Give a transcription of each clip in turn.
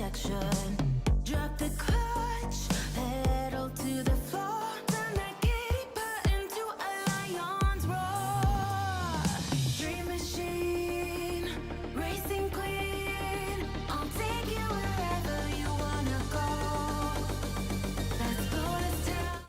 protection. Drop the clutch, pedal to the floor. Turn that giddy button to a lion's roar. Dream machine, racing queen. I'll take you wherever you wanna go. Let's go to town.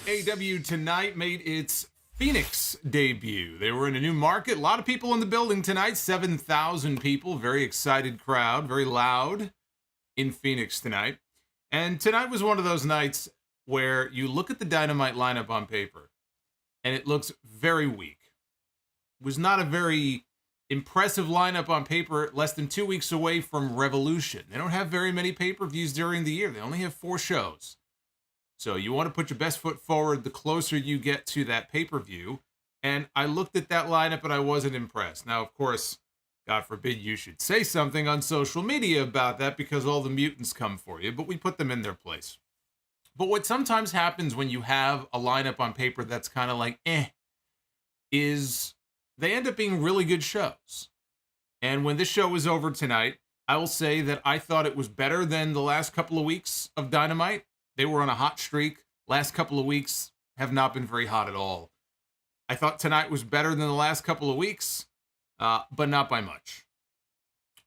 AEW tonight made its Phoenix debut. They were in a new market. A lot of people in the building tonight. 7,000 people. Very excited crowd. Very loud in Phoenix tonight. And tonight was one of those nights where you look at the Dynamite lineup on paper and it looks very weak. It was not a very impressive lineup on paper, less than 2 weeks away from Revolution. They don't have very many pay-per-views during the year. They only have 4 shows. So you want to put your best foot forward the closer you get to that pay-per-view. And I looked at that lineup and I wasn't impressed. Now, of course, God forbid you should say something on social media about that because all the mutants come for you, but we put them in their place. But what sometimes happens when you have a lineup on paper that's kind of like, is they end up being really good shows. And when this show was over tonight, I will say that I thought it was better than the last couple of weeks of Dynamite. They were on a hot streak. Last couple of weeks have not been very hot at all. I thought tonight was better than the last couple of weeks, but not by much.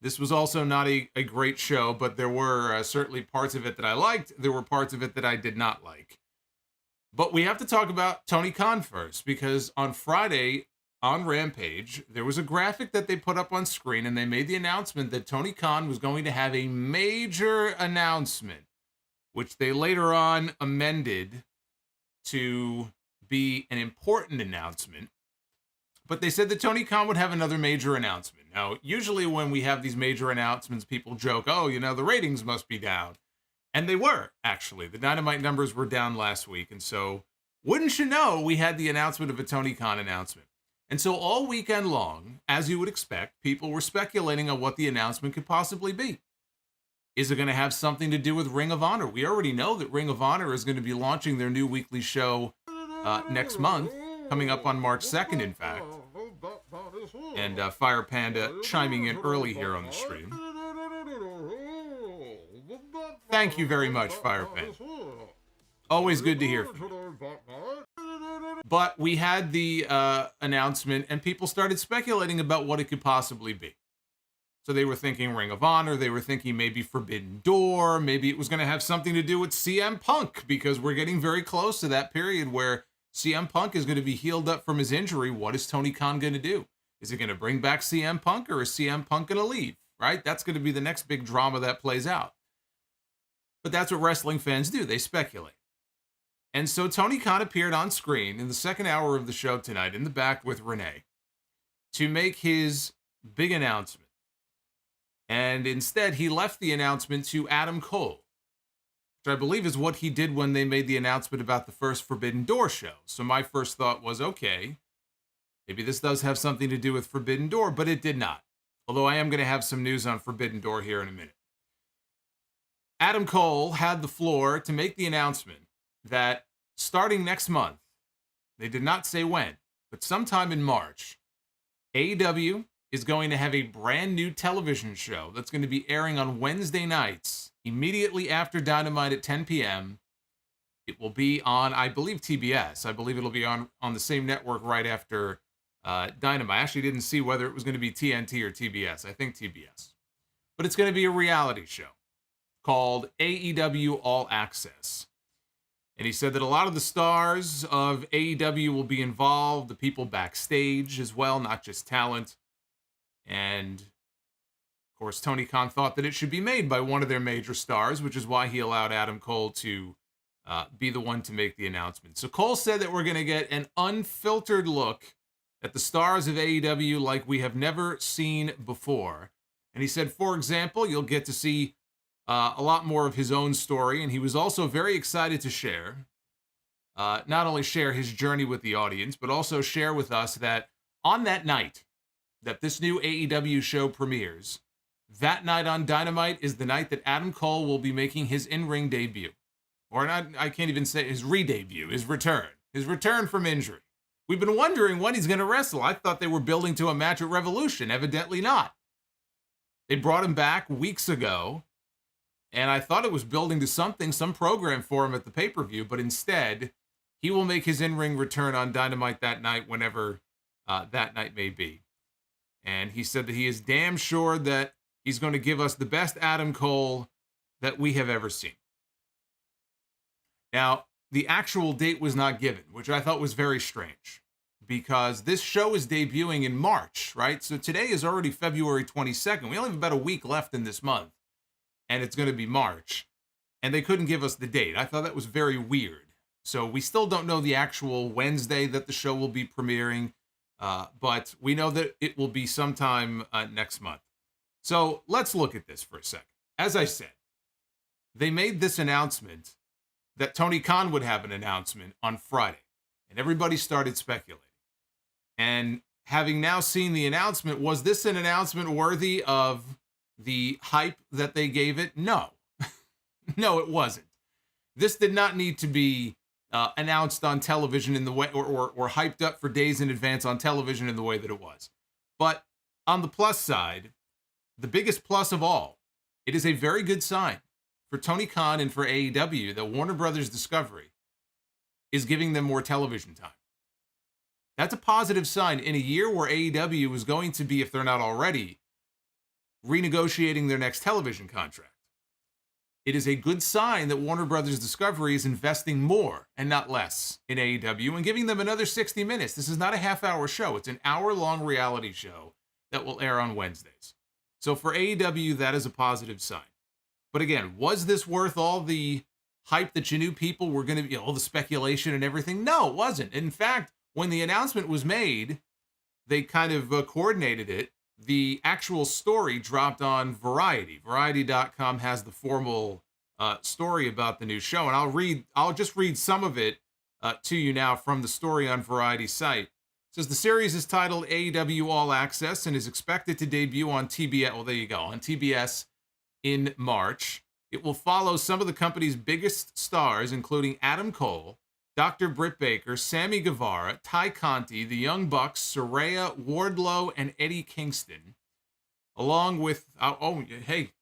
This was also not a great show, but there were certainly parts of it that I liked. There were parts of it that I did not like. But we have to talk about Tony Khan first, because on Friday on Rampage, there was a graphic that they put up on screen, and they made the announcement that Tony Khan was going to have a major announcement, which they later on amended to be an important announcement. But they said that Tony Khan would have another major announcement. Now, usually when we have these major announcements, people joke, oh, the ratings must be down. And they were, actually. The Dynamite numbers were down last week. And so, wouldn't you know, we had the announcement of a Tony Khan announcement. And so all weekend long, as you would expect, people were speculating on what the announcement could possibly be. Is it going to have something to do with Ring of Honor? We already know that Ring of Honor is going to be launching their new weekly show next month, coming up on March 2nd, in fact. And Fire Panda chiming in early here on the stream. Thank you very much, Fire Panda. Always good to hear from you. But we had the announcement, and people started speculating about what it could possibly be. So they were thinking Ring of Honor. They were thinking maybe Forbidden Door. Maybe it was going to have something to do with CM Punk, because we're getting very close to that period where CM Punk is going to be healed up from his injury. What is Tony Khan going to do? Is he going to bring back CM Punk, or is CM Punk going to leave? Right? That's going to be the next big drama that plays out. But that's what wrestling fans do. They speculate. And so Tony Khan appeared on screen in the second hour of the show tonight in the back with Renee to make his big announcement. And instead, he left the announcement to Adam Cole, which I believe is what he did when they made the announcement about the first Forbidden Door show. So my first thought was, okay, maybe this does have something to do with Forbidden Door, but it did not. Although I am going to have some news on Forbidden Door here in a minute. Adam Cole had the floor to make the announcement that starting next month, they did not say when, but sometime in March, AEW is going to have a brand new television show that's going to be airing on Wednesday nights, immediately after Dynamite at 10 p.m. It will be on, I believe, TBS. I believe it'll be on the same network right after Dynamite. I actually didn't see whether it was going to be TNT or TBS. I think TBS. But it's going to be a reality show called AEW All Access. And he said that a lot of the stars of AEW will be involved, the people backstage as well, not just talent. And, of course, Tony Khan thought that it should be made by one of their major stars, which is why he allowed Adam Cole to be the one to make the announcement. So Cole said that we're going to get an unfiltered look at the stars of AEW like we have never seen before. And he said, for example, you'll get to see a lot more of his own story. And he was also very excited to share, not only share his journey with the audience, but also share with us that on that night that this new AEW show premieres, that night on Dynamite is the night that Adam Cole will be making his in-ring debut. Or not, I can't even say his re-debut, his return from injury. We've been wondering when he's going to wrestle. I thought they were building to a match at Revolution. Evidently not. They brought him back weeks ago, and I thought it was building to something, some program for him at the pay-per-view, but instead, he will make his in-ring return on Dynamite that night, whenever that night may be. And he said that he is damn sure that he's going to give us the best Adam Cole that we have ever seen. Now, the actual date was not given, which I thought was very strange, because this show is debuting in March, right? So today is already February 22nd. We only have about a week left in this month, and it's going to be March. And they couldn't give us the date. I thought that was very weird. So we still don't know the actual Wednesday that the show will be premiering, but we know that it will be sometime next month. So let's look at this for a second. As I said, they made this announcement that Tony Khan would have an announcement on Friday, and everybody started speculating. And having now seen the announcement, was this an announcement worthy of the hype that they gave it? No. No, it wasn't. This did not need to be announced on television in the way, or hyped up for days in advance on television in the way that it was. But on the plus side, the biggest plus of all, it is a very good sign for Tony Khan and for AEW that Warner Brothers Discovery is giving them more television time. That's a positive sign in a year where AEW is going to be, if they're not already, renegotiating their next television contract. It is a good sign that Warner Brothers Discovery is investing more and not less in AEW and giving them another 60 minutes. This is not a half-hour show. It's an hour-long reality show that will air on Wednesdays. So for AEW, that is a positive sign. But again, was this worth all the hype that you knew people were going to be, all the speculation and everything? No, it wasn't. In fact, when the announcement was made, they kind of coordinated it. The actual story dropped on Variety. Variety.com has the formal story about the new show, and I'll just read some of it to you now from the story on Variety's site. It says the series is titled AEW All Access and is expected to debut on TBS. Well, there you go, on TBS in March. It will follow some of the company's biggest stars, including Adam Cole, Dr. Britt Baker, Sammy Guevara, Ty Conti, the Young Bucks, Saraya, Wardlow, and Eddie Kingston, along with, hey,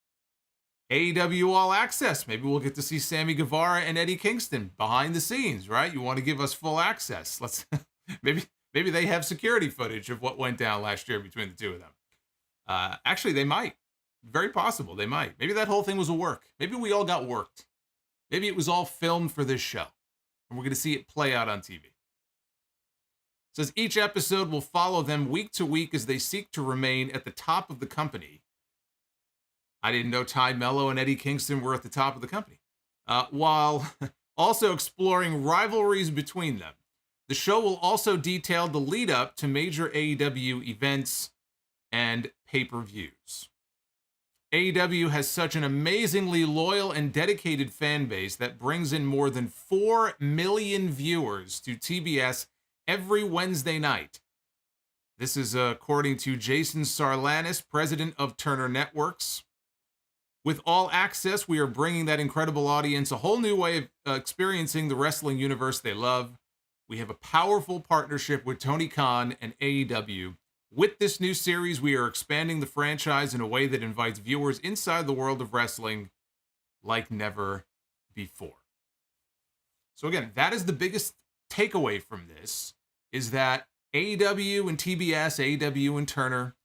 AEW All Access. Maybe we'll get to see Sammy Guevara and Eddie Kingston behind the scenes, right? You want to give us full access. Let's maybe they have security footage of what went down last year between the two of them. Actually, they might. Very possible they might. Maybe that whole thing was a work. Maybe we all got worked. Maybe it was all filmed for this show, and we're going to see it play out on TV. It says each episode will follow them week to week as they seek to remain at the top of the company. I didn't know Ty Mello and Eddie Kingston were at the top of the company. While also exploring rivalries between them. The show will also detail the lead up to major AEW events and pay-per-views. AEW has such an amazingly loyal and dedicated fan base that brings in more than 4 million viewers to TBS every Wednesday night. This is according to Jason Sarlanis, president of Turner Networks. With All Access, we are bringing that incredible audience a whole new way of experiencing the wrestling universe they love. We have a powerful partnership with Tony Khan and AEW. With this new series, we are expanding the franchise in a way that invites viewers inside the world of wrestling like never before. So again, that is the biggest takeaway from this, is that AEW and TBS, AEW and Turner,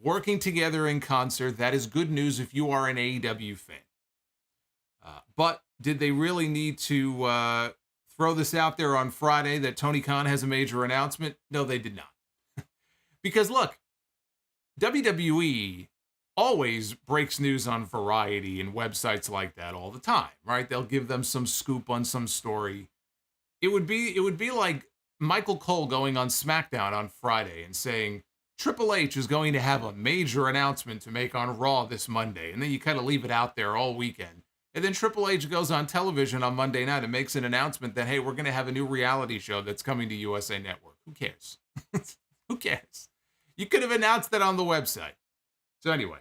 working together in concert. That is good news if you are an AEW fan. But did they really need to throw this out there on Friday that Tony Khan has a major announcement? No, they did not. Because look, WWE always breaks news on Variety and websites like that all the time, right? They'll give them some scoop on some story. It would be like Michael Cole going on SmackDown on Friday and saying Triple H is going to have a major announcement to make on Raw this Monday, and then you kind of leave it out there all weekend. And then Triple H goes on television on Monday night and makes an announcement that, hey, we're going to have a new reality show that's coming to USA Network. Who cares? Who cares? You could have announced that on the website. So anyway,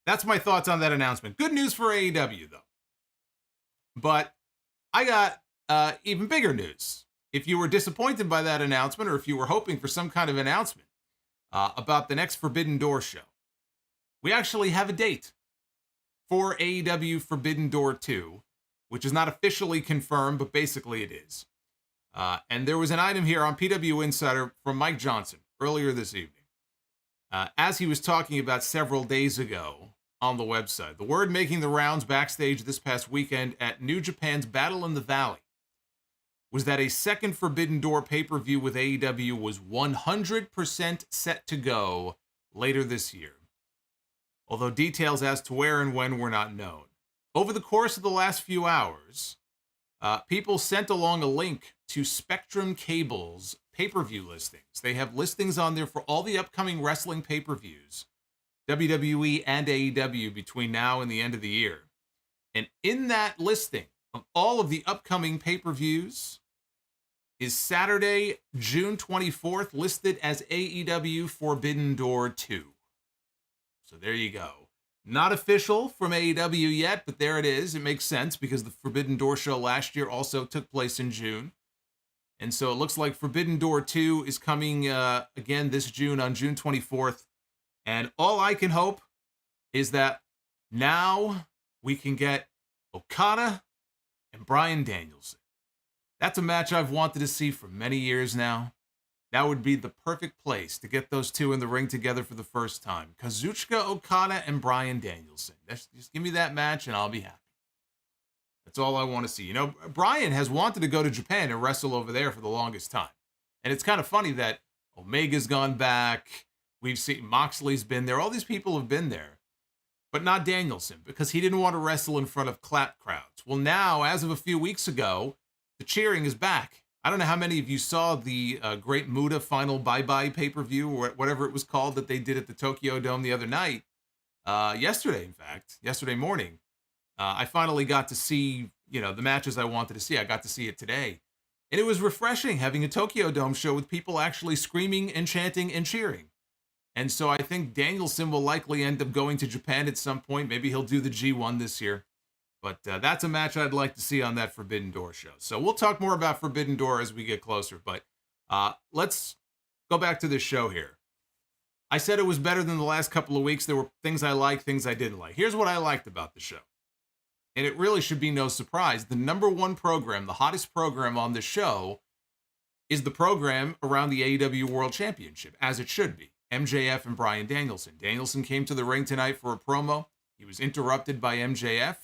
That's my thoughts on that announcement. Good news for AEW, though. But I got even bigger news. If you were disappointed by that announcement, or if you were hoping for some kind of announcement about the next Forbidden Door show, we actually have a date for AEW Forbidden Door 2, which is not officially confirmed, but basically it is. And there was an item here on PW Insider from Mike Johnson earlier this evening, as he was talking about several days ago on the website. The word making the rounds backstage this past weekend at New Japan's Battle in the Valley was that a second Forbidden Door pay-per-view with AEW was 100% set to go later this year, although details as to where and when were not known. Over the course of the last few hours, people sent along a link to Spectrum Cable's pay-per-view listings. They have listings on there for all the upcoming wrestling pay-per-views, WWE and AEW, between now and the end of the year. And in that listing of all of the upcoming pay-per-views is Saturday, June 24th, listed as AEW Forbidden Door 2. So there you go. Not official from AEW yet, but there it is. It makes sense because the Forbidden Door show last year also took place in June. And so it looks like Forbidden Door 2 is coming again this June, on June 24th. And all I can hope is that now we can get Okada and Bryan Danielson. That's a match I've wanted to see for many years now. That would be the perfect place to get those two in the ring together for the first time. Kazuchika Okada and Bryan Danielson. Just give me that match and I'll be happy. That's all I want to see. You know, Bryan has wanted to go to Japan and wrestle over there for the longest time. And it's kind of funny that Omega's gone back. We've seen Moxley's been there. All these people have been there. But not Danielson, because he didn't want to wrestle in front of clap crowds. Well, now, as of a few weeks ago, the cheering is back. I don't know how many of you saw the Great Muta Final Bye-Bye pay-per-view, or whatever it was called, that they did at the Tokyo Dome the other night. Yesterday, in fact. Yesterday morning. I finally got to see, the matches I wanted to see. I got to see it today. And it was refreshing having a Tokyo Dome show with people actually screaming and chanting and cheering. And so I think Danielson will likely end up going to Japan at some point. Maybe he'll do the G1 this year. But that's a match I'd like to see on that Forbidden Door show. So we'll talk more about Forbidden Door as we get closer. But let's go back to this show here. I said it was better than the last couple of weeks. There were things I liked, things I didn't like. Here's what I liked about the show. And it really should be no surprise. The number one program, the hottest program on the show, is the program around the AEW World Championship, as it should be. MJF and Bryan Danielson. Danielson came to the ring tonight for a promo. He was interrupted by MJF,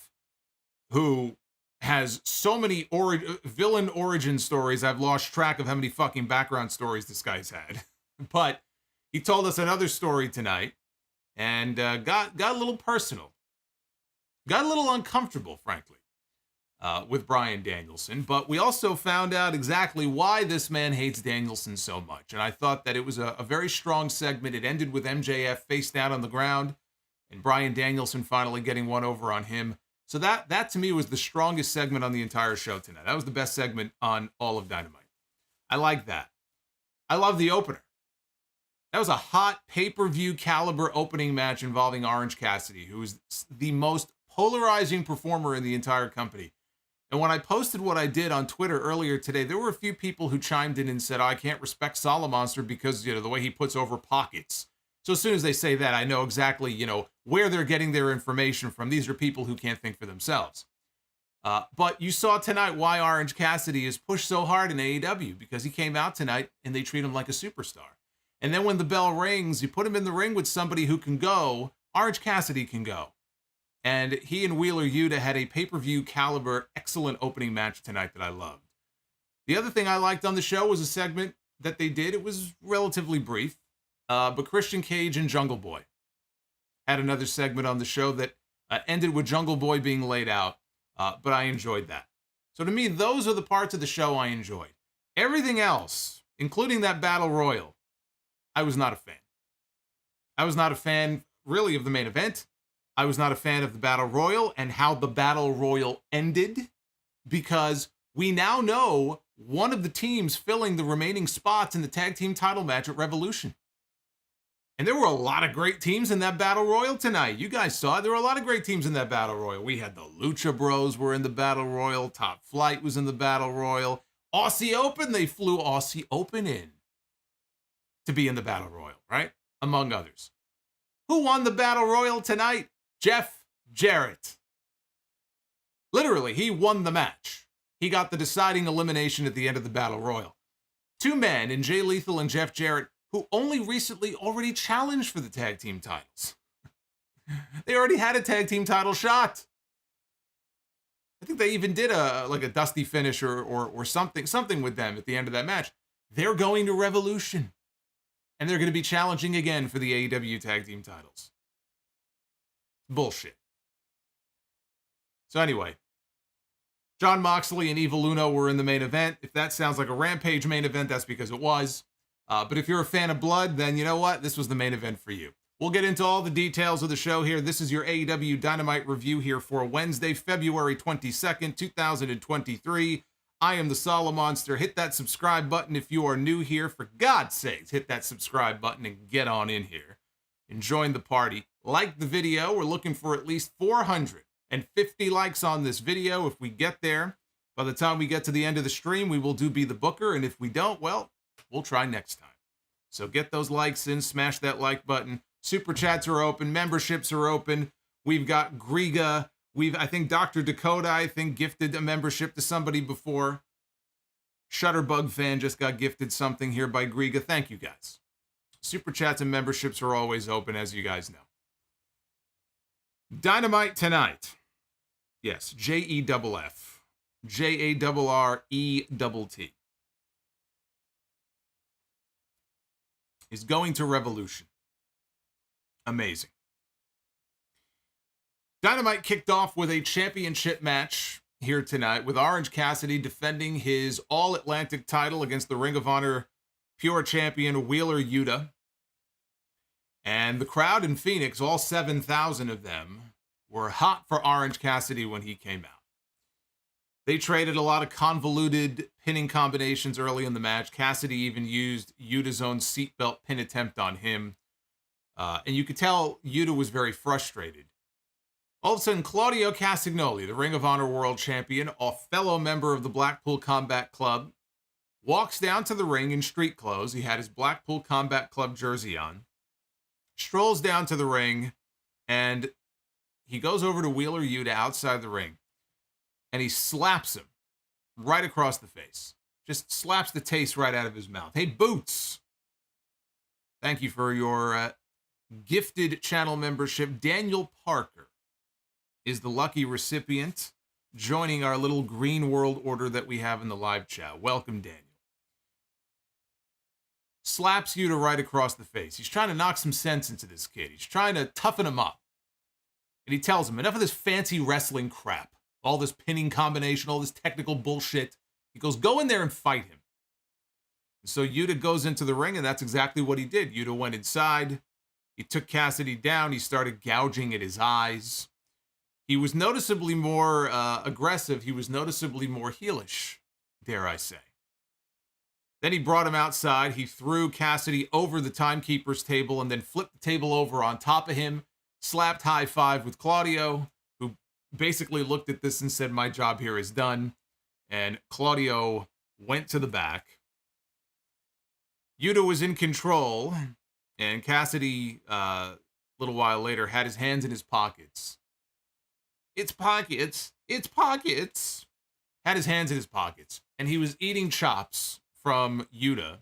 who has so many villain origin stories, I've lost track of how many fucking background stories this guy's had. But he told us another story tonight, and got a little personal. Got a little uncomfortable, frankly, with Bryan Danielson. But we also found out exactly why this man hates Danielson so much. And I thought that it was a very strong segment. It ended with MJF face down on the ground, and Bryan Danielson finally getting one over on him. So that to me was the strongest segment on the entire show tonight. That was the best segment on all of Dynamite. I like that. I love the opener. That was a hot pay-per-view caliber opening match involving Orange Cassidy, who is the most polarizing performer in the entire company. And when I posted what I did on Twitter earlier today, there were a few people who chimed in and said, I can't respect Solomonster because, the way he puts over pockets. So as soon as they say that, I know exactly, where they're getting their information from. These are people who can't think for themselves. But you saw tonight why Orange Cassidy is pushed so hard in AEW, because he came out tonight and they treat him like a superstar. And then when the bell rings, you put him in the ring with somebody who can go. Orange Cassidy can go. And he and Wheeler Yuta had a pay-per-view caliber, excellent opening match tonight that I loved. The other thing I liked on the show was a segment that they did. It was relatively brief, but Christian Cage and Jungle Boy had another segment on the show that ended with Jungle Boy being laid out, but I enjoyed that. So to me, those are the parts of the show I enjoyed. Everything else, including that Battle Royal, I was not a fan. I was not a fan, really, of the main event. I was not a fan of the Battle Royal and how the Battle Royal ended, because we now know one of the teams filling the remaining spots in the tag team title match at Revolution. And there were a lot of great teams in that Battle Royal tonight. You guys saw it. There were a lot of great teams in that Battle Royal. We had the Lucha Bros were in the Battle Royal. Top Flight was in the Battle Royal. Aussie Open, they flew Aussie Open in to be in the Battle Royal, right? Among others. Who won the Battle Royal tonight? Jeff Jarrett. Literally, he won the match. He got the deciding elimination at the end of the Battle Royal. Two men in Jay Lethal and Jeff Jarrett who only recently already challenged for the tag team titles. They already had a tag team title shot. I think they even did a dusty finish or something with them at the end of that match. They're going to Revolution. And they're going to be challenging again for the AEW tag team titles. Bullshit. So anyway, Jon Moxley and Evil Uno were in the main event. If that sounds like a Rampage main event, that's because it was. But if you're a fan of blood, then you know what? This was the main event for you. We'll get into all the details of the show here. This is your AEW Dynamite review here for Wednesday, February 22nd, 2023. I am the Solomonster. Hit that subscribe button if you are new here. For God's sakes, hit that subscribe button and get on in here and join the party. Like the video. We're looking for at least 450 likes on this video. If we get there, by the time we get to the end of the stream, we will do Be the Booker. And if we don't, well, we'll try next time. So get those likes in, smash that like button. Super chats are open, memberships are open. We've got Griga. I think Dr. Dakota, gifted a membership to somebody before. Shutterbug fan just got gifted something here by Griga. Thank you guys. Super chats and memberships are always open, as you guys know. Dynamite tonight. Yes, Jeff. JARRETT. Is going to Revolution. Amazing. Dynamite kicked off with a championship match here tonight with Orange Cassidy defending his All-Atlantic title against the Ring of Honor Pure Champion Wheeler Yuta. And the crowd in Phoenix, all 7,000 of them, were hot for Orange Cassidy when he came out. They traded a lot of convoluted pinning combinations early in the match. Cassidy even used Yuta's own seatbelt pin attempt on him. And you could tell Yuta was very frustrated. All of a sudden, Claudio Castagnoli, the Ring of Honor World Champion, a fellow member of the Blackpool Combat Club, walks down to the ring in street clothes. He had his Blackpool Combat Club jersey on. Strolls down to the ring, and he goes over to Wheeler Yuta outside the ring. And he slaps him right across the face. Just slaps the taste right out of his mouth. Hey, Boots. Thank you for your gifted channel membership. Daniel Parker is the lucky recipient, joining our little green world order that we have in the live chat. Welcome, Daniel. Slaps Yuta right across the face. He's trying to knock some sense into this kid. He's trying to toughen him up. And he tells him, enough of this fancy wrestling crap. All this pinning combination, all this technical bullshit. He goes, go in there and fight him. So Yuta goes into the ring, and that's exactly what he did. Yuta went inside. He took Cassidy down. He started gouging at his eyes. He was noticeably more aggressive. He was noticeably more heelish, dare I say. Then he brought him outside. He threw Cassidy over the timekeeper's table and then flipped the table over on top of him. Slapped high five with Claudio, who basically looked at this and said, my job here is done. And Claudio went to the back. Yuta was in control, and Cassidy, a little while later, had his hands in his pockets. It's pockets. Had his hands in his pockets, and he was eating chops from Yuta.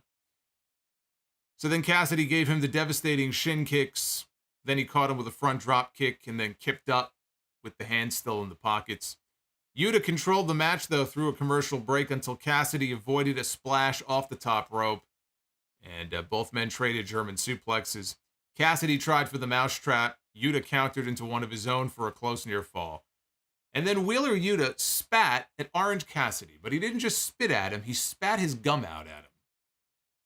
So then Cassidy gave him the devastating shin kicks. Then he caught him with a front drop kick and then kicked up with the hands still in the pockets. Yuta controlled the match, though, through a commercial break until Cassidy avoided a splash off the top rope. And both men traded German suplexes. Cassidy tried for the mousetrap. Yuta countered into one of his own for a close near fall. And then Wheeler Yuta spat at Orange Cassidy. But he didn't just spit at him. He spat his gum out at him.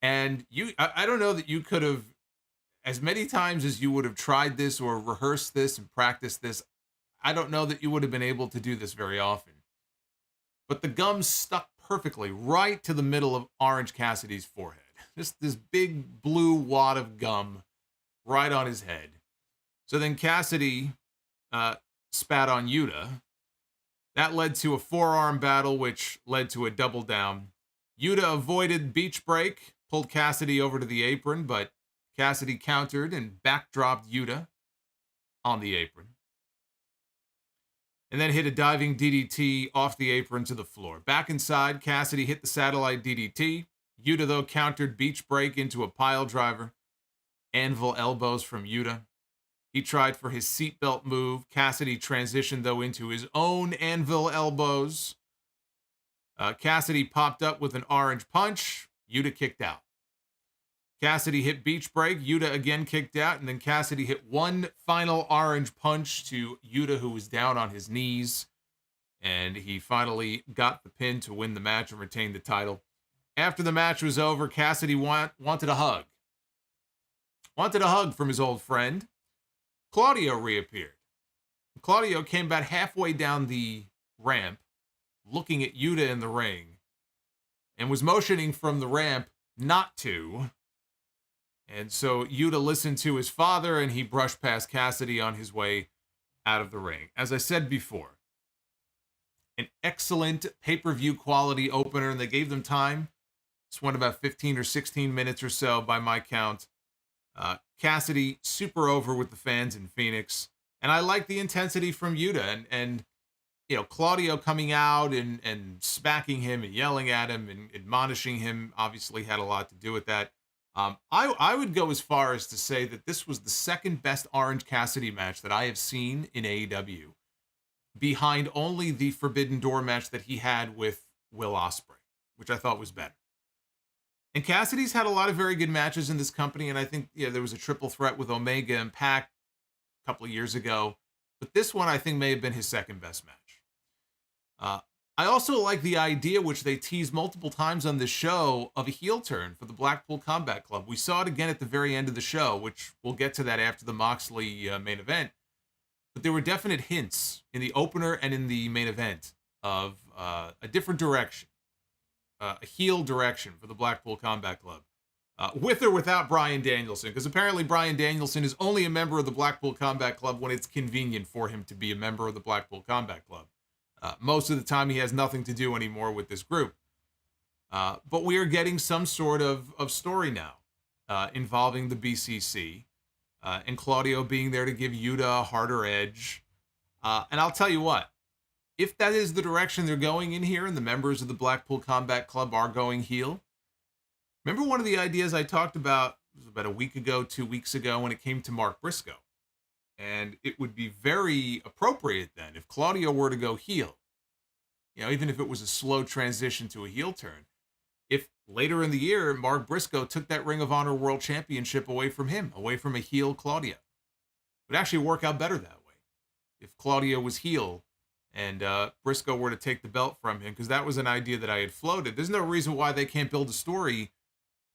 And I don't know that you could have, as many times as you would have tried this or rehearsed this and practiced this, I don't know that you would have been able to do this very often. But the gum stuck perfectly right to the middle of Orange Cassidy's forehead. Just this big blue wad of gum right on his head. So then Cassidy spat on Yuta. That led to a forearm battle, which led to a double down. Yuta avoided beach break, pulled Cassidy over to the apron, but Cassidy countered and backdropped Yuta on the apron. And then hit a diving DDT off the apron to the floor. Back inside, Cassidy hit the satellite DDT. Yuta, though, countered beach break into a pile driver. Anvil elbows from Yuta. He tried for his seatbelt move. Cassidy transitioned, though, into his own anvil elbows. Cassidy popped up with an orange punch. Yuta kicked out. Cassidy hit beach break. Yuta again kicked out. And then Cassidy hit one final orange punch to Yuta, who was down on his knees. And he finally got the pin to win the match and retain the title. After the match was over, Cassidy wanted a hug. Wanted a hug from his old friend. Claudio reappeared. Claudio came about halfway down the ramp, looking at Yuta in the ring, and was motioning from the ramp not to. And so Yuta listened to his father, and he brushed past Cassidy on his way out of the ring. As I said before, an excellent pay-per-view quality opener, and they gave them time. This went about 15 or 16 minutes or so by my count. Cassidy super over with the fans in Phoenix, and I like the intensity from Yuta, and you know, Claudio coming out and smacking him and yelling at him and admonishing him obviously had a lot to do with that. I would go as far as to say that this was the second best Orange Cassidy match that I have seen in AEW, behind only the Forbidden Door match that he had with Will Ospreay, which I thought was better. And Cassidy's had a lot of very good matches in this company, and I think there was a triple threat with Omega and Pac a couple of years ago, but this one I think may have been his second best match. I also like the idea, which they teased multiple times on this show, of a heel turn for the Blackpool Combat Club. We saw it again at the very end of the show, which we'll get to that after the Moxley main event, but there were definite hints in the opener and in the main event of a different direction. A heel direction for the Blackpool Combat Club, with or without Bryan Danielson, because apparently Bryan Danielson is only a member of the Blackpool Combat Club when it's convenient for him to be a member of the Blackpool Combat Club. Most of the time, he has nothing to do anymore with this group. But we are getting some sort of story now involving the BCC, and Claudio being there to give Yuta a harder edge. And I'll tell you what, if that is the direction they're going in here, and the members of the Blackpool Combat Club are going heel, remember one of the ideas I talked about, it was about a week ago, 2 weeks ago, when it came to Mark Briscoe. And it would be very appropriate then if Claudio were to go heel, even if it was a slow transition to a heel turn, if later in the year, Mark Briscoe took that Ring of Honor World Championship away from him, away from a heel Claudio. It would actually work out better that way if Claudio was heel and Briscoe were to take the belt from him, because that was an idea that I had floated. There's no reason why they can't build a story,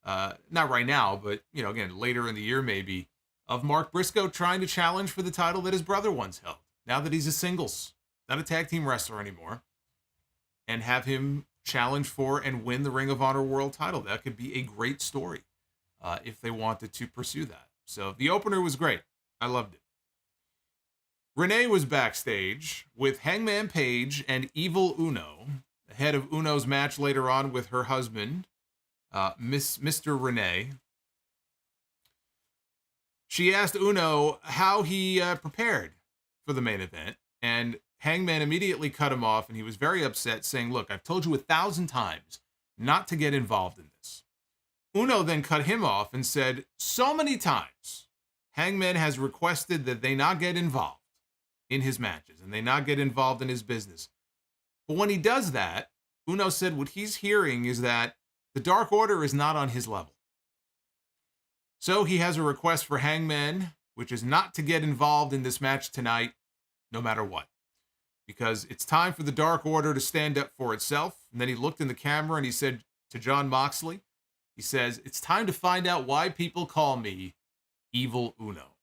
not right now, but, again, later in the year maybe, of Mark Briscoe trying to challenge for the title that his brother once held, now that he's a singles, not a tag team wrestler anymore, and have him challenge for and win the Ring of Honor World title. That could be a great story if they wanted to pursue that. So the opener was great. I loved it. Renee was backstage with Hangman Page and Evil Uno, ahead of Uno's match later on with her husband, Mr. Renee. She asked Uno how he prepared for the main event, and Hangman immediately cut him off, and he was very upset, saying, "Look, I've told you 1,000 times not to get involved in this." Uno then cut him off and said, "So many times, Hangman has requested that they not get involved in his matches, and they not get involved in his business. But when he does that," Uno said, "what he's hearing is that the Dark Order is not on his level. So he has a request for Hangman, which is not to get involved in this match tonight, no matter what. Because it's time for the Dark Order to stand up for itself." And then he looked in the camera and he said to Jon Moxley, he says, "It's time to find out why people call me Evil Uno."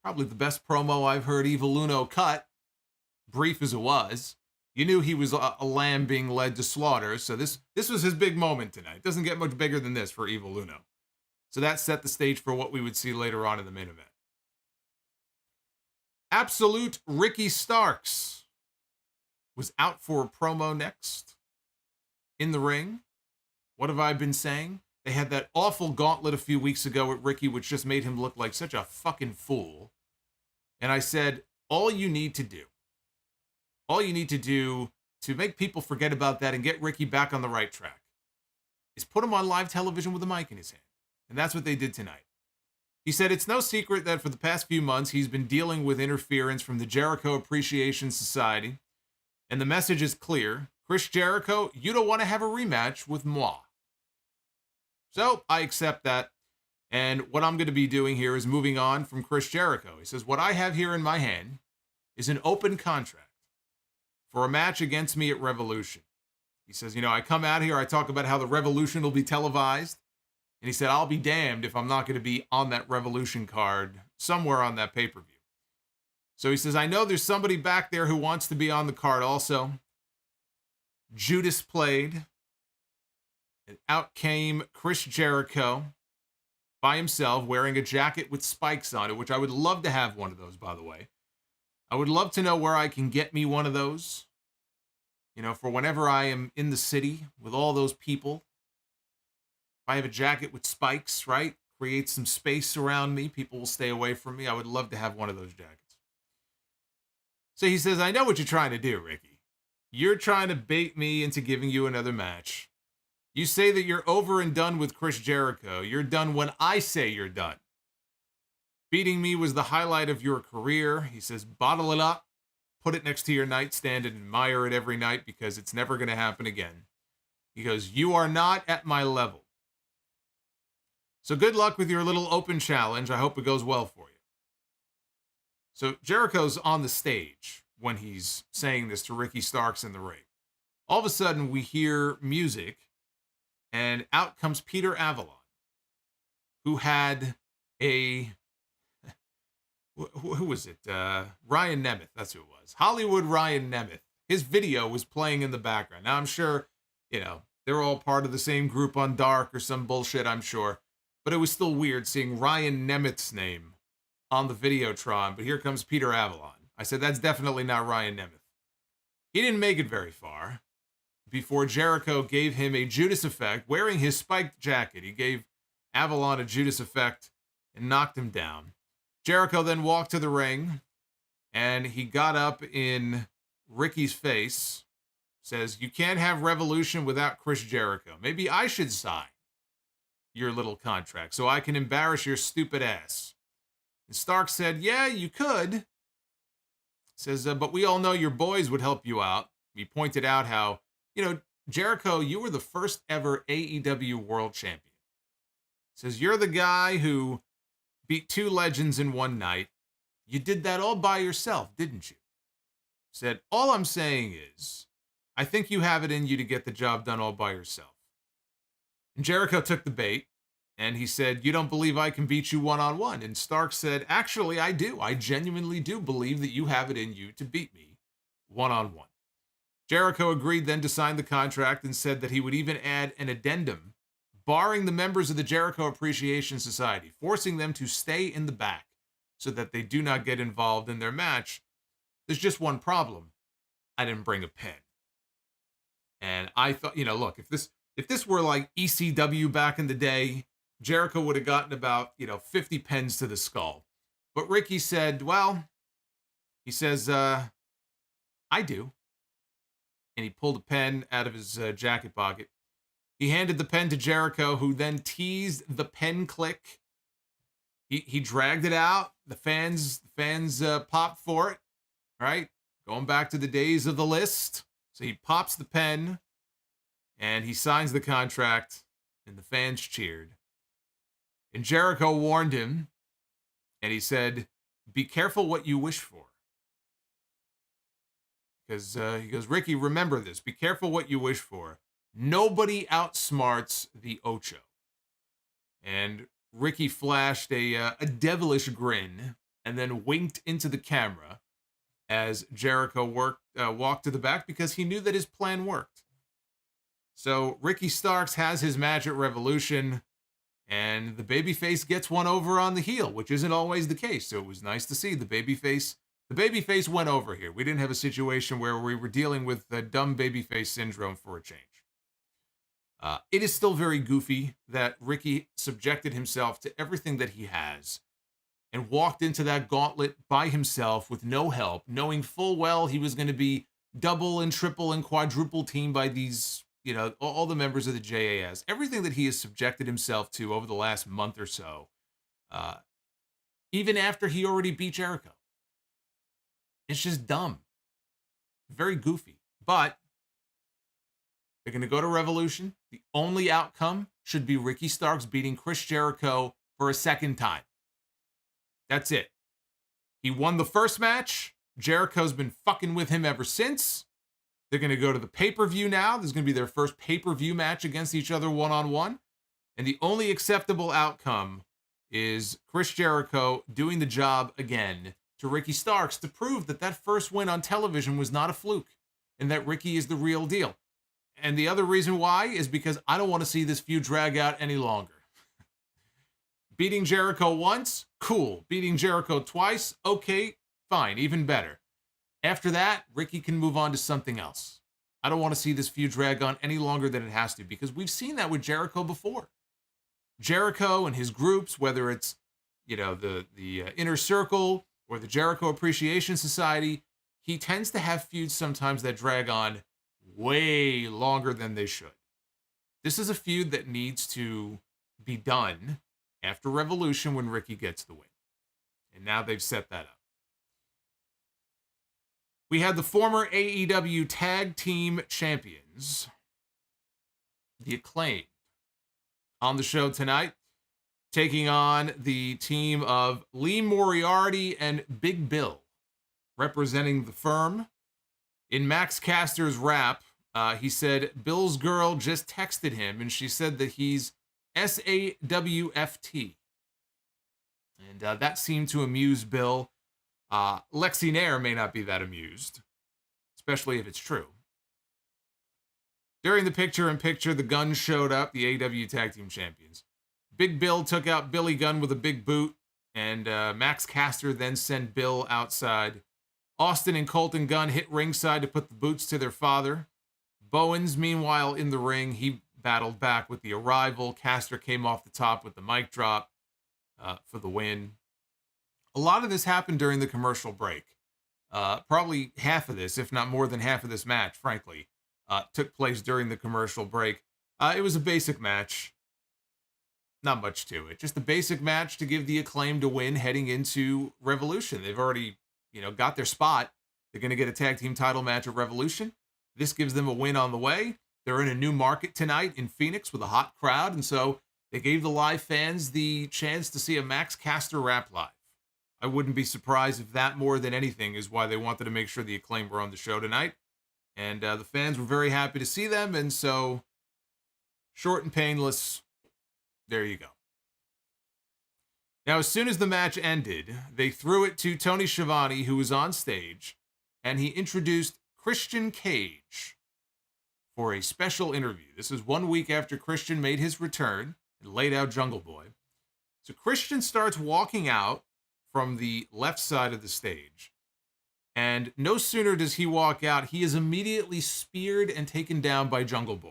Probably the best promo I've heard Evil Uno cut, brief as it was. You knew he was a lamb being led to slaughter, so this was his big moment tonight. It doesn't get much bigger than this for Evil Uno. So that set the stage for what we would see later on in the main event. Absolute Ricky Starks was out for a promo next. In the ring. What have I been saying? They had that awful gauntlet a few weeks ago with Ricky, which just made him look like such a fucking fool. And I said, all you need to do to make people forget about that and get Ricky back on the right track is put him on live television with a mic in his hand. And that's what they did tonight. He said it's no secret that for the past few months, he's been dealing with interference from the Jericho Appreciation Society. And the message is clear. Chris Jericho, you don't want to have a rematch with moi. So I accept that. And what I'm going to be doing here is moving on from Chris Jericho. He says, what I have here in my hand is an open contract for a match against me at Revolution. He says, I come out here, I talk about how the Revolution will be televised. And he said, I'll be damned if I'm not going to be on that Revolution card somewhere on that pay-per-view. So he says, I know there's somebody back there who wants to be on the card also. Judas played. And out came Chris Jericho by himself wearing a jacket with spikes on it, which I would love to have one of those, by the way. I would love to know where I can get me one of those. For whenever I am in the city with all those people. If I have a jacket with spikes, right? Create some space around me. People will stay away from me. I would love to have one of those jackets. So he says, I know what you're trying to do, Ricky. You're trying to bait me into giving you another match. You say that you're over and done with Chris Jericho. You're done when I say you're done. Beating me was the highlight of your career. He says, bottle it up, put it next to your nightstand and admire it every night because it's never going to happen again. He goes, you are not at my level. So good luck with your little open challenge. I hope it goes well for you. So Jericho's on the stage when he's saying this to Ricky Starks in the ring. All of a sudden, we hear music, and out comes Peter Avalon, who had a... Who was it? Ryan Nemeth, that's who it was. Hollywood Ryan Nemeth. His video was playing in the background. Now, I'm sure, they're all part of the same group on Dark or some bullshit, I'm sure. But it was still weird seeing Ryan Nemeth's name on the Videotron. But here comes Peter Avalon. I said, that's definitely not Ryan Nemeth. He didn't make it very far before Jericho gave him a Judas effect wearing his spiked jacket. He gave Avalon a Judas effect and knocked him down. Jericho then walked to the ring and he got up in Ricky's face, says, you can't have Revolution without Chris Jericho. Maybe I should sign your little contract so I can embarrass your stupid ass. And Stark said, yeah, you could. Says, but we all know your boys would help you out. He pointed out how, Jericho, you were the first ever AEW World Champion. Says, you're the guy who beat two legends in one night. You did that all by yourself, didn't you? Said, all I'm saying is, I think you have it in you to get the job done all by yourself. And Jericho took the bait, and he said, you don't believe I can beat you one-on-one? And Stark said, actually, I do. I genuinely do believe that you have it in you to beat me one-on-one. Jericho agreed then to sign the contract and said that he would even add an addendum barring the members of the Jericho Appreciation Society, forcing them to stay in the back so that they do not get involved in their match. There's just one problem. I didn't bring a pen. And I thought, look, if this were like ECW back in the day, Jericho would have gotten about, 50 pens to the skull. But Ricky said, he says, I do. And he pulled a pen out of his jacket pocket. He handed the pen to Jericho, who then teased the pen click. He dragged it out. The fans popped for it, right? Going back to the days of the list. So he pops the pen, and he signs the contract, and the fans cheered. And Jericho warned him, and he said, be careful what you wish for. Because he goes, Ricky, remember this. Be careful what you wish for. Nobody outsmarts the Ocho. And Ricky flashed a devilish grin and then winked into the camera as Jericho walked to the back because he knew that his plan worked. So Ricky Starks has his match at Revolution and the babyface gets one over on the heel, which isn't always the case. So it was nice to see the babyface. The babyface went over here. We didn't have a situation where we were dealing with the dumb babyface syndrome for a change. It is still very goofy that Ricky subjected himself to everything that he has and walked into that gauntlet by himself with no help, knowing full well he was going to be double and triple and quadruple teamed by these, all the members of the JAS. Everything that he has subjected himself to over the last month or so, even after he already beat Jericho. It's just dumb. Very goofy. But they're going to go to Revolution. The only outcome should be Ricky Starks beating Chris Jericho for a second time. That's it. He won the first match. Jericho's been fucking with him ever since. They're going to go to the pay-per-view now. This is going to be their first pay-per-view match against each other one-on-one. And the only acceptable outcome is Chris Jericho doing the job again to Ricky Starks to prove that that first win on television was not a fluke and that Ricky is the real deal. And the other reason why is because I don't want to see this feud drag out any longer. Beating Jericho once, cool. Beating Jericho twice, okay, fine, even better. After that, Ricky can move on to something else. I don't want to see this feud drag on any longer than it has to, because we've seen that with Jericho before. Jericho and his groups, whether it's, the Inner Circle or the Jericho Appreciation Society, he tends to have feuds sometimes that drag on way longer than they should. This is a feud that needs to be done after Revolution when Ricky gets the win. And now they've set that up. We had the former AEW Tag Team Champions, the Acclaimed, on the show tonight, taking on the team of Lee Moriarty and Big Bill, representing the Firm. In Max Caster's rap, he said Bill's girl just texted him, and she said that he's SAWFT. And that seemed to amuse Bill. Lexi Nair may not be that amused, especially if it's true. During the picture-in-picture, the Guns showed up, the AEW Tag Team Champions. Big Bill took out Billy Gunn with a big boot, and Max Caster then sent Bill outside. Austin and Colton Gunn hit ringside to put the boots to their father. Bowens, meanwhile, in the ring, he battled back with the Arrival. Caster came off the top with the mic drop for the win. A lot of this happened during the commercial break. Probably half of this, if not more than half of this match, frankly, took place during the commercial break. It was a basic match. Not much to it. Just a basic match to give the Acclaimed a win heading into Revolution. They've already, got their spot. They're going to get a tag team title match at Revolution. This gives them a win on the way. They're in a new market tonight in Phoenix with a hot crowd, and so they gave the live fans the chance to see a Max Caster rap live. I wouldn't be surprised if that, more than anything, is why they wanted to make sure the Acclaimed were on the show tonight. And the fans were very happy to see them, and so short and painless, there you go. Now, as soon as the match ended, they threw it to Tony Schiavone, who was on stage, and he introduced Christian Cage for a special interview. This is 1 week after Christian made his return and laid out Jungle Boy. So Christian starts walking out from the left side of the stage, and no sooner does he walk out, he is immediately speared and taken down by Jungle Boy,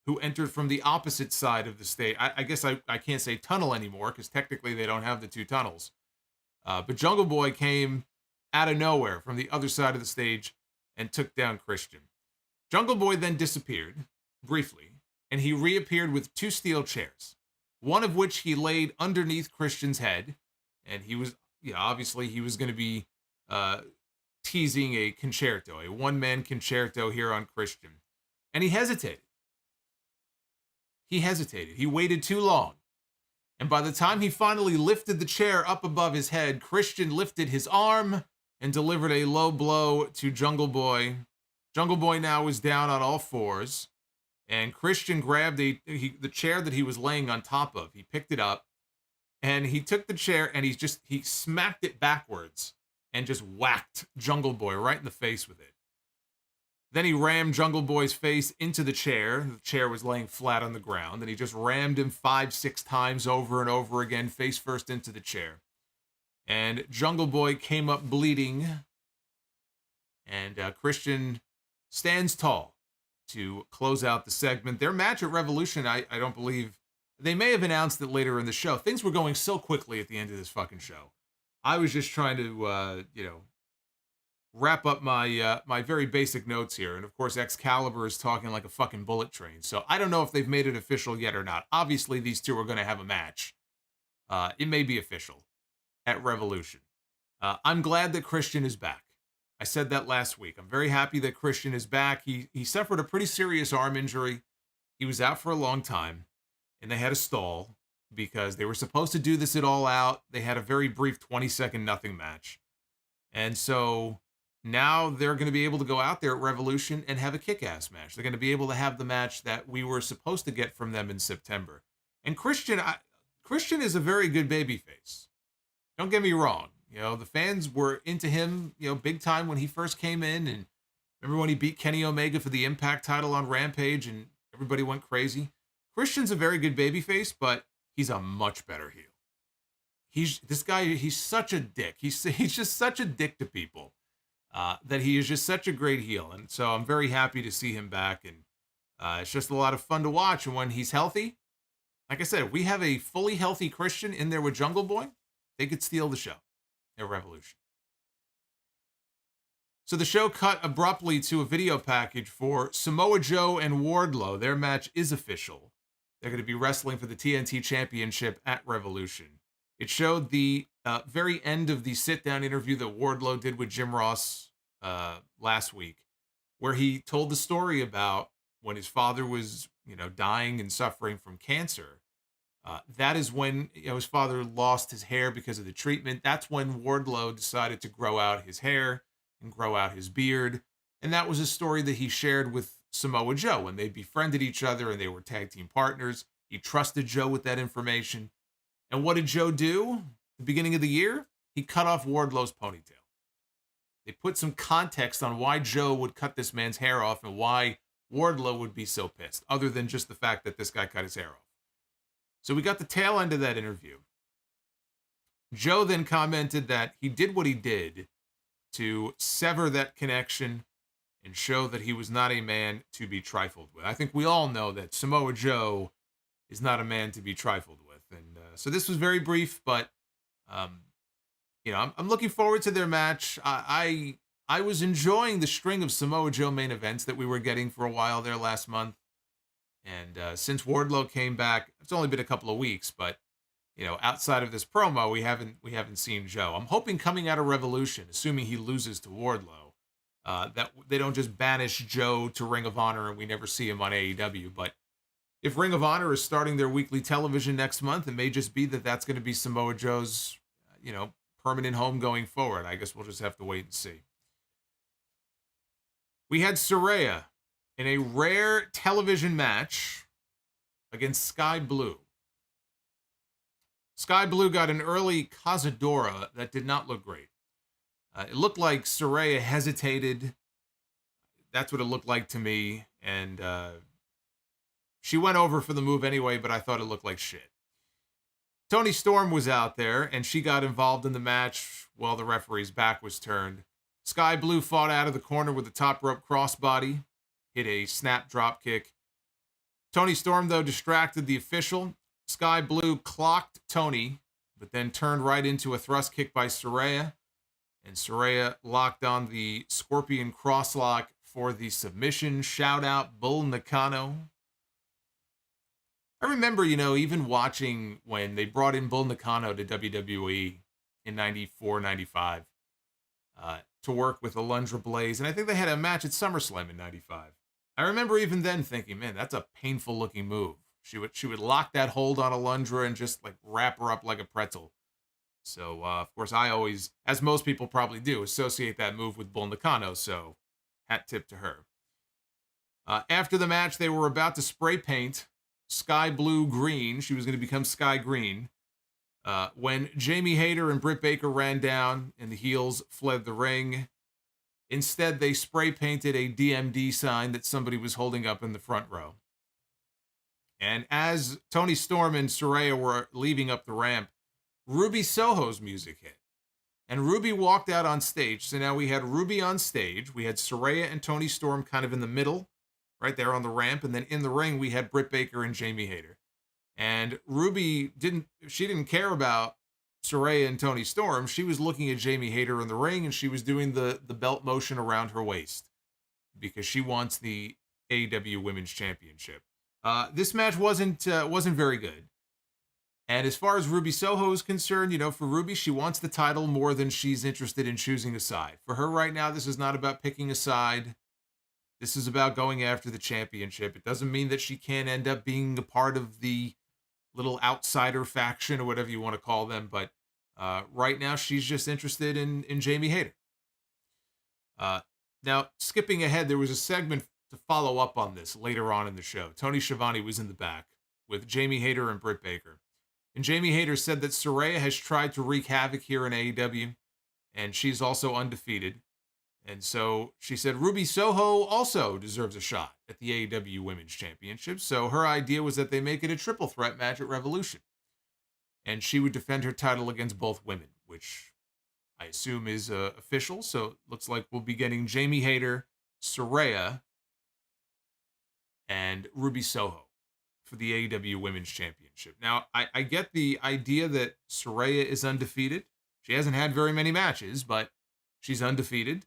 who entered from the opposite side of the stage. I guess I can't say tunnel anymore, because technically they don't have the two tunnels. But Jungle Boy came out of nowhere from the other side of the stage and took down Christian. Jungle Boy then disappeared, briefly, and he reappeared with two steel chairs, one of which he laid underneath Christian's head, and he was, obviously he was going to be teasing a concerto, a one-man concerto here on Christian. And he hesitated. He waited too long. And by the time he finally lifted the chair up above his head, Christian lifted his arm and delivered a low blow to Jungle Boy. Jungle Boy now was down on all fours, and Christian grabbed the chair that he was laying on top of. He picked it up, and he took the chair, and he smacked it backwards and just whacked Jungle Boy right in the face with it. Then he rammed Jungle Boy's face into the chair. The chair was laying flat on the ground, and he just rammed him 5-6 times over and over again, face first into the chair. And Jungle Boy came up bleeding, and Christian stands tall to close out the segment. Their match at Revolution, I don't believe, they may have announced it later in the show. Things were going so quickly at the end of this fucking show. I was just trying to, wrap up my my very basic notes here. And of course, Excalibur is talking like a fucking bullet train. So I don't know if they've made it official yet or not. Obviously, these two are going to have a match. It may be official at Revolution. I'm glad that Christian is back. I said that last week. I'm very happy that Christian is back. He suffered a pretty serious arm injury. He was out for a long time, and they had a stall because they were supposed to do this at All Out. They had a very brief 20-second nothing match. And so now they're going to be able to go out there at Revolution and have a kick-ass match. They're going to be able to have the match that we were supposed to get from them in September. And Christian is a very good babyface. Don't get me wrong. The fans were into him, big time when he first came in. And remember when he beat Kenny Omega for the Impact title on Rampage and everybody went crazy? Christian's a very good babyface, but he's a much better heel. He's such a dick. He's just such a dick to people that he is just such a great heel. And so I'm very happy to see him back. And it's just a lot of fun to watch. And when he's healthy, like I said, if we have a fully healthy Christian in there with Jungle Boy, they could steal the show at Revolution. So the show cut abruptly to a video package for Samoa Joe and Wardlow. Their match is official. They're going to be wrestling for the TNT Championship at Revolution. It showed the very end of the sit-down interview that Wardlow did with Jim Ross last week, where he told the story about when his father was, dying and suffering from cancer. That is when his father lost his hair because of the treatment. That's when Wardlow decided to grow out his hair and grow out his beard. And that was a story that he shared with Samoa Joe when they befriended each other and they were tag team partners. He trusted Joe with that information. And what did Joe do? At the beginning of the year, he cut off Wardlow's ponytail. They put some context on why Joe would cut this man's hair off and why Wardlow would be so pissed, other than just the fact that this guy cut his hair off. So we got the tail end of that interview. Joe then commented that he did what he did to sever that connection and show that he was not a man to be trifled with. I think we all know that Samoa Joe is not a man to be trifled with. And so this was very brief, but, I'm looking forward to their match. I was enjoying the string of Samoa Joe main events that we were getting for a while there last month. And since Wardlow came back, it's only been a couple of weeks, but outside of this promo, we haven't seen Joe. I'm hoping coming out of Revolution, assuming he loses to Wardlow, that they don't just banish Joe to Ring of Honor and we never see him on AEW. But if Ring of Honor is starting their weekly television next month, it may just be that that's going to be Samoa Joe's, permanent home going forward. I guess we'll just have to wait and see. We had Saraya in a rare television match against Skye Blue. Skye Blue got an early Cazadora that did not look great. It looked like Saraya hesitated. That's what it looked like to me. And she went over for the move anyway, but I thought it looked like shit. Toni Storm was out there, and she got involved in the match while the referee's back was turned. Skye Blue fought out of the corner with a top rope crossbody, hit a snap drop kick. Toni Storm, though, distracted the official. Skye Blue clocked Toni, but then turned right into a thrust kick by Saraya. And Saraya locked on the Scorpion crosslock for the submission. Shout out Bull Nakano. I remember, even watching when they brought in Bull Nakano to WWE in 94, 95 to work with Alundra Blaze. And I think they had a match at SummerSlam in 95. I remember even then thinking, man, that's a painful looking move. She would lock that hold on Alundra and just wrap her up like a pretzel. So, of course, I always, as most people probably do, associate that move with Bull Nakano. So, hat tip to her. After the match, they were about to spray paint Skye Blue green. She was going to become Skye Green. When Jamie Hayter and Britt Baker ran down and the heels fled the ring, Instead, they spray painted a DMD sign that somebody was holding up in the front row. And as Toni Storm and Saraya were leaving up the ramp, Ruby Soho's music hit. And Ruby walked out on stage. So now we had Ruby on stage. We had Saraya and Toni Storm kind of in the middle, right there on the ramp. And then in the ring, we had Britt Baker and Jamie Hayter. And Ruby didn't care about Saraya and Toni Storm. She was looking at Jamie Hayter in the ring, and she was doing the belt motion around her waist because she wants the AEW Women's Championship. This match wasn't very good. And as far as Ruby Soho is concerned, for Ruby, she wants the title more than she's interested in choosing a side. For her right now, this is not about picking a side. This is about going after the championship. It doesn't mean that she can't end up being a part of the little outsider faction or whatever you want to call them. But right now, she's just interested in Jamie Hayter. Now, skipping ahead, there was a segment to follow up on this later on in the show. Tony Schiavone was in the back with Jamie Hayter and Britt Baker. And Jamie Hayter said that Saraya has tried to wreak havoc here in AEW, and she's also undefeated. And so she said Ruby Soho also deserves a shot at the AEW Women's Championship. So her idea was that they make it a triple threat match at Revolution. And she would defend her title against both women, which I assume is official. So it looks like we'll be getting Jamie Hayter, Saraya, and Ruby Soho for the AEW Women's Championship. Now, I get the idea that Saraya is undefeated. She hasn't had very many matches, but she's undefeated.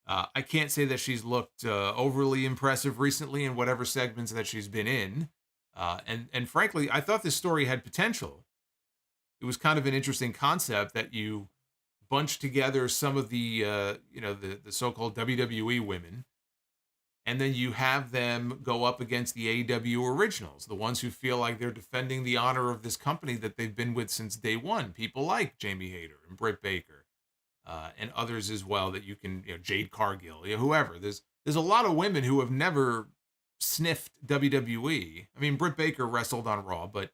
I can't say that she's looked overly impressive recently in whatever segments that she's been in. And frankly, I thought this story had potential. It was kind of an interesting concept that you bunch together some of the so-called WWE women, and then you have them go up against the AEW originals, the ones who feel like they're defending the honor of this company that they've been with since day one. People like Jamie Hayter and Britt Baker, and others as well that you can, Jade Cargill, whoever. There's a lot of women who have never sniffed WWE. I mean, Britt Baker wrestled on Raw, but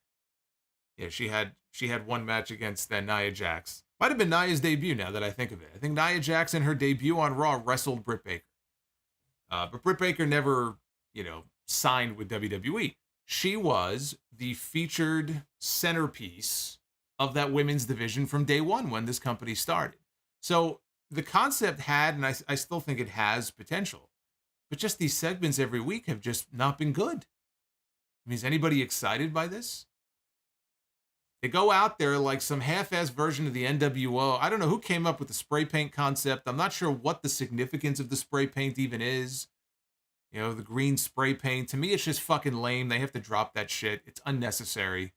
yeah, she had one match against Nia Jax. Might have been Nia's debut now that I think of it. I think Nia Jax in her debut on Raw wrestled Britt Baker. But Britt Baker never, signed with WWE. She was the featured centerpiece of that women's division from day one when this company started. So the concept had, and I still think it has potential, but just these segments every week have just not been good. I mean, is anybody excited by this? They go out there like some half-assed version of the NWO. I don't know who came up with the spray paint concept. I'm not sure what the significance of the spray paint even is. The green spray paint. To me, it's just fucking lame. They have to drop that shit. It's unnecessary.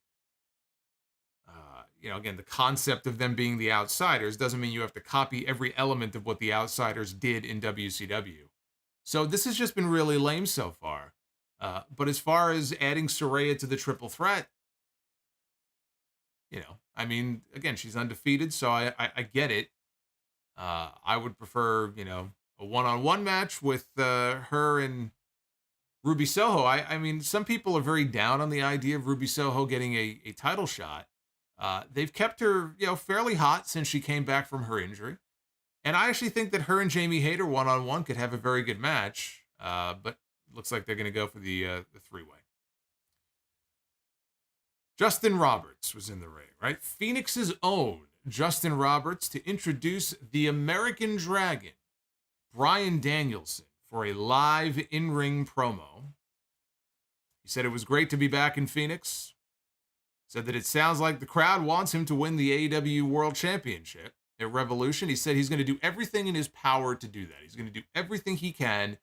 Again, the concept of them being the outsiders doesn't mean you have to copy every element of what the outsiders did in WCW. So this has just been really lame so far. But as far as adding Saraya to the triple threat, again, she's undefeated, so I get it. I would prefer, a one-on-one match with her and Ruby Soho. I mean, some people are very down on the idea of Ruby Soho getting a title shot. They've kept her, fairly hot since she came back from her injury. And I actually think that her and Jamie Hayter one-on-one could have a very good match. But looks like they're going to go for the three-way. Justin Roberts was in the ring, right? Phoenix's own Justin Roberts to introduce the American Dragon, Bryan Danielson, for a live in-ring promo. He said it was great to be back in Phoenix. Said that it sounds like the crowd wants him to win the AEW World Championship at Revolution. He said he's going to do everything in his power to do that. He's going to do everything he can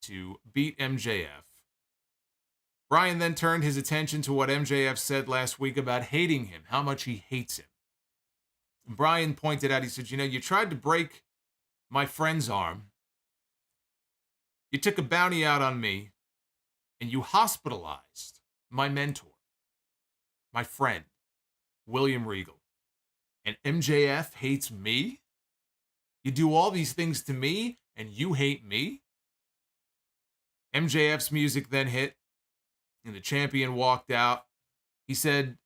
to beat MJF. Bryan then turned his attention to what MJF said last week about hating him, how much he hates him. And Bryan pointed out, he said, you tried to break my friend's arm. You took a bounty out on me, and you hospitalized my mentor, my friend, William Regal. And MJF hates me? You do all these things to me, and you hate me? MJF's music then hit, and the champion walked out. He said,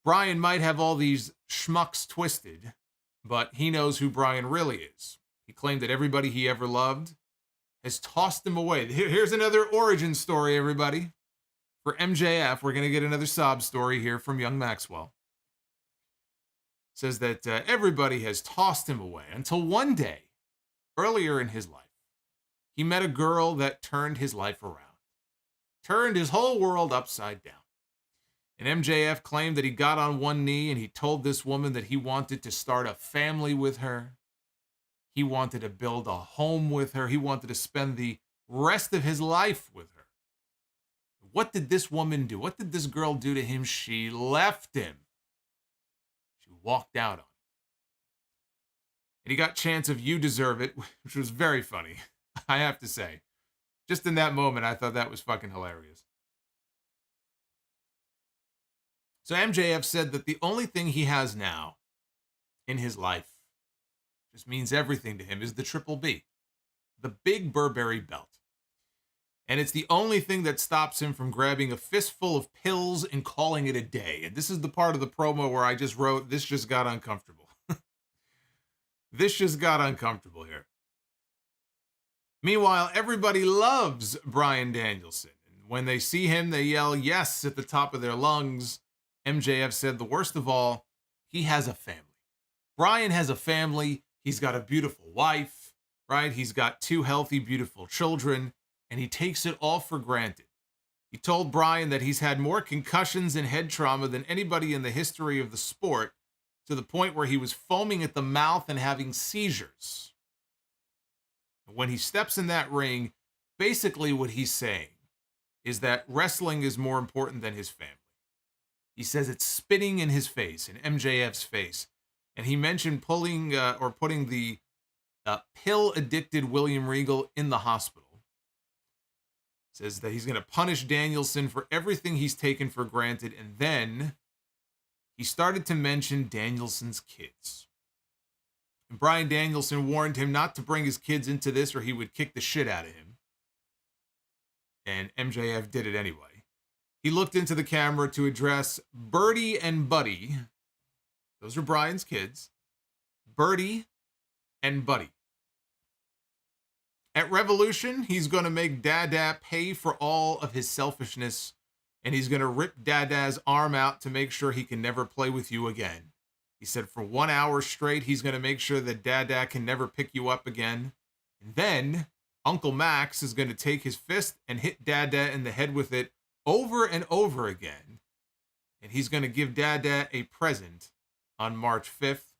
Bryan might have all these schmucks twisted, but he knows who Bryan really is. He claimed that everybody he ever loved has tossed him away. Here's another origin story, everybody. For MJF, we're going to get another sob story here from young Maxwell. Says that everybody has tossed him away until one day, earlier in his life, he met a girl that turned his life around, turned his whole world upside down. And MJF claimed that he got on one knee and he told this woman that he wanted to start a family with her. He wanted to build a home with her. He wanted to spend the rest of his life with her. What did this woman do? What did this girl do to him? She left him. She walked out on him. And he got chants of "You deserve it," which was very funny, I have to say. Just in that moment, I thought that was fucking hilarious. So MJF said that the only thing he has now in his life, just means everything to him, is the Triple B, the big Burberry belt. And it's the only thing that stops him from grabbing a fistful of pills and calling it a day. And this is the part of the promo where I just wrote, this just got uncomfortable. This just got uncomfortable here. Meanwhile, everybody loves Bryan Danielson. And when they see him, they yell yes at the top of their lungs. MJF said the worst of all, he has a family. Bryan has a family. He's got a beautiful wife, right? He's got 2 healthy, beautiful children, and he takes it all for granted. He told Bryan that he's had more concussions and head trauma than anybody in the history of the sport, to the point where he was foaming at the mouth and having seizures. When he steps in that ring, basically what he's saying is that wrestling is more important than his family. He says it's spitting in his face, in MJF's face. And he mentioned putting the pill-addicted William Regal in the hospital. Says that he's going to punish Danielson for everything he's taken for granted. And then he started to mention Danielson's kids. And Bryan Danielson warned him not to bring his kids into this or he would kick the shit out of him. And MJF did it anyway. He looked into the camera to address Birdie and Buddy. Those are Bryan's kids. Birdie and Buddy. At Revolution, he's going to make Dada pay for all of his selfishness, and he's going to rip Dada's arm out to make sure he can never play with you again. He said for 1 hour straight, he's going to make sure that Dada can never pick you up again. And then Uncle Max is going to take his fist and hit Dada in the head with it over and over again. And he's going to give Dada a present on March 5th.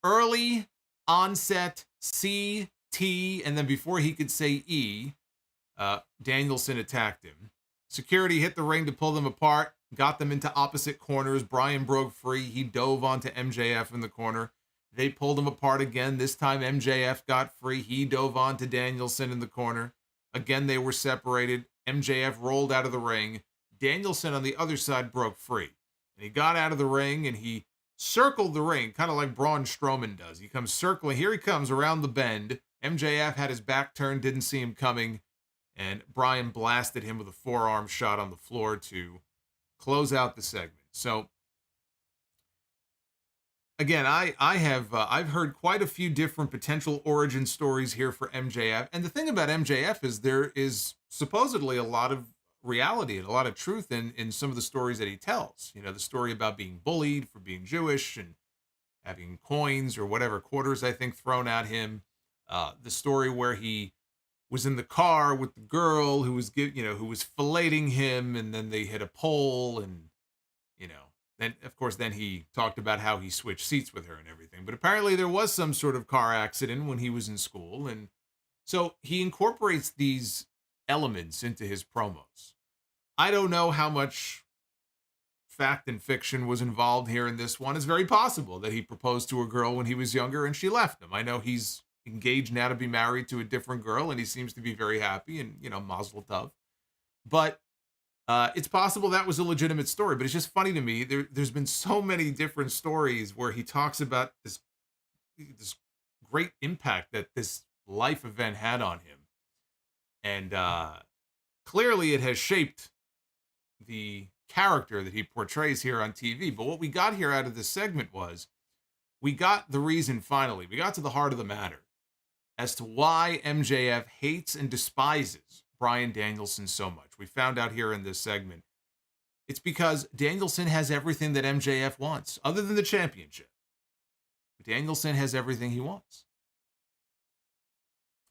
Early onset CT, and then before he could say E, Danielson attacked him. Security hit the ring to pull them apart, got them into opposite corners. Bryan broke free. He dove onto MJF in the corner. They pulled him apart again. This time MJF got free. He dove onto Danielson in the corner. Again, they were separated. MJF rolled out of the ring. Danielson on the other side broke free. And he got out of the ring and he circled the ring, kind of like Braun Strowman does. He comes circling. Here he comes around the bend. MJF had his back turned, didn't see him coming. And Bryan blasted him with a forearm shot on the floor to close out the segment. So, again, I've heard quite a few different potential origin stories here for MJF. And the thing about MJF is there is supposedly a lot of reality and a lot of truth in some of the stories that he tells. You know, the story about being bullied for being Jewish and having coins or whatever, quarters, I think, thrown at him. The story where he was in the car with the girl who was filleting him, and then they hit a pole, and then of course then he talked about how he switched seats with her and everything. But apparently there was some sort of car accident when he was in school, and so he incorporates these elements into his promos. I don't know how much fact and fiction was involved here in this one. It's very possible that he proposed to a girl when he was younger and she left him. I know he's engaged now to be married to a different girl, and he seems to be very happy, and mazel tov. But it's possible that was a legitimate story. But it's just funny to me. There's been so many different stories where he talks about this great impact that this life event had on him, and clearly it has shaped the character that he portrays here on TV. But what we got here out of this segment was we got the reason finally. We got to the heart of the matter. as to why MJF hates and despises Bryan Danielson so much. We found out here in this segment. It's because Danielson has everything that MJF wants, other than the championship. Danielson has everything he wants.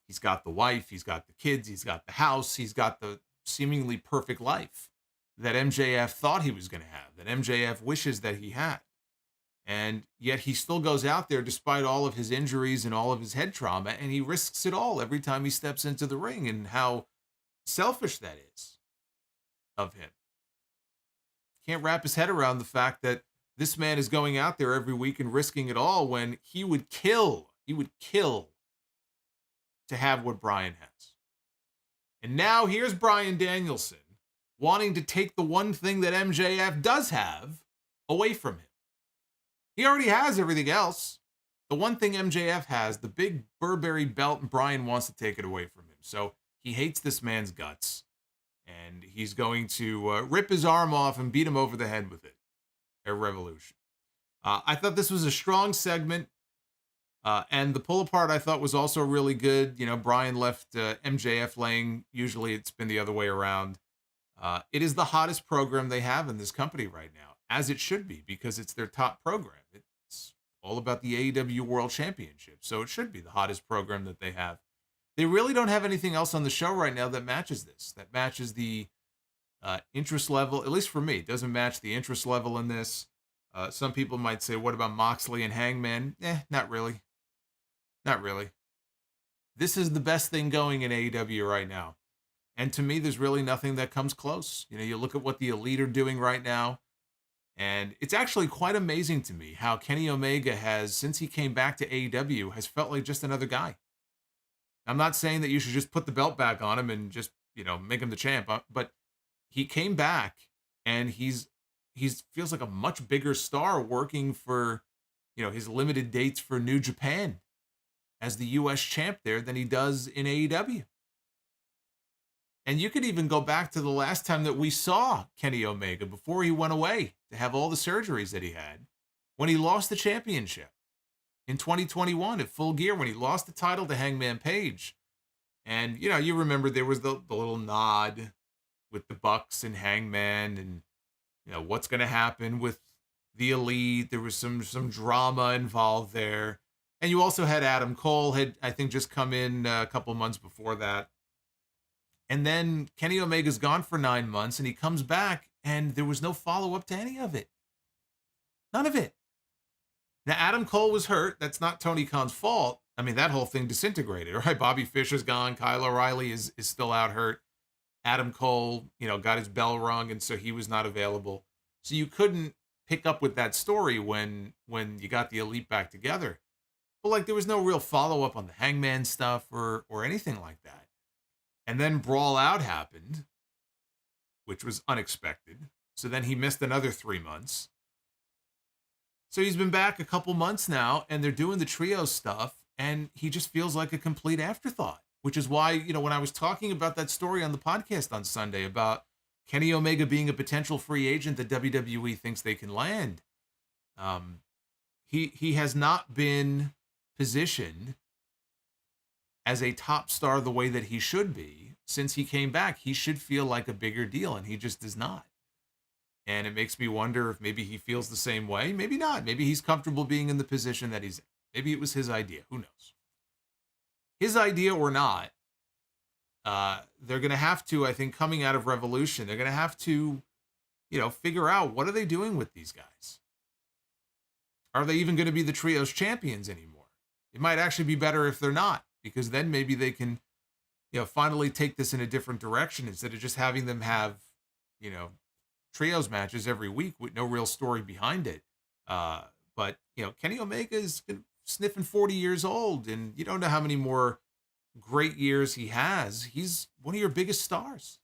He's got the wife, he's got the kids, he's got the house, he's got the seemingly perfect life that MJF thought he was going to have, that MJF wishes that he had. And yet he still goes out there despite all of his injuries and all of his head trauma, and he risks it all every time he steps into the ring, and how selfish that is of him. Can't wrap his head around the fact that this man is going out there every week and risking it all when he would kill to have what Bryan has. And now here's Bryan Danielson wanting to take the one thing that MJF does have away from him. He already has everything else. The one thing MJF has, the big Burberry belt, and Bryan wants to take it away from him. So he hates this man's guts. And he's going to rip his arm off and beat him over the head with it at Revolution. I thought this was a strong segment. And the pull apart I thought was also really good. You know, Bryan left MJF laying. Usually it's been the other way around. It is the hottest program they have in this company right now, as it should be, because it's their top program. It's all about the AEW World Championship. So it should be the hottest program that they have. They really don't have anything else on the show right now that matches this, that matches the interest level. At least for me, it doesn't match the interest level in this. Some people might say, what about Moxley and Hangman? Not really. Not really. This is the best thing going in AEW right now. And to me, there's really nothing that comes close. You know, you look at what the Elite are doing right now, and it's actually quite amazing to me how Kenny Omega has, since he came back to AEW, has felt like just another guy. I'm not saying that you should just put the belt back on him and just, you know, make him the champ, but he came back and he's feels like a much bigger star working for, you know, his limited dates for New Japan as the US champ there than he does in AEW. And you could even go back to the last time that we saw Kenny Omega before he went away to have all the surgeries that he had, when he lost the championship in 2021 at Full Gear, when he lost the title to Hangman Page. And, you know, you remember there was the little nod with the Bucks and Hangman and, you know, what's going to happen with the Elite. There was some drama involved there. And you also had Adam Cole had, I think, just come in a couple months before that. And then Kenny Omega's gone for 9 months and he comes back and there was no follow-up to any of it. None of it. Now, Adam Cole was hurt. That's not Tony Khan's fault. I mean, that whole thing disintegrated, right? Bobby Fischer's gone. Kyle O'Reilly is still out hurt. Adam Cole, you know, got his bell rung, and so he was not available. So you couldn't pick up with that story when you got the Elite back together. But, like, there was no real follow-up on the Hangman stuff or anything like that. And then Brawl Out happened, which was unexpected. So then he missed another 3 months. So he's been back a couple months now, and they're doing the trio stuff, and he just feels like a complete afterthought, which is why, you know, when I was talking about that story on the podcast on Sunday about Kenny Omega being a potential free agent that WWE thinks they can land, he has not been positioned as a top star the way that he should be. Since he came back, he should feel like a bigger deal, and he just does not. And it makes me wonder if maybe he feels the same way. Maybe not. Maybe he's comfortable being in the position that he's in. Maybe it was his idea. Who knows? His idea or not, they're going to have to, I think, coming out of Revolution, they're going to have to, you know, figure out what are they doing with these guys? Are they even going to be the trios champions anymore? It might actually be better if they're not, because then maybe they can, you know, finally take this in a different direction instead of just having them have, you know, trios matches every week with no real story behind it. But, you know, Kenny Omega is sniffing 40 years old, and you don't know how many more great years he has. He's one of your biggest stars.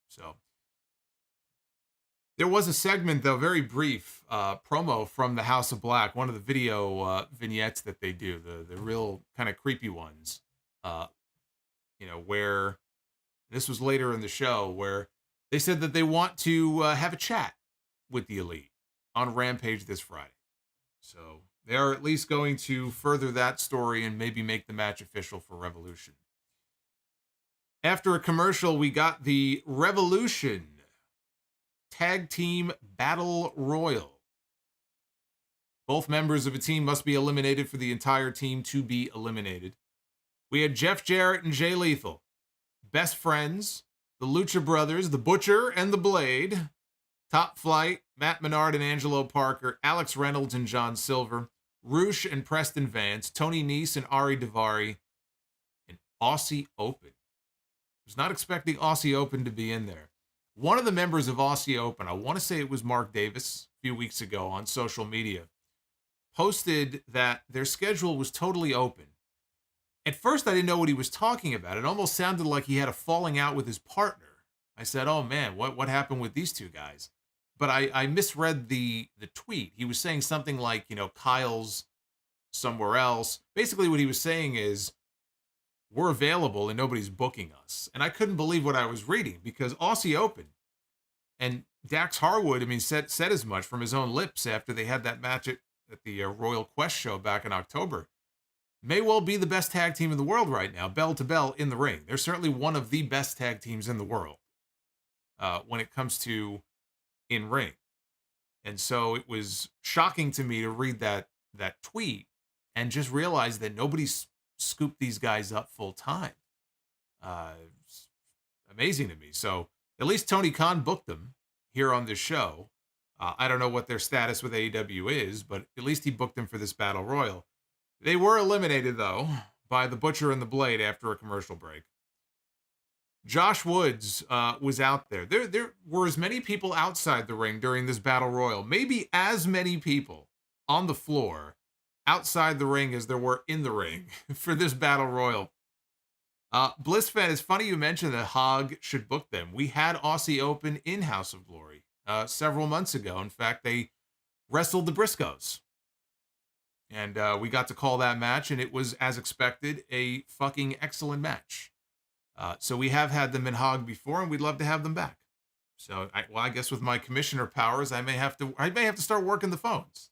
So there was a segment, though, very brief promo from the House of Black, one of the video vignettes that they do, the real kind of creepy ones, you know, where this was later in the show, where they said that they want to have a chat with the Elite on Rampage this Friday. So They are at least going to further that story and maybe make the match official for Revolution. After a commercial, we got the Revolution Tag Team Battle Royal. Both members of a team must be eliminated for the entire team to be eliminated. We had Jeff Jarrett and Jay Lethal, Best Friends, the Lucha Brothers, the Butcher and the Blade, Top Flight, Matt Menard and Angelo Parker, Alex Reynolds and John Silver, Roosh and Preston Vance, Tony Nese and Ari Daivari, and Aussie Open. I was not expecting Aussie Open to be in there. One of the members of Aussie Open, I want to say it was Mark Davis a few weeks ago on social media, posted that their schedule was totally open. At first, I didn't know what he was talking about. It almost sounded like he had a falling out with his partner. I said, oh man, what happened with these two guys? But I misread the tweet. He was saying something like, Kyle's somewhere else. Basically what he was saying is, we're available and nobody's booking us. And I couldn't believe what I was reading, because Aussie Open and Dax Harwood, said as much from his own lips after they had that match at the Royal Quest show back in October. May well be the best tag team in the world right now, bell to bell in the ring. They're certainly one of the best tag teams in the world when it comes to in ring. And so it was shocking to me to read that tweet and just realize that nobody's scooped these guys up full time. It's amazing to me. So at least Tony Khan booked them here on this show. I don't know what their status with AEW is, but at least he booked them for this Battle Royal. They were eliminated, though, by the Butcher and the Blade after a commercial break. Josh Woods was out there. There were as many people outside the ring during this Battle Royal, maybe as many people on the floor outside the ring as there were in the ring for this Battle Royal. Bliss Fan, it's funny you mentioned that Hog should book them. We had Aussie Open in House of Glory several months ago. In fact, they wrestled the Briscoes. And we got to call that match, and it was, as expected, a fucking excellent match. So we have had them in Hog before, and we'd love to have them back. So, I guess with my commissioner powers, I may have to start working the phones.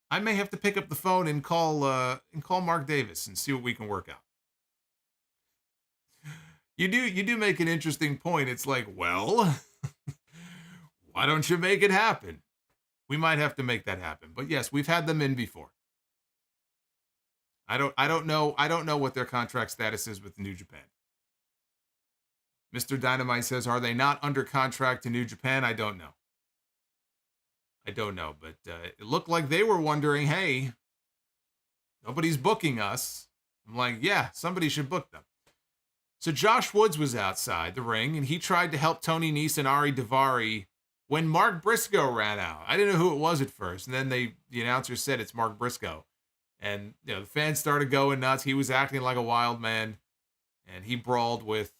I may have to pick up the phone and call Mark Davis and see what we can work out. You do make an interesting point. It's like, well, why don't you make it happen? We might have to make that happen. But yes, we've had them in before. I don't know what their contract status is with New Japan. Mr. Dynamite says, are they not under contract to New Japan? I don't know. But it looked like they were wondering, hey, nobody's booking us. I'm like, yeah, somebody should book them. So Josh Woods was outside the ring, and he tried to help Tony Nese and Ari Daivari when Mark Briscoe ran out. I didn't know who it was at first, and then the announcer said it's Mark Briscoe. And the fans started going nuts. He was acting like a wild man, and he brawled with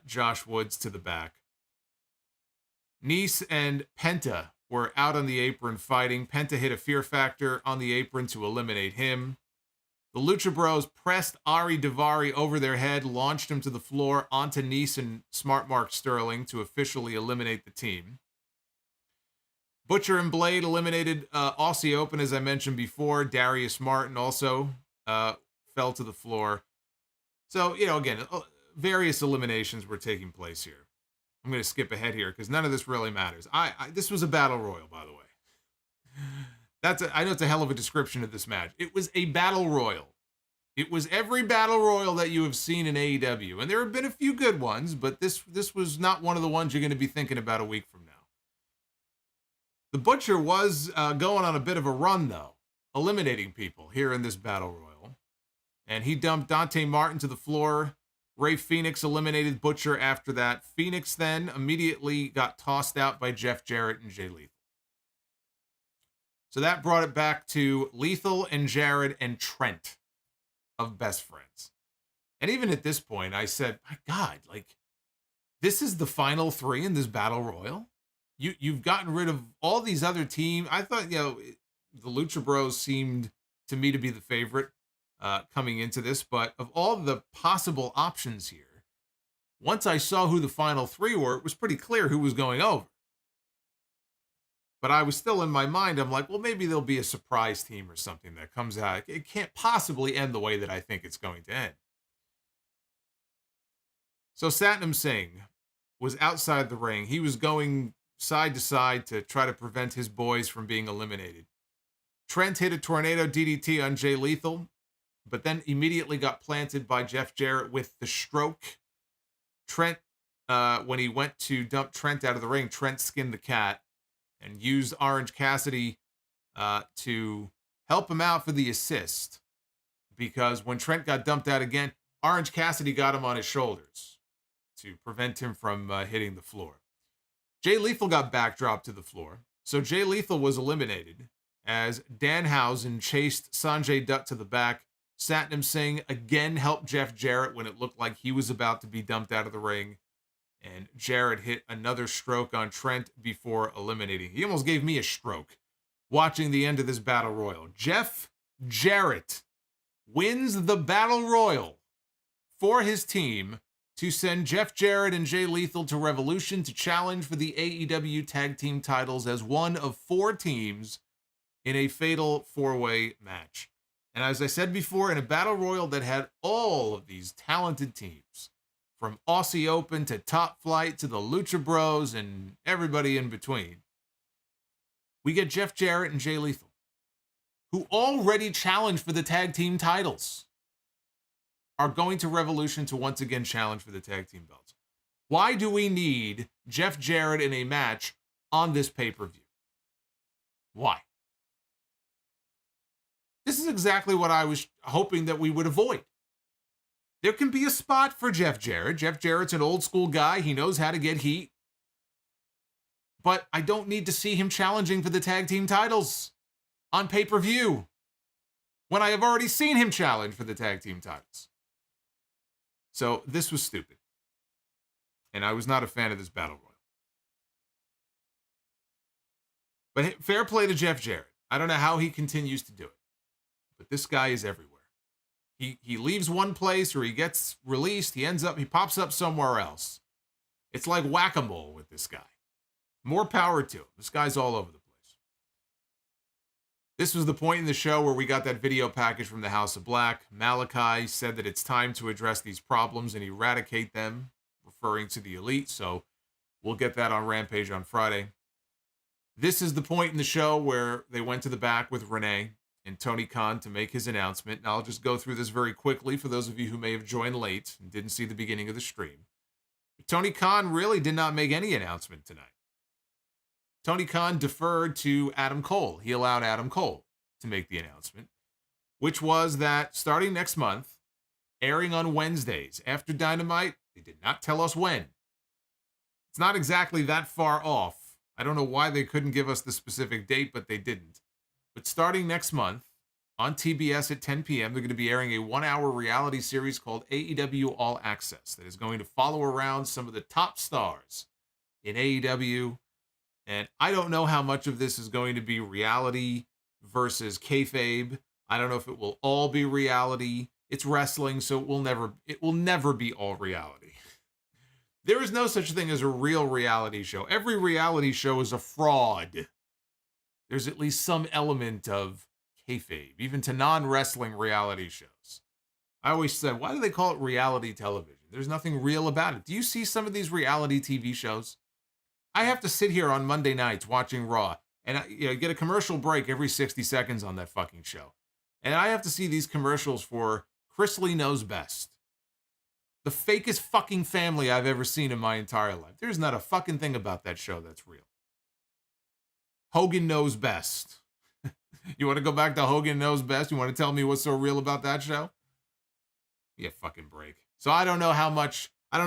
Josh Woods to the back. Nese and Penta were out on the apron fighting. Penta hit a Fear Factor on the apron to eliminate him. The Lucha Bros pressed Ari Daivari over their head, launched him to the floor onto Nese and Smart Mark Sterling to officially eliminate the team. Butcher and Blade eliminated Aussie Open, as I mentioned before. Darius Martin also fell to the floor. So, again, various eliminations were taking place here. I'm going to skip ahead here because none of this really matters. This was a battle royal, by the way. I know it's a hell of a description of this match. It was a battle royal. It was every battle royal that you have seen in AEW. And there have been a few good ones, but this was not one of the ones you're going to be thinking about a week from now. The Butcher was going on a bit of a run, though, eliminating people here in this battle royal. And he dumped Dante Martin to the floor. Ray Phoenix eliminated Butcher after that. Phoenix then immediately got tossed out by Jeff Jarrett and Jay Lethal. So that brought it back to Lethal and Jarrett and Trent of Best Friends. And even at this point, I said, my God, this is the final three in this battle royal? You've gotten rid of all these other teams. I thought, the Lucha Bros seemed to me to be the favorite coming into this, but of all the possible options here, once I saw who the final three were, it was pretty clear who was going over. But I was still in my mind, I'm like, well, maybe there'll be a surprise team or something that comes out. It can't possibly end the way that I think it's going to end. So Satnam Singh was outside the ring. He was going side to side to try to prevent his boys from being eliminated. Trent hit a tornado DDT on Jay Lethal, but then immediately got planted by Jeff Jarrett with the stroke. Trent, when he went to dump Trent out of the ring, Trent skinned the cat and used Orange Cassidy to help him out for the assist. Because when Trent got dumped out again, Orange Cassidy got him on his shoulders to prevent him from hitting the floor. Jay Lethal got backdropped to the floor, so Jay Lethal was eliminated as Danhausen chased Sanjay Dutt to the back. Satnam Singh again helped Jeff Jarrett when it looked like he was about to be dumped out of the ring. And Jarrett hit another stroke on Trent before eliminating. He almost gave me a stroke watching the end of this Battle Royal. Jeff Jarrett wins the Battle Royal for his team to send Jeff Jarrett and Jay Lethal to Revolution to challenge for the AEW Tag Team titles as one of 4 teams in a fatal 4-way match. And as I said before, in a Battle Royal that had all of these talented teams, from Aussie Open to Top Flight to the Lucha Bros and everybody in between, we get Jeff Jarrett and Jay Lethal, who already challenged for the tag team titles, are going to Revolution to once again challenge for the tag team belts. Why do we need Jeff Jarrett in a match on this pay-per-view? Why? This is exactly what I was hoping that we would avoid. There can be a spot for Jeff Jarrett. Jeff Jarrett's an old school guy. He knows how to get heat. But I don't need to see him challenging for the tag team titles on pay-per-view when I have already seen him challenge for the tag team titles. So this was stupid. And I was not a fan of this Battle Royal. But fair play to Jeff Jarrett. I don't know how he continues to do it. But this guy is everywhere. He leaves one place or he gets released. He pops up somewhere else. It's like whack-a-mole with this guy. More power to him. This guy's all over the place. This was the point in the show where we got that video package from the House of Black. Malachi said that it's time to address these problems and eradicate them, referring to the Elite. So we'll get that on Rampage on Friday. This is the point in the show where they went to the back with Renee and Tony Khan to make his announcement. And I'll just go through this very quickly for those of you who may have joined late and didn't see the beginning of the stream. But Tony Khan really did not make any announcement tonight. Tony Khan deferred to Adam Cole. He allowed Adam Cole to make the announcement, which was that starting next month, airing on Wednesdays after Dynamite, they did not tell us when. It's not exactly that far off. I don't know why they couldn't give us the specific date, but they didn't. But starting next month, on TBS at 10 p.m., they're going to be airing a 1-hour reality series called AEW All Access that is going to follow around some of the top stars in AEW. And I don't know how much of this is going to be reality versus kayfabe. I don't know if it will all be reality. It's wrestling, so it will never be all reality. There is no such thing as a real reality show. Every reality show is a fraud. There's at least some element of kayfabe, even to non-wrestling reality shows. I always said, why do they call it reality television? There's nothing real about it. Do you see some of these reality TV shows? I have to sit here on Monday nights watching Raw, and I get a commercial break every 60 seconds on that fucking show. And I have to see these commercials for Chris Lee Knows Best. The fakest fucking family I've ever seen in my entire life. There's not a fucking thing about that show that's real. Hogan Knows Best. You want to go back to Hogan Knows Best? You want to tell me what's so real about that show? Yeah, fucking break. So I don't know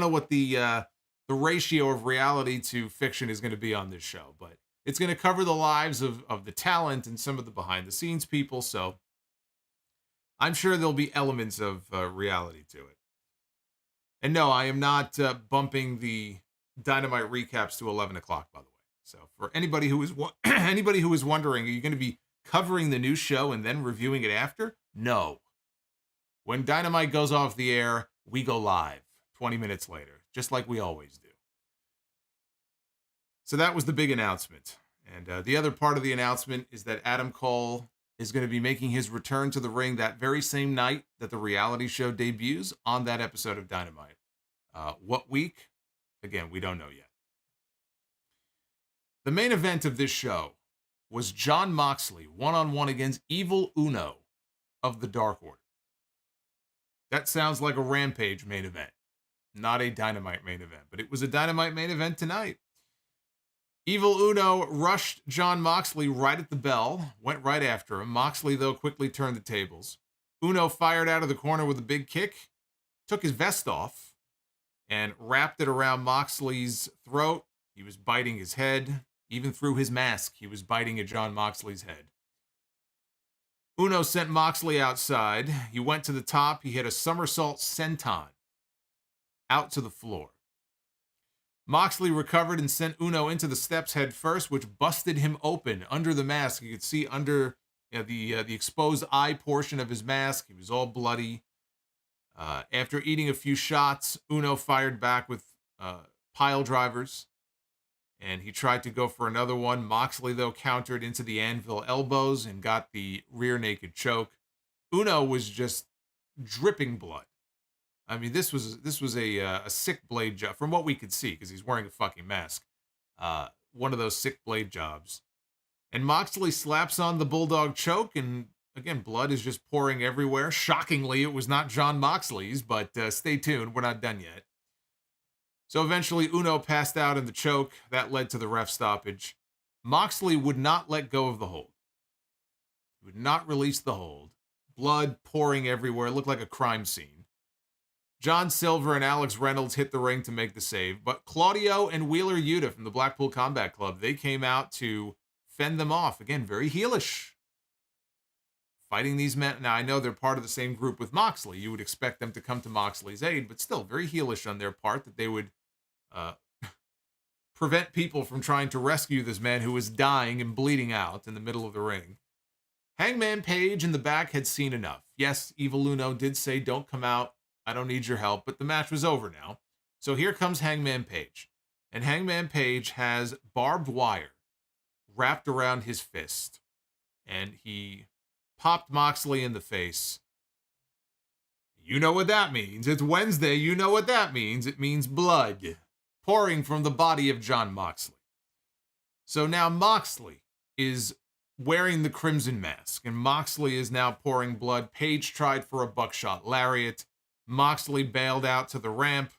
what the ratio of reality to fiction is going to be on this show, but it's going to cover the lives of the talent and some of the behind the scenes people. So I'm sure there'll be elements of reality to it. And no, I am not bumping the Dynamite recaps to 11 o'clock, by the way. So for anybody who is wondering, are you going to be covering the new show and then reviewing it after? No. When Dynamite goes off the air, we go live 20 minutes later, just like we always do. So that was the big announcement. And the other part of the announcement is that Adam Cole is going to be making his return to the ring that very same night that the reality show debuts on that episode of Dynamite. What week? Again, we don't know yet. The main event of this show was Jon Moxley one-on-one against Evil Uno of the Dark Order. That sounds like a Rampage main event, not a Dynamite main event, but it was a Dynamite main event tonight. Evil Uno rushed Jon Moxley right at the bell, went right after him. Moxley, though, quickly turned the tables. Uno fired out of the corner with a big kick, took his vest off, and wrapped it around Moxley's throat. He was biting his head. Even through his mask, he was biting at Jon Moxley's head. Uno sent Moxley outside. He went to the top. He hit a somersault senton out to the floor. Moxley recovered and sent Uno into the steps head first, which busted him open under the mask. You could see under the exposed eye portion of his mask. He was all bloody. After eating a few shots, Uno fired back with pile drivers, and he tried to go for another one. Moxley, though, countered into the anvil elbows and got the rear naked choke. Uno was just dripping blood. I mean, this was a sick blade job from what we could see, because he's wearing a fucking mask. One of those sick blade jobs. And Moxley slaps on the bulldog choke, and again, blood is just pouring everywhere. Shockingly, it was not Jon Moxley's, but stay tuned. We're not done yet. So eventually, Uno passed out in the choke. That led to the ref stoppage. Moxley would not let go of the hold. He would not release the hold. Blood pouring everywhere. It looked like a crime scene. John Silver and Alex Reynolds hit the ring to make the save, but Claudio and Wheeler Yuta from the Blackpool Combat Club, they came out to fend them off. Again, very heelish. Fighting these men. Now, I know they're part of the same group with Moxley. You would expect them to come to Moxley's aid, but still very heelish on their part, that they would prevent people from trying to rescue this man who was dying and bleeding out in the middle of the ring. Hangman Page in the back had seen enough. Yes, Evil Uno did say, "Don't come out. I don't need your help," but the match was over now. So here comes Hangman Page. And Hangman Page has barbed wire wrapped around his fist. And he popped Moxley in the face. You know what that means. It's Wednesday. You know what that means. It means blood pouring from the body of Jon Moxley. So now Moxley is wearing the crimson mask, and Moxley is now pouring blood. Page tried for a buckshot lariat. Moxley bailed out to the ramp,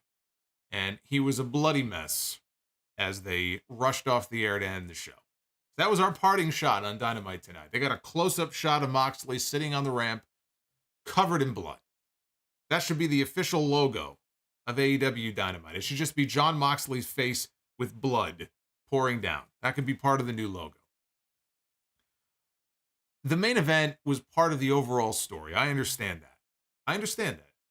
and he was a bloody mess as they rushed off the air to end the show. That was our parting shot on Dynamite tonight. They got a close-up shot of Moxley sitting on the ramp, covered in blood. That should be the official logo of AEW Dynamite. It should just be Jon Moxley's face with blood pouring down. That could be part of the new logo. The main event was part of the overall story. I understand that.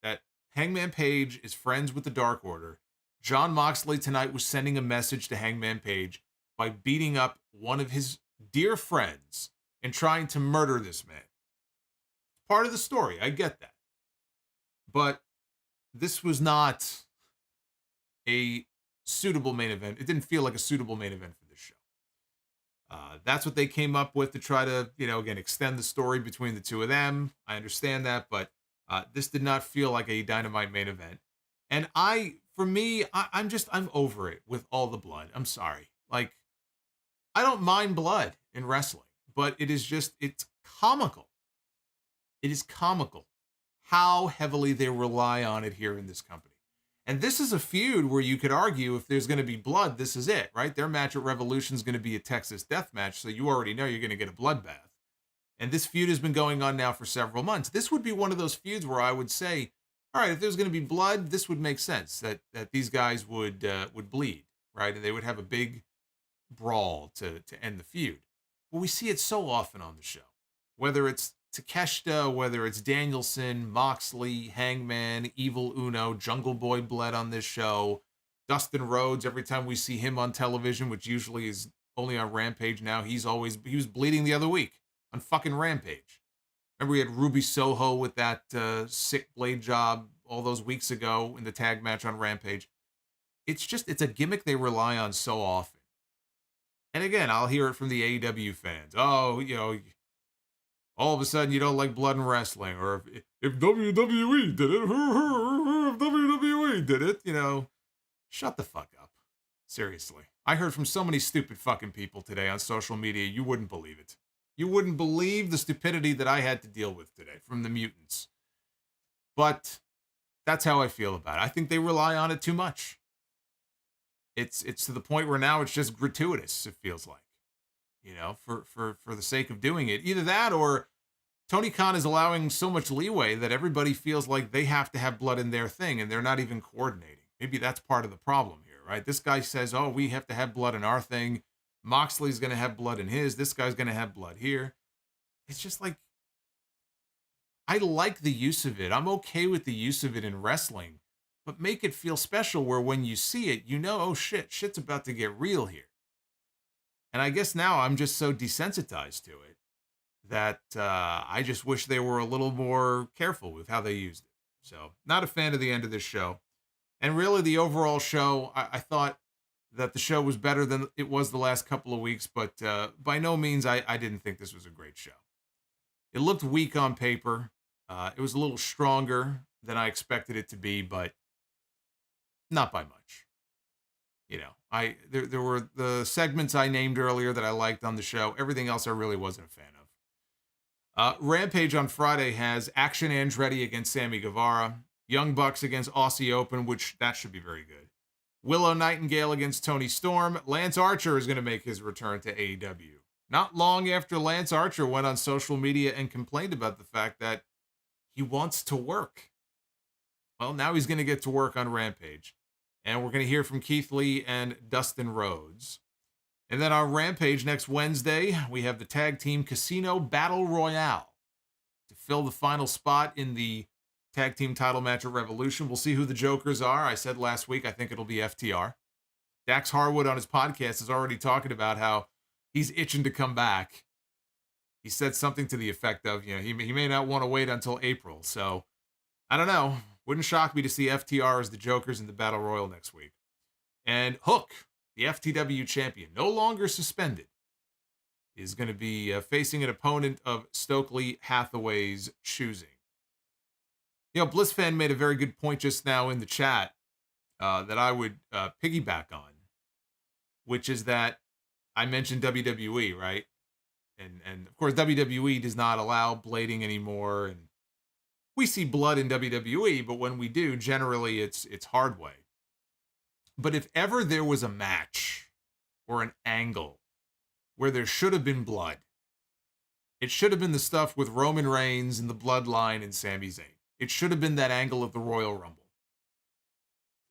That Hangman Page is friends with the Dark Order. Jon Moxley tonight was sending a message to Hangman Page by beating up one of his dear friends and trying to murder this man. Part of the story. I get that. But this was not a suitable main event. It didn't feel like a suitable main event for this show. That's what they came up with to try to, again, extend the story between the two of them. I understand that, but this did not feel like a Dynamite main event. And I'm over it with all the blood. I'm sorry. Like, I don't mind blood in wrestling, but it's comical. It is comical how heavily they rely on it here in this company. And this is a feud where you could argue if there's going to be blood, this is it, right? Their match at Revolution is going to be a Texas death match, so you already know you're going to get a bloodbath. And this feud has been going on now for several months. This would be one of those feuds where I would say, all right, if there's going to be blood, this would make sense, that these guys would bleed, right? And they would have a big brawl to end the feud. But we see it so often on the show, whether it's Takeshita, whether it's Danielson, Moxley, Hangman, Evil Uno, Jungle Boy bled on this show, Dustin Rhodes, every time we see him on television, which usually is only on Rampage now, he was bleeding the other week on fucking Rampage. Remember we had Ruby Soho with that sick blade job all those weeks ago in the tag match on Rampage. It's a gimmick they rely on so often. And again, I'll hear it from the AEW fans. Oh, all of a sudden you don't like blood in wrestling, or if WWE did it, if WWE did it, shut the fuck up. Seriously. I heard from so many stupid fucking people today on social media, you wouldn't believe it. You wouldn't believe the stupidity that I had to deal with today from the mutants. But that's how I feel about it. I think they rely on it too much. It's to the point where now it's just gratuitous, it feels like. For the sake of doing it. Either that or Tony Khan is allowing so much leeway that everybody feels like they have to have blood in their thing and they're not even coordinating. Maybe that's part of the problem here, right? This guy says, oh, we have to have blood in our thing. Moxley's going to have blood in his. This guy's going to have blood here. It's just like, I like the use of it. I'm okay with the use of it in wrestling, but make it feel special where when you see it, oh shit's about to get real here. And I guess now I'm just so desensitized to it that I just wish they were a little more careful with how they used it. So, not a fan of the end of this show. And really, the overall show, I thought that the show was better than it was the last couple of weeks, but by no means I didn't think this was a great show. It looked weak on paper. It was a little stronger than I expected it to be, but not by much. There were the segments I named earlier that I liked on the show. Everything else I really wasn't a fan of. Rampage on Friday has Action Andretti against Sammy Guevara, Young Bucks against Aussie Open, which that should be very good. Willow Nightingale against Tony Storm. Lance Archer is going to make his return to AEW. Not long after Lance Archer went on social media and complained about the fact that he wants to work. Well, now he's going to get to work on Rampage. And we're going to hear from Keith Lee and Dustin Rhodes. And then on Rampage next Wednesday, we have the tag team Casino Battle Royale to fill the final spot in the tag team title match at Revolution. We'll see who the jokers are. I said last week, I think it'll be FTR. Dax Harwood on his podcast is already talking about how he's itching to come back. He said something to the effect of, he may not want to wait until April. So, I don't know. Wouldn't shock me to see FTR as the Jokers in the Battle Royal next week. And Hook, the FTW champion, no longer suspended, is going to be facing an opponent of Stokely Hathaway's choosing. BlissFan made a very good point just now in the chat that I would piggyback on, which is that I mentioned WWE, right? And of course, WWE does not allow blading anymore, and we see blood in WWE, but when we do, generally it's hard way. But if ever there was a match or an angle where there should have been blood, it should have been the stuff with Roman Reigns and the Bloodline and Sami Zayn. It should have been that angle of the Royal Rumble.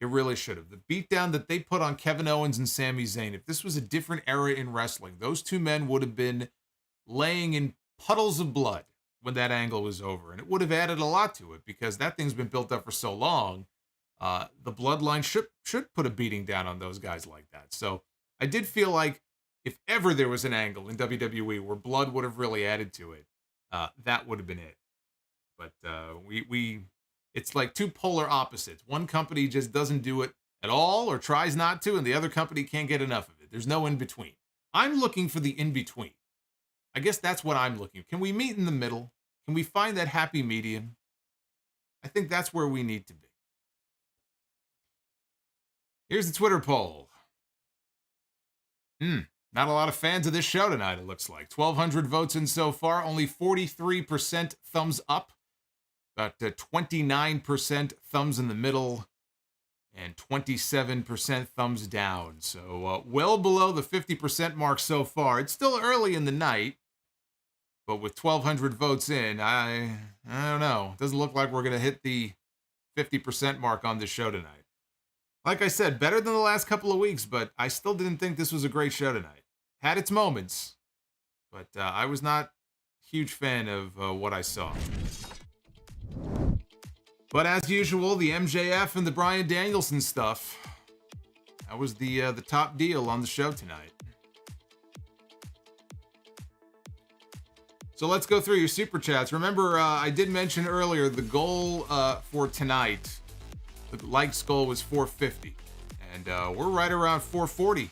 It really should have. The beatdown that they put on Kevin Owens and Sami Zayn, if this was a different era in wrestling, those two men would have been laying in puddles of blood when that angle was over. And it would have added a lot to it because that thing's been built up for so long. The Bloodline should put a beating down on those guys like that. So I did feel like if ever there was an angle in WWE where blood would have really added to it, that would have been it. But it's like two polar opposites. One company just doesn't do it at all or tries not to, and the other company can't get enough of it. There's no in-between. I'm looking for the in-between. I guess that's what I'm looking for. Can we meet in the middle? Can we find that happy medium? I think that's where we need to be. Here's the Twitter poll. Not a lot of fans of this show tonight, it looks like. 1,200 votes in so far. Only 43% thumbs up. About 29% thumbs in the middle. And 27% thumbs down. So well below the 50% mark so far. It's still early in the night. But with 1,200 votes in, I don't know. It doesn't look like we're going to hit the 50% mark on this show tonight. Like I said, better than the last couple of weeks, but I still didn't think this was a great show tonight. Had its moments, but I was not a huge fan of what I saw. But as usual, the MJF and the Bryan Danielson stuff, that was the top deal on the show tonight. So let's go through your super chats. Remember, I did mention earlier the goal for tonight. The likes goal was 450, and we're right around 440.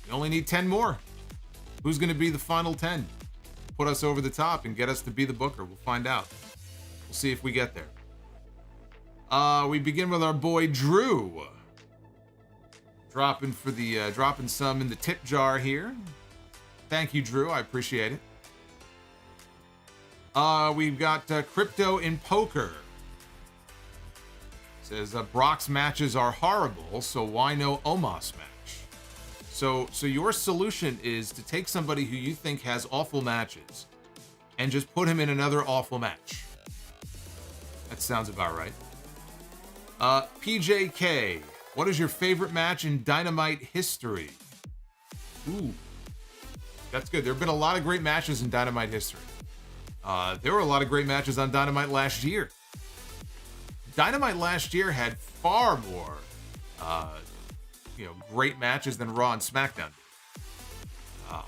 We only need 10 more. Who's going to be the final 10? Put us over the top and get us to be the booker. We'll find out. We'll see if we get there. We begin with our boy Drew. Dropping some in the tip jar here. Thank you, Drew. I appreciate it. We've got Crypto in Poker. Says Brock's matches are horrible, so why no Omos match? So your solution is to take somebody who you think has awful matches and just put him in another awful match. That sounds about right. PJK, what is your favorite match in Dynamite history? Ooh, that's good. There have been a lot of great matches in Dynamite history. There were a lot of great matches on Dynamite last year. Dynamite last year had far more, great matches than Raw and SmackDown.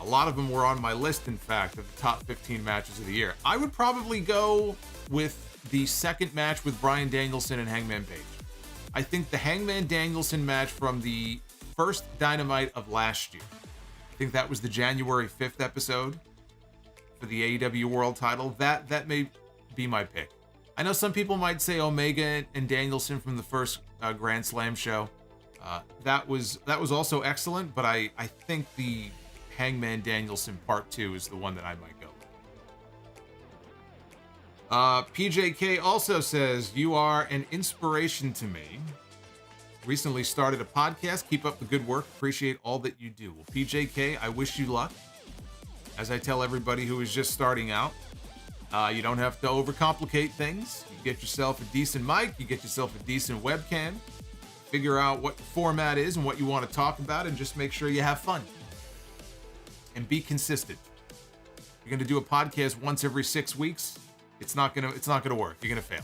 A lot of them were on my list, in fact, of the top 15 matches of the year. I would probably go with the second match with Bryan Danielson and Hangman Page. I think the Hangman Danielson match from the first Dynamite of last year, I think that was the January 5th episode for the AEW World title. That may be my pick. I know some people might say Omega and Danielson from the first Grand Slam show. That was also excellent, but I think the Hangman Danielson Part 2 is the one that I might go with. PJK also says, you are an inspiration to me. Recently started a podcast. Keep up the good work. Appreciate all that you do. Well, PJK, I wish you luck. As I tell everybody who is just starting out, you don't have to overcomplicate things. You get yourself a decent mic, you get yourself a decent webcam, figure out what the format is and what you want to talk about, and just make sure you have fun. And be consistent. You're going to do a podcast once every 6 weeks, it's not gonna work. You're gonna fail.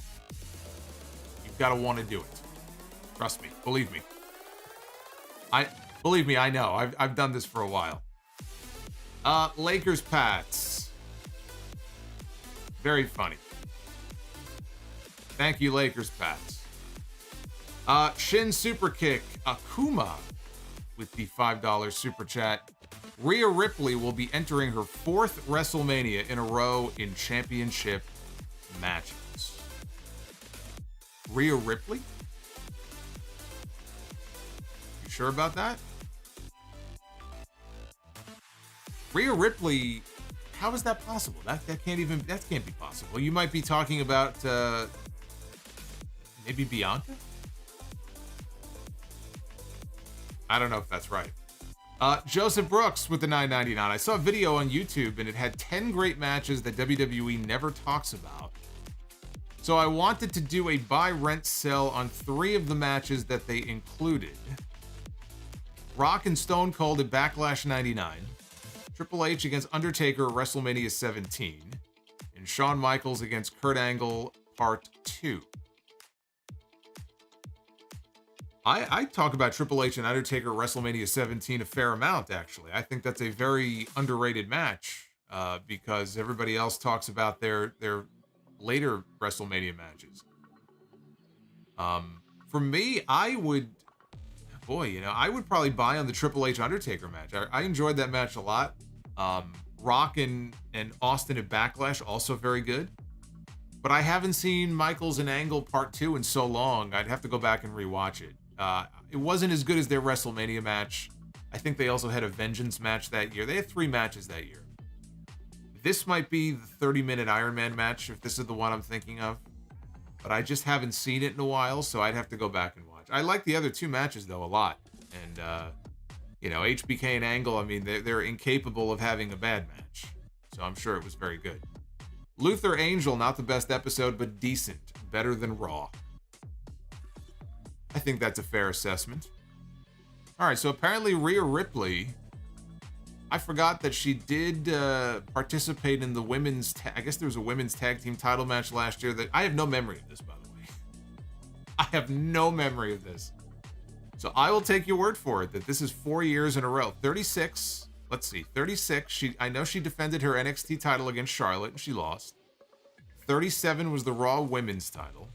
You've got to want to do it. Trust me. Believe me. I know. I've done this for a while. Lakers Pats. Very funny. Thank you, Lakers Pats. Shin Superkick Akuma with the $5 super chat. Rhea Ripley will be entering her 4th WrestleMania in a row in championship matches. Rhea Ripley? You sure about that? Rhea Ripley, how is that possible? That can't be possible. You might be talking about maybe Bianca? I don't know if that's right. Joseph Brooks with the $9.99. I saw a video on YouTube and it had 10 great matches that WWE never talks about. So I wanted to do a buy, rent, sell on 3 of the matches that they included. Rock and Stone Cold at Backlash 99. Triple H against Undertaker at WrestleMania 17. And Shawn Michaels against Kurt Angle Part 2. I talk about Triple H and Undertaker at WrestleMania 17 a fair amount, actually. I think that's a very underrated match because everybody else talks about their later WrestleMania matches. For me, I would probably buy on the Triple H Undertaker match. I enjoyed that match a lot. Rock and Austin at Backlash, also very good. But I haven't seen Michaels and Angle Part 2 in so long, I'd have to go back and rewatch it. It wasn't as good as their WrestleMania match. I think they also had a Vengeance match that year. They had 3 matches that year. This might be the 30-minute Iron Man match, if this is the one I'm thinking of. But I just haven't seen it in a while, so I'd have to go back and watch. I like the other 2 matches, though, a lot. And, HBK and Angle, I mean, they're incapable of having a bad match. So I'm sure it was very good. Luther Angel, not the best episode, but decent. Better than Raw. I think that's a fair assessment. All right, so apparently Rhea Ripley, I forgot that she did participate in the women's, I guess there was a women's tag team title match last year. That I have no memory of this, by the way. I have no memory of this. So I will take your word for it that this is 4 years in a row. 36, let's see, 36. I know she defended her NXT title against Charlotte and she lost. 37 was the Raw women's title.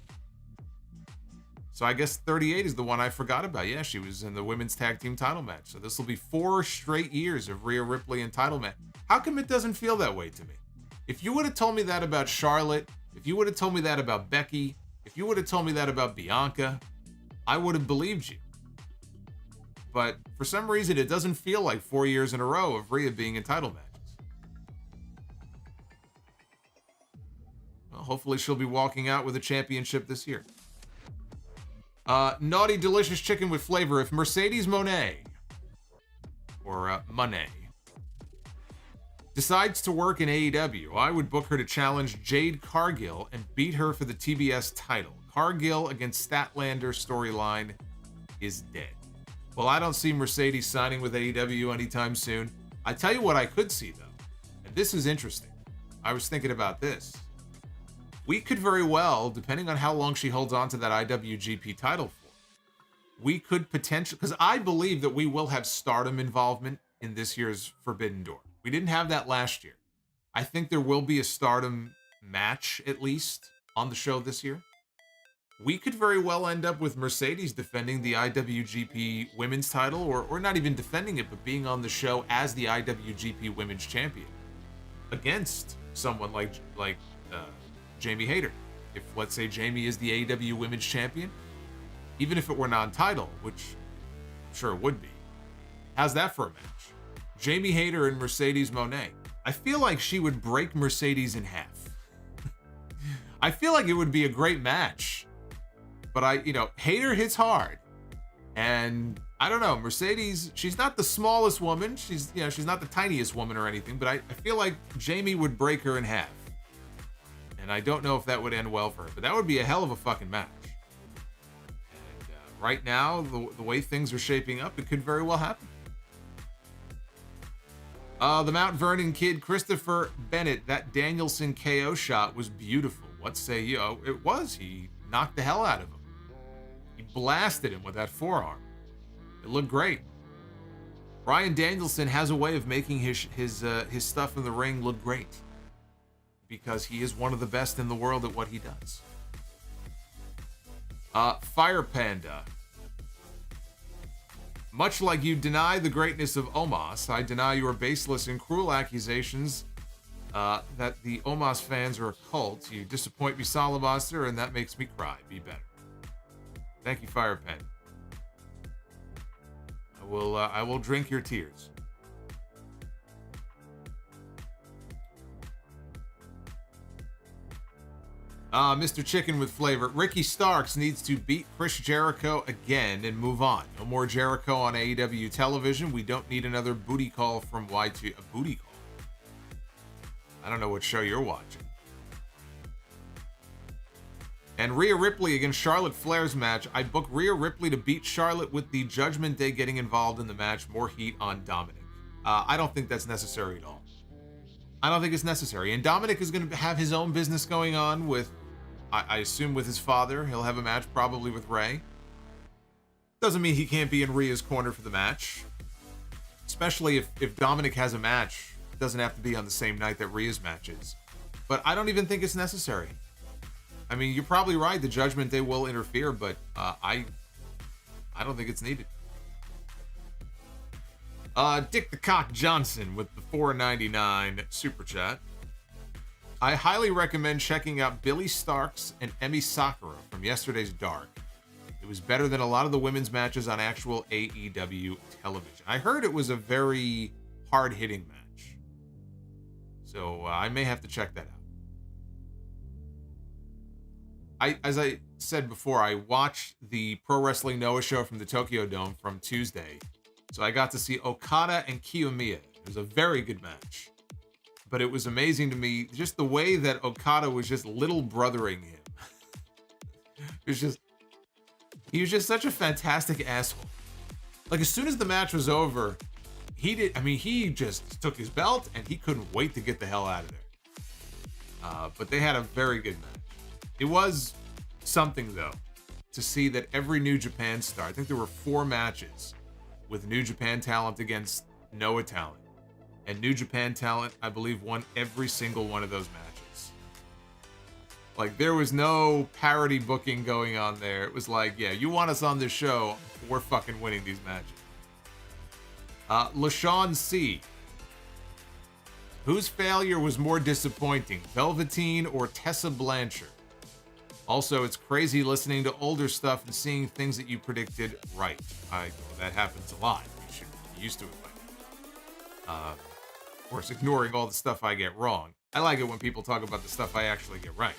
So I guess 38 is the one I forgot about. Yeah, she was in the women's tag team title match. So this will be 4 straight years of Rhea Ripley in title match. How come it doesn't feel that way to me? If you would have told me that about Charlotte, if you would have told me that about Becky, if you would have told me that about Bianca, I would have believed you. But for some reason, it doesn't feel like 4 years in a row of Rhea being in title matches. Well, hopefully she'll be walking out with a championship this year. Naughty delicious chicken with flavor. If Mercedes Moné or Monet decides to work in AEW, I would book her to challenge Jade Cargill and beat her for the TBS title. Cargill against Statlander storyline is dead. Well, I don't see Mercedes signing with AEW anytime soon. I tell you what I could see, though, and this is interesting. I was thinking about this. We could very well, depending on how long she holds on to that IWGP title for, we could potentially, because I believe that we will have Stardom involvement in this year's Forbidden Door. We didn't have that last year. I think there will be a Stardom match, at least, on the show this year. We could very well end up with Mercedes defending the IWGP Women's title, or not even defending it, but being on the show as the IWGP Women's Champion against someone like Jamie Hayter. If, let's say, Jamie is the AEW Women's Champion, even if it were non-title, which I'm sure it would be. How's that for a match? Jamie Hayter and Mercedes Moné. I feel like she would break Mercedes in half. I feel like it would be a great match. But Hayter hits hard. And I don't know, Mercedes, she's not the smallest woman. She's not the tiniest woman or anything, but I feel like Jamie would break her in half. And I don't know if that would end well for her, but that would be a hell of a fucking match. And right now, the way things are shaping up, it could very well happen. The Mount Vernon kid, Christopher Bennett, that Danielson KO shot was beautiful. What say you? Oh, it was. He knocked the hell out of him. He blasted him with that forearm. It looked great. Bryan Danielson has a way of making his stuff in the ring look great, because he is one of the best in the world at what he does. Fire Panda. Much like you deny the greatness of Omos, I deny your baseless and cruel accusations that the Omos fans are a cult. You disappoint me, Solomonster, and that makes me cry. Be better. Thank you, Fire Panda. I will drink your tears. Mr. Chicken with flavor. Ricky Starks needs to beat Chris Jericho again and move on. No more Jericho on AEW television. We don't need another booty call from Y2. A booty call? I don't know what show you're watching. And Rhea Ripley against Charlotte Flair's match. I book Rhea Ripley to beat Charlotte with the Judgment Day getting involved in the match. More heat on Dominic. I don't think that's necessary at all. I don't think it's necessary. And Dominic is going to have his own business going on with, I assume, with his father. He'll have a match probably with Ray. Doesn't mean he can't be in Rhea's corner for the match. Especially if Dominic has a match. It doesn't have to be on the same night that Rhea's match is. But I don't even think it's necessary. I mean, you're probably right. The Judgment Day will interfere, but I don't think it's needed. Dick the Cock Johnson with the $4.99 super chat. I highly recommend checking out Billy Starks and Emi Sakura from yesterday's Dark. It was better than a lot of the women's matches on actual AEW television. I heard it was a very hard-hitting match. So I may have to check that out. As I said before, I watched the Pro Wrestling Noah show from the Tokyo Dome from Tuesday. So I got to see Okada and Kiyomiya. It was a very good match. But it was amazing to me, just the way that Okada was just little brothering him. He was just such a fantastic asshole. Like, as soon as the match was over, he just took his belt and he couldn't wait to get the hell out of there. But they had a very good match. It was something, though, to see that every New Japan star, I think there were 4 matches with New Japan talent against Noah talent. And New Japan talent, I believe, won every single one of those matches. Like, there was no parody booking going on there. It was like, yeah, you want us on this show, we're fucking winning these matches. LaShawn C. Whose failure was more disappointing, Velveteen or Tessa Blanchard? Also, it's crazy listening to older stuff and seeing things that you predicted right. That happens a lot. You should be used to it by now. Of course, ignoring all the stuff I get wrong. I like it when people talk about the stuff I actually get right.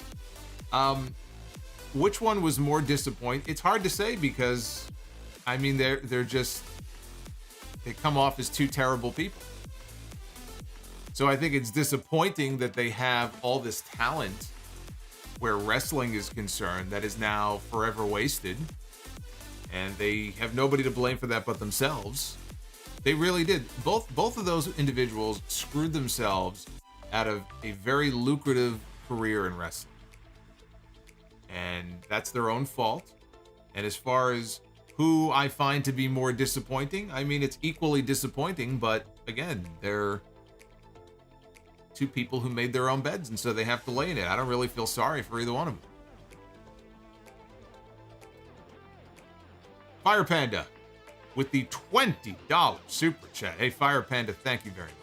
Which one was more disappointing? It's hard to say because, I mean, they're just, they come off as two terrible people. So I think it's disappointing that they have all this talent where wrestling is concerned that is now forever wasted. And they have nobody to blame for that but themselves. They really did. Both of those individuals screwed themselves out of a very lucrative career in wrestling. And that's their own fault. And as far as who I find to be more disappointing, I mean, it's equally disappointing, but again, they're two people who made their own beds, and so they have to lay in it. I don't really feel sorry for either one of them. Fire Panda with the $20 super chat. Hey, Fire Panda, thank you very much.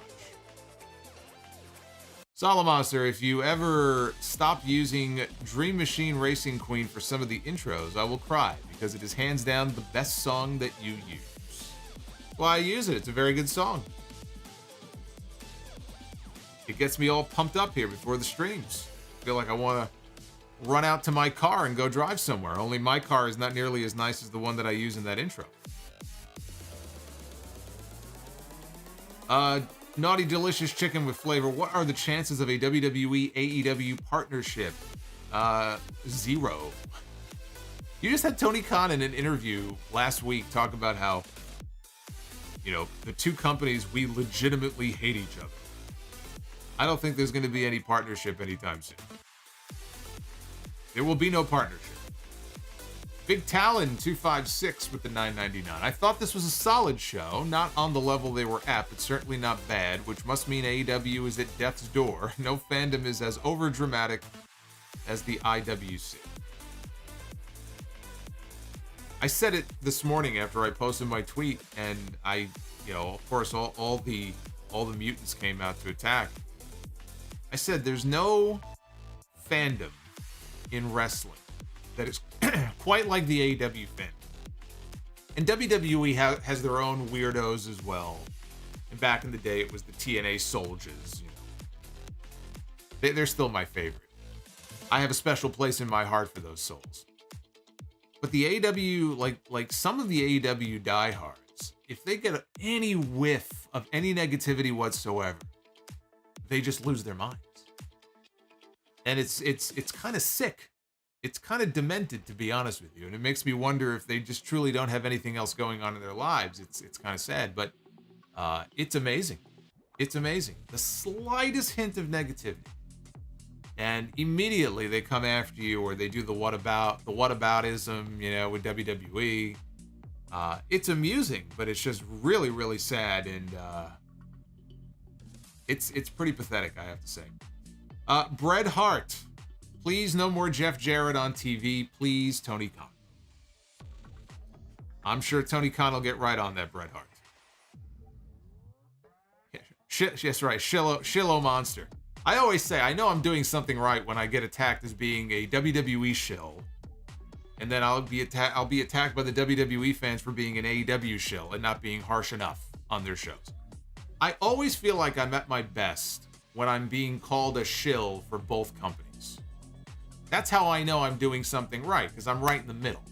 Solomonster, if you ever stop using Dream Machine Racing Queen for some of the intros, I will cry, because it is hands down the best song that you use. Well, I use it. It's a very good song. It gets me all pumped up here before the streams. I feel like I want to run out to my car and go drive somewhere. Only my car is not nearly as nice as the one that I use in that intro. Naughty Delicious Chicken with Flavor. What are the chances of a WWE AEW partnership? 0. You just had Tony Khan in an interview last week talk about how, you know, the two companies, we legitimately hate each other. I don't think there's going to be any partnership anytime soon. There will be no partnership. Big Talon 256 with the $9.99. I thought this was a solid show, not on the level they were at, but certainly not bad, which must mean AEW is at death's door. No fandom is as overdramatic as the IWC. I said it this morning after I posted my tweet, and I, you know, of course, all the mutants came out to attack. I said there's no fandom in wrestling that is quite like the AEW fandom. And WWE has their own weirdos as well. And back in the day, it was the TNA soldiers. You know, they're still my favorite. I have a special place in my heart for those souls. But the AEW, like some of the AEW diehards, if they get any whiff of any negativity whatsoever, they just lose their minds. And it's kind of sick. It's kind of demented, to be honest with you. And it makes me wonder if they just truly don't have anything else going on in their lives. It's kind of sad, but it's amazing. It's amazing. The slightest hint of negativity, and immediately they come after you, or they do the whataboutism, you know, with WWE. It's amusing, but it's just really, really sad, and it's pretty pathetic, I have to say. Bret Hart, please no more Jeff Jarrett on TV. Please, Tony Khan. I'm sure Tony Khan will get right on that, Bret Hart. Yes, right, Shillo Monster. I always say, I know I'm doing something right when I get attacked as being a WWE shill. And then I'll be attacked by the WWE fans for being an AEW shill and not being harsh enough on their shows. I always feel like I'm at my best when I'm being called a shill for both companies. That's how I know I'm doing something right, because I'm right in the middle.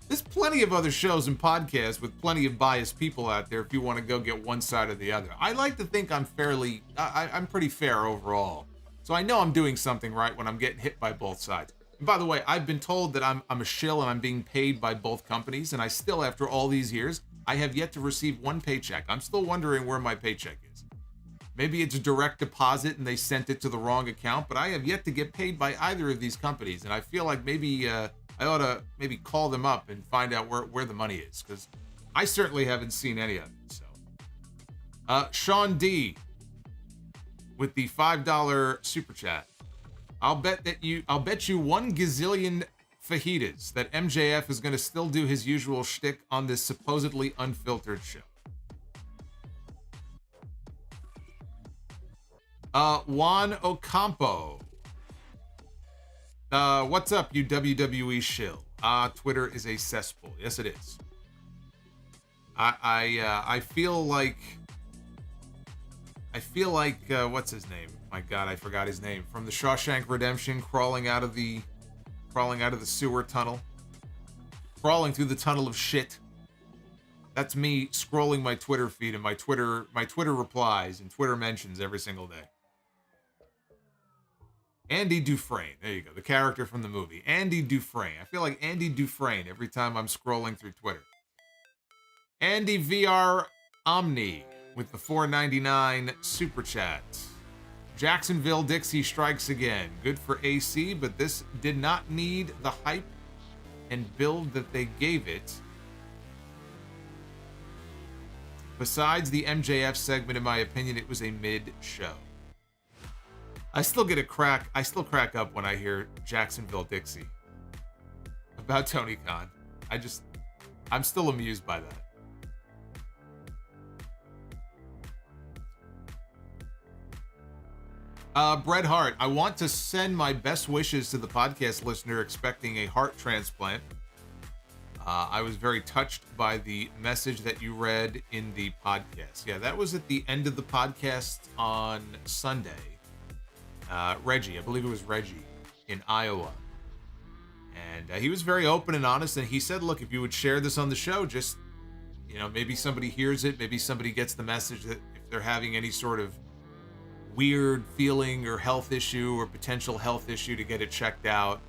There's plenty of other shows and podcasts with plenty of biased people out there if you want to go get one side or the other. I like to think I'm pretty fair overall. So I know I'm doing something right when I'm getting hit by both sides. And by the way, I've been told that I'm a shill and I'm being paid by both companies, and I still, after all these years, I have yet to receive one paycheck. I'm still wondering where my paycheck is. Maybe it's a direct deposit and they sent it to the wrong account, but I have yet to get paid by either of these companies, and I feel like maybe I ought to maybe call them up and find out where the money is, because I certainly haven't seen any of it. So, Sean D with the $5 super chat. I'll bet you 1 gazillion fajitas that MJF is going to still do his usual shtick on this supposedly unfiltered show. Juan Ocampo. What's up, you WWE shill? Twitter is a cesspool. Yes, it is. I feel like what's his name? My God, I forgot his name. From the Shawshank Redemption, crawling out of the sewer tunnel, crawling through the tunnel of shit. That's me scrolling my Twitter feed and my Twitter replies and Twitter mentions every single day. Andy Dufresne. There you go. The character from the movie. Andy Dufresne. I feel like Andy Dufresne every time I'm scrolling through Twitter. Andy VR Omni with the $4.99 super chat. Jacksonville Dixie strikes again. Good for AC, but this did not need the hype and build that they gave it. Besides the MJF segment, in my opinion, it was a mid-show. I still crack up when I hear Jacksonville Dixie about Tony Khan. I'm still amused by that. Bret Hart, I want to send my best wishes to the podcast listener expecting a heart transplant. I was very touched by the message that you read in the podcast. Yeah, that was at the end of the podcast on Sunday. Reggie, I believe it was Reggie in Iowa. And he was very open and honest. And he said, look, if you would share this on the show, just, maybe somebody hears it. Maybe somebody gets the message that if they're having any sort of weird feeling or health issue or potential health issue, to get it checked out.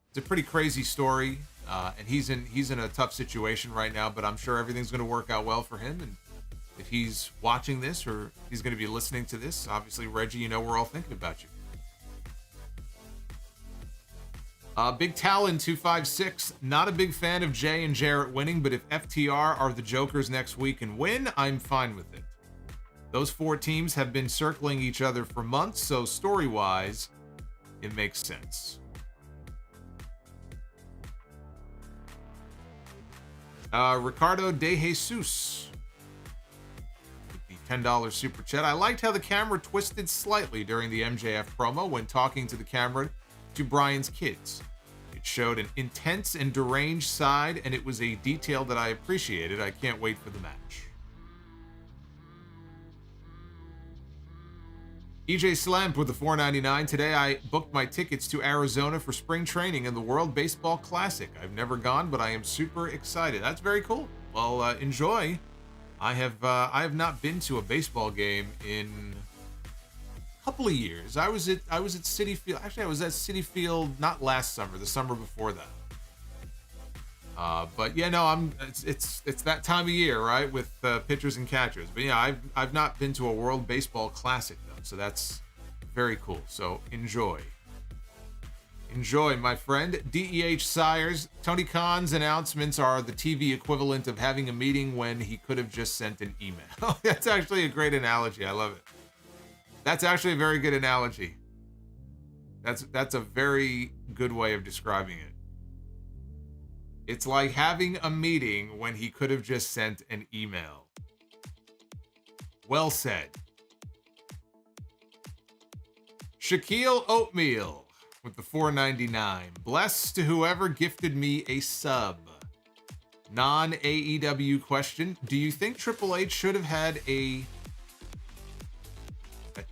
It's a pretty crazy story. And he's in a tough situation right now, but I'm sure everything's going to work out well for him. And if he's watching this or he's going to be listening to this, obviously, Reggie, we're all thinking about you. Big Talon 256, not a big fan of Jay and Jarrett winning, but if FTR are the Jokers next week and win, I'm fine with it. Those 4 teams have been circling each other for months, so story-wise, it makes sense. Ricardo De Jesus with the $10 super chat. I liked how the camera twisted slightly during the MJF promo when talking to the camera to Bryan's kids. It showed an intense and deranged side, and it was a detail that I appreciated. I can't wait for the match. EJ Slamp with the $4.99. Today I booked my tickets to Arizona for spring training in the World Baseball Classic. I've never gone, but I am super excited. That's very cool. Well, enjoy. I have not been to a baseball game in a couple of years. I was at Citi Field. Actually, I was at Citi Field not last summer, the summer before that. But yeah, no, it's that time of year, right, with pitchers and catchers. But yeah, I've not been to a World Baseball Classic though, so that's very cool. So enjoy, my friend. DEH Sires, Tony Khan's announcements are the TV equivalent of having a meeting when he could have just sent an email. That's actually a great analogy. I love it. That's actually a very good analogy. That's a very good way of describing it. It's like having a meeting when he could have just sent an email. Well said. Shaquille Oatmeal with the $4.99. Bless to whoever gifted me a sub. Non-AEW question. Do you think Triple H should have had a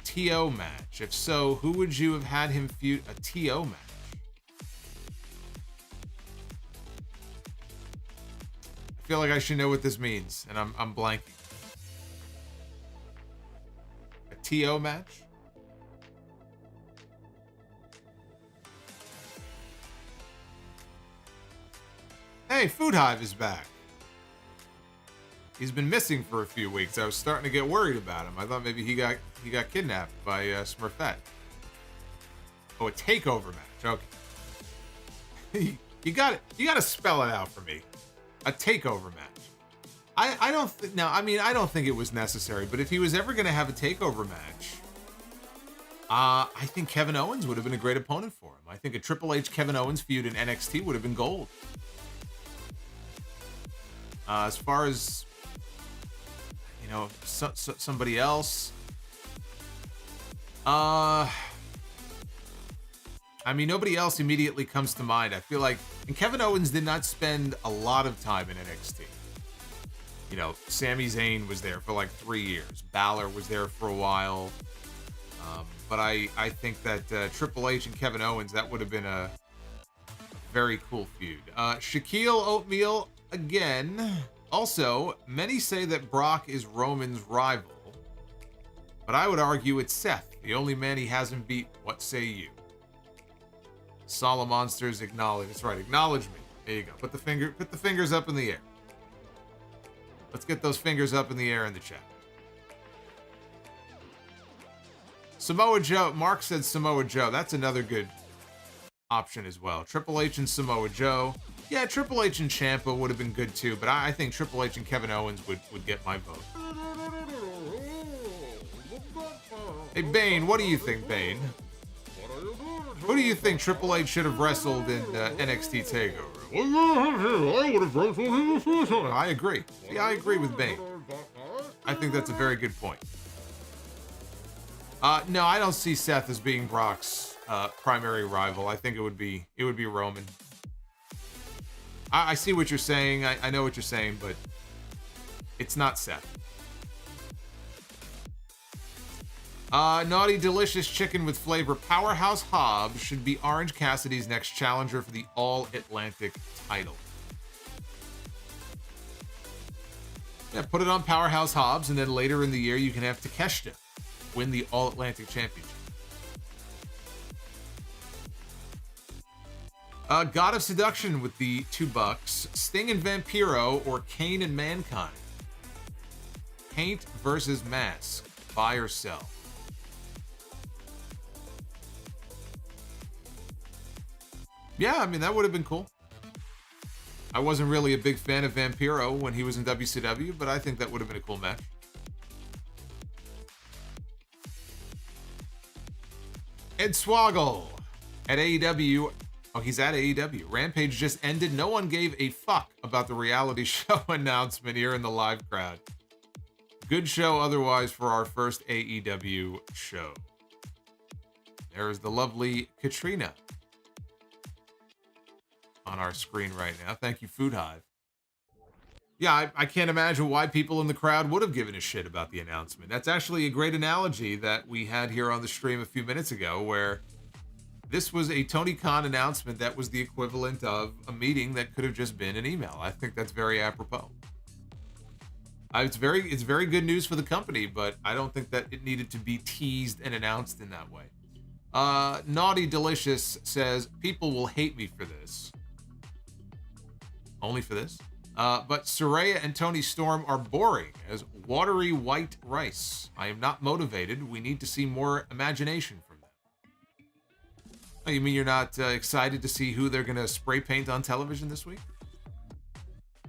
TO match? If so, who would you have had him feud a TO match? I feel like I should know what this means, and I'm blanking. A TO match? Hey, Food Hive is back. He's been missing for a few weeks. I was starting to get worried about him. I thought maybe he got kidnapped by Smurfette. Oh, a takeover match. Okay. You got to spell it out for me. A takeover match. I don't think it was necessary, but if he was ever going to have a takeover match, I think Kevin Owens would have been a great opponent for him. I think a Triple H Kevin Owens feud in NXT would have been gold. As far as, you know, somebody else, I mean, nobody else immediately comes to mind. I feel like, and Kevin Owens did not spend a lot of time in NXT. You know, Sami Zayn was there for like 3 years. Balor was there for a while. But I think that Triple H and Kevin Owens, that would have been a very cool feud. Shaquille Oatmeal, again. Also, many say that Brock is Roman's rival. But I would argue it's Seth, the only man he hasn't beat. What say you? Solomonsters acknowledge. That's right, acknowledge me. There you go. Put the fingers up in the air. Let's get those fingers up in the air in the chat. Samoa Joe. Mark said Samoa Joe. That's another good option as well. Triple H and Samoa Joe. Yeah, Triple H and Ciampa would have been good too, but I think Triple H and Kevin Owens would get my vote. Hey, Bane, what do you think, Bane? Who do you think Triple H should have wrestled in NXT TakeOver? I would have wrestled him the first time. I agree. Yeah, I agree with Bane. I think that's a very good point. No, I don't see Seth as being Brock's primary rival. I think it would be Roman. I see what you're saying. I know what you're saying, but it's not Seth. Naughty Delicious Chicken with Flavor. Powerhouse Hobbs should be Orange Cassidy's next challenger for the All-Atlantic title. Yeah, put it on Powerhouse Hobbs, and then later in the year you can have Takeshita win the All-Atlantic Championship. God of Seduction with the $2. Sting and Vampiro or Kane and Mankind? Paint versus Mask. Buy or sell? Yeah, I mean, that would have been cool. I wasn't really a big fan of Vampiro when he was in WCW, but I think that would have been a cool match. Ed Swoggle at AEW. Oh, he's at AEW. Rampage just ended. No one gave a fuck about the reality show announcement here in the live crowd. Good show otherwise for our first AEW show. There's the lovely Katrina on our screen right now. Thank you, Food Hive. Yeah, I can't imagine why people in the crowd would have given a shit about the announcement. That's actually a great analogy that we had here on the stream a few minutes ago, where this was a Tony Khan announcement that was the equivalent of a meeting that could have just been an email. I think that's very apropos. It's very good news for the company, but I don't think that it needed to be teased and announced in that way. Naughty Delicious says, people will hate me for this. Only for this? But Saraya and Tony Storm are boring as watery white rice. I am not motivated. We need to see more imagination from them. Oh, you mean you're not excited to see who they're going to spray paint on television this week?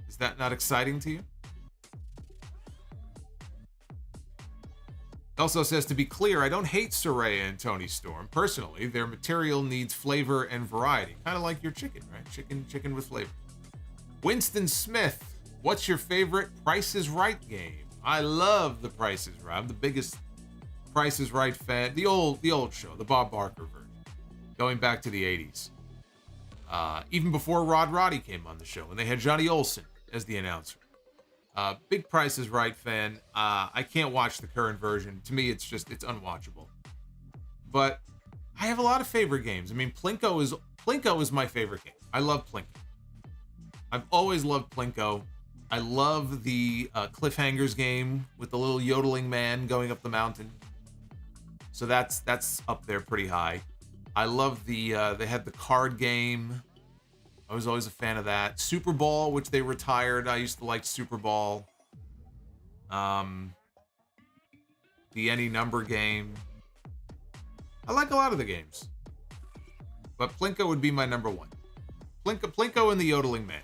Is that not exciting to you? Also says, to be clear, I don't hate Saraya and Tony Storm. Personally, their material needs flavor and variety. Kind of like your chicken, right? Chicken with flavor. Winston Smith, what's your favorite Price is Right game? I love the Price is Right. I'm the biggest Price is Right fan. The old show, the Bob Barker version, going back to the 80s. Even before Rod Roddy came on the show, and they had Johnny Olsen as the announcer. Big Price is Right fan. I can't watch the current version. To me, it's unwatchable. But I have a lot of favorite games. I mean, Plinko is my favorite game. I love Plinko. I've always loved Plinko. I love the Cliffhangers game with the little yodeling man going up the mountain. So that's up there pretty high. I love they had the card game. I was always a fan of that. Super Ball, which they retired. I used to like Super Ball. The Any Number game. I like a lot of the games. But Plinko would be my number one. Plinko and the Yodeling Man.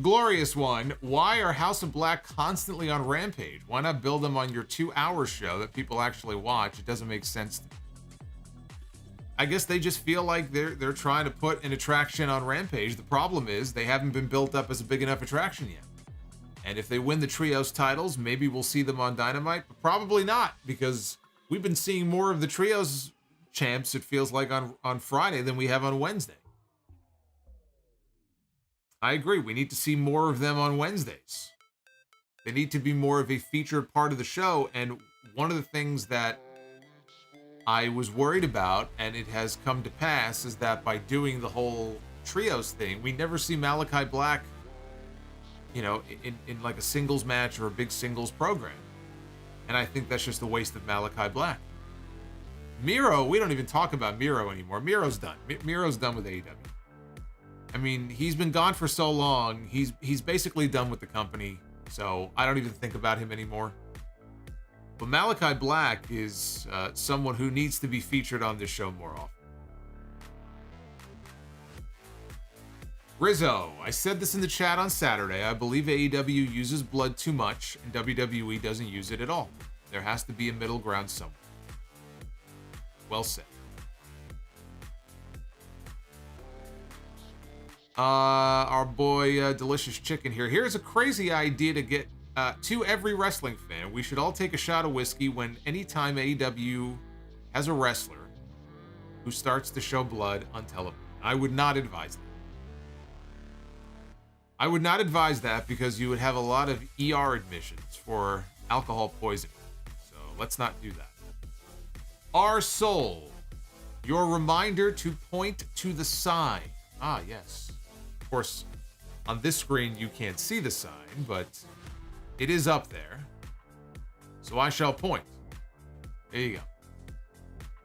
Glorious one. Why are House of Black constantly on Rampage? Why not build them on your 2-hour show that people actually watch? It doesn't make sense to me. I guess they just feel like they're trying to put an attraction on Rampage. The problem is they haven't been built up as a big enough attraction yet. And if they win the trios titles, maybe we'll see them on Dynamite, but probably not, because we've been seeing more of the trios champs, it feels like, on Friday than we have on Wednesday. I agree. We need to see more of them on Wednesdays. They need to be more of a featured part of the show. And one of the things that I was worried about, and it has come to pass, is that by doing the whole trios thing, we never see Malachi Black, you know, in like a singles match or a big singles program. And I think that's just a waste of Malachi Black. Miro, we don't even talk about Miro anymore. Miro's done. Miro's done with AEW. I mean, he's been gone for so long. He's basically done with the company, so I don't even think about him anymore. But Malachi Black is someone who needs to be featured on this show more often. Rizzo, I said this in the chat on Saturday. I believe AEW uses blood too much, and WWE doesn't use it at all. There has to be a middle ground somewhere. Well said. Our boy Delicious Chicken here. Here's a crazy idea to get to every wrestling fan. We should all take a shot of whiskey when anytime AEW has a wrestler who starts to show blood on television. I would not advise that. I would not advise that because you would have a lot of ER admissions for alcohol poisoning. So let's not do that. Our Soul, your reminder to point to the sign. Ah, yes. Of course, on this screen you can't see the sign, but it is up there. So I shall point. There you go.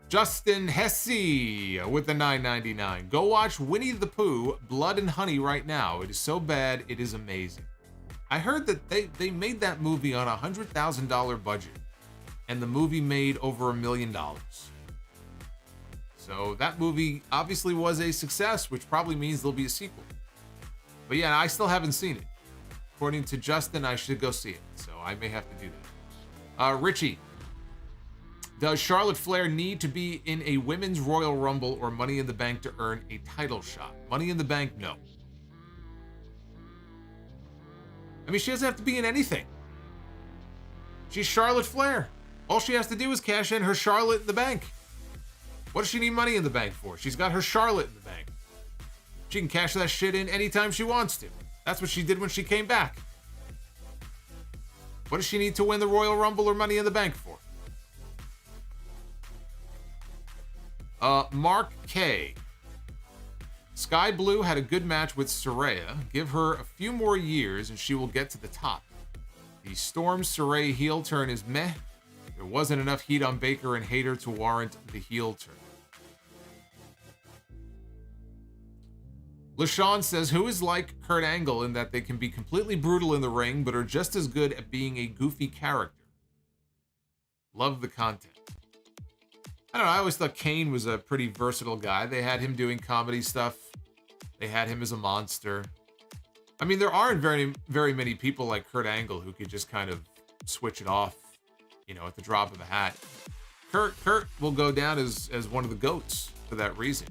Justin Hesse with the $9.99. Go watch Winnie the Pooh, Blood and Honey right now. It is so bad, it is amazing. I heard that they made that movie on a $100,000 budget, and the movie made over $1 million. So that movie obviously was a success, which probably means there'll be a sequel. But yeah, I still haven't seen it. According to Justin, I should go see it, so I may have to do that. Richie, does Charlotte Flair need to be in a Women's Royal Rumble or Money in the Bank to earn a title shot? Money in the Bank, no. I mean, she doesn't have to be in anything. She's Charlotte Flair. All she has to do is cash in her Charlotte in the Bank. What does she need Money in the Bank for? She's got her Charlotte in the bank. She can cash that shit in anytime she wants to. That's what she did when she came back. What does she need to win the Royal Rumble or Money in the Bank for? Mark K. Skye Blue had a good match with Saraya. Give her a few more years and she will get to the top. The Storm Saraya heel turn is meh. There wasn't enough heat on Baker and Hayter to warrant the heel turn. LaShawn says, who is like Kurt Angle in that they can be completely brutal in the ring, but are just as good at being a goofy character? Love the content. I don't know, I always thought Kane was a pretty versatile guy. They had him doing comedy stuff. They had him as a monster. I mean, there aren't very, very many people like Kurt Angle who could just kind of switch it off, you know, at the drop of a hat. Kurt will go down as one of the GOATs for that reason.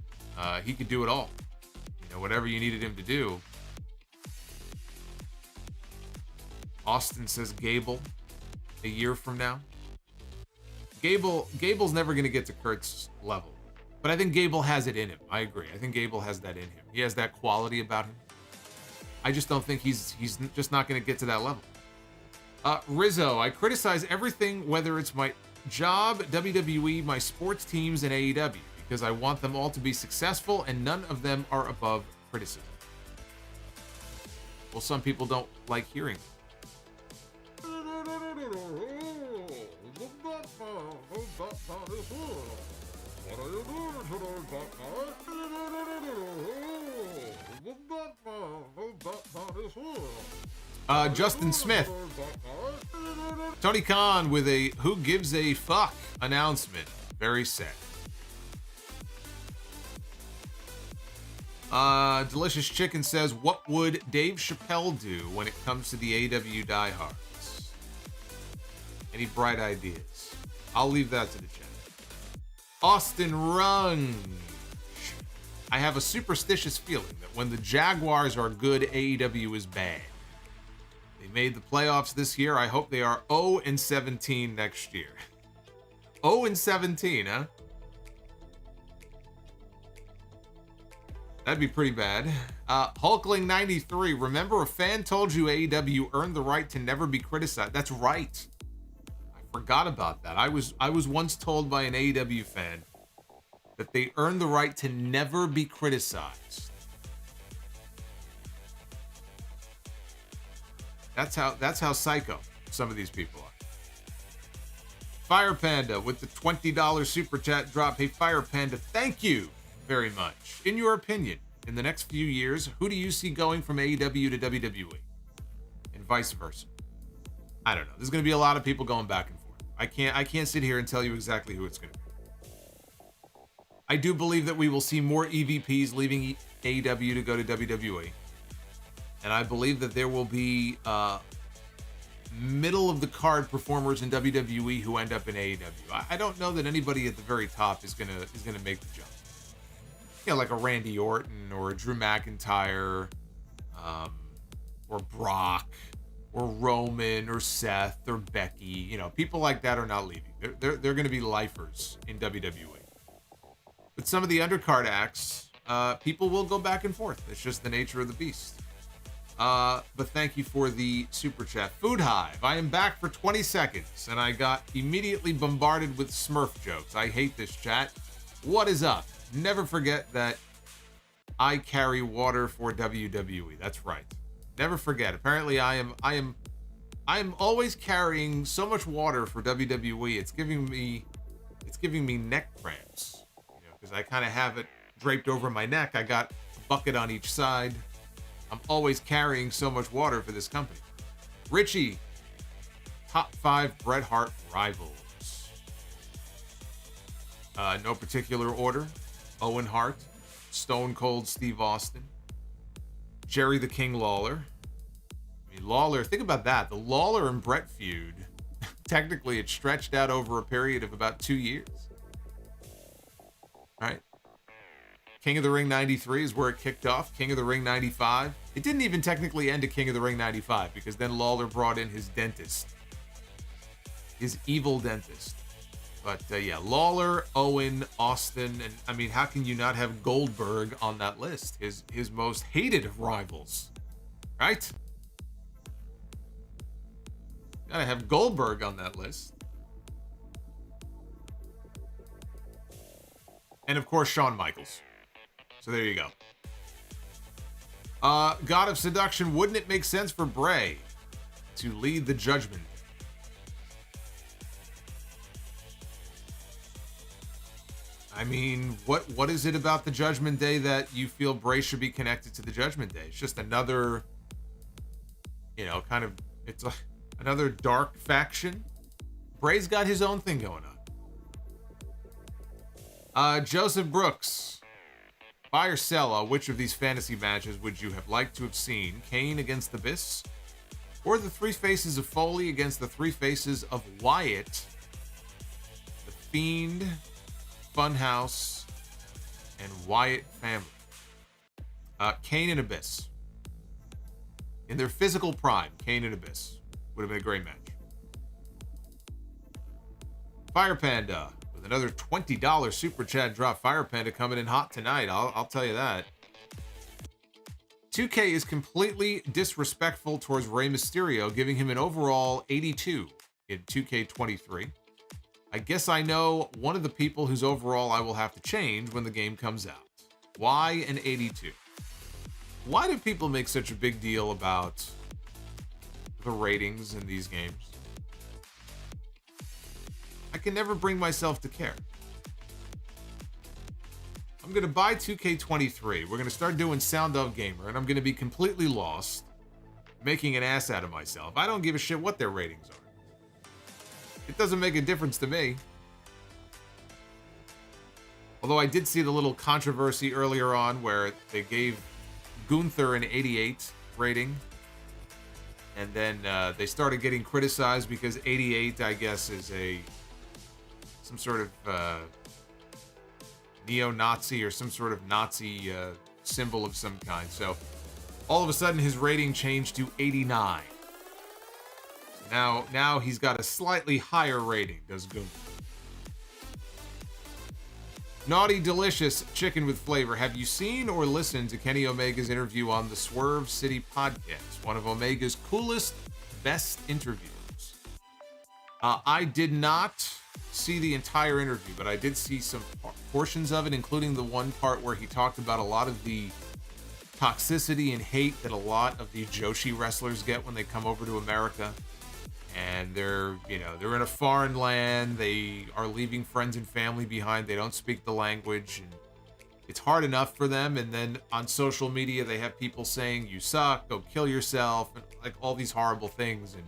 He could do it all. You know, whatever you needed him to do. Austin says Gable a year from now. Gable's never going to get to Kurt's level. But I think Gable has it in him. I agree. I think Gable has that in him. He has that quality about him. I just don't think he's just not going to get to that level. Rizzo, I criticize everything, whether it's my job, WWE, my sports teams, and AEW, because I want them all to be successful, and none of them are above criticism. Well, some people don't like hearing it. Justin Smith. Tony Khan with a who gives a fuck announcement. Very sad. Delicious Chicken says, what would Dave Chappelle do when it comes to the AEW diehards? Any bright ideas? I'll leave that to the chat. Austin Rung. I have a superstitious feeling that when the Jaguars are good, AEW is bad. They made the playoffs this year. I hope they are 0-17 next year. 0-17, huh? That'd be pretty bad. Hulkling93, remember a fan told you AEW earned the right to never be criticized. That's right. I forgot about that. I was once told by an AEW fan that they earned the right to never be criticized. That's how psycho some of these people are. Fire Panda with the $20 super chat drop. Hey Fire Panda, thank you very much. In your opinion, in the next few years, who do you see going from AEW to WWE? And vice versa. I don't know. There's going to be a lot of people going back and forth. I can't sit here and tell you exactly who it's going to be. I do believe that we will see more EVPs leaving AEW to go to WWE. And I believe that there will be middle of the card performers in WWE who end up in AEW. I don't know that anybody at the very top is gonna make the jump. You know, like a Randy Orton or a Drew McIntyre, or Brock, or Roman, or Seth, or Becky. You know, people like that are not leaving. They're going to be lifers in WWE. But some of the undercard acts, people will go back and forth. It's just the nature of the beast. But thank you for the super chat. Food Hive, I am back for 20 seconds, and I got immediately bombarded with Smurf jokes. I hate this chat. What is up? Never forget that I carry water for WWE. That's right. Never forget. Apparently, I am always carrying so much water for WWE. It's giving me neck cramps. You know, because I kind of have it draped over my neck. I got a bucket on each side. I'm always carrying so much water for this company. Richie, top 5 Bret Hart rivals. No particular order. Owen Hart, Stone Cold Steve Austin, Jerry the King Lawler. I mean, Lawler, think about that. The Lawler and Bret feud, technically it stretched out over a period of about 2 years. Right? King of the Ring 93 is where it kicked off. King of the Ring 95. It didn't even technically end at King of the Ring 95 because then Lawler brought in his dentist. His evil dentist. But yeah, Lawler, Owen, Austin, and I mean, how can you not have Goldberg on that list? His most hated of rivals, right? Gotta have Goldberg on that list. And of course, Shawn Michaels. So there you go. God of Seduction, wouldn't it make sense for Bray to lead the Judgment? I mean, what is it about the Judgment Day that you feel Bray should be connected to the Judgment Day? It's just another, you know, kind of, it's another dark faction. Bray's got his own thing going on. Joseph Brooks, buy or sell, which of these fantasy matches would you have liked to have seen? Kane against the Abyss, or the Three Faces of Foley against the Three Faces of Wyatt, the Fiend, Funhouse, and Wyatt family. Kane and Abyss. In their physical prime, Kane and Abyss would have been a great match. Fire Panda with another $20 super chat drop. Fire Panda coming in hot tonight. I'll tell you that. 2K is completely disrespectful towards Rey Mysterio, giving him an overall 82 in 2K23. I guess I know one of the people whose overall I will have to change when the game comes out. Why an 82? Why do people make such a big deal about the ratings in these games? I can never bring myself to care. I'm going to buy 2K23. We're going to start doing Sound of Gamer, and I'm going to be completely lost, making an ass out of myself. I don't give a shit what their ratings are. It doesn't make a difference to me. Although I did see the little controversy earlier on where they gave Gunther an 88 rating. And then they started getting criticized because 88, I guess, is some sort of neo-Nazi or some sort of Nazi symbol of some kind. So all of a sudden his rating changed to 89. Now he's got a slightly higher rating, does Gunther. Naughty Delicious Chicken with Flavor. Have you seen or listened to Kenny Omega's interview on the Swerve City podcast? One of Omega's coolest, best interviews. I did not see the entire interview, but I did see some portions of it, including the one part where he talked about a lot of the toxicity and hate that a lot of the Joshi wrestlers get when they come over to America. And they're in a foreign land. They are leaving friends and family behind. They don't speak the language, and it's hard enough for them. And then on social media, they have people saying, "You suck, go kill yourself," and like all these horrible things. And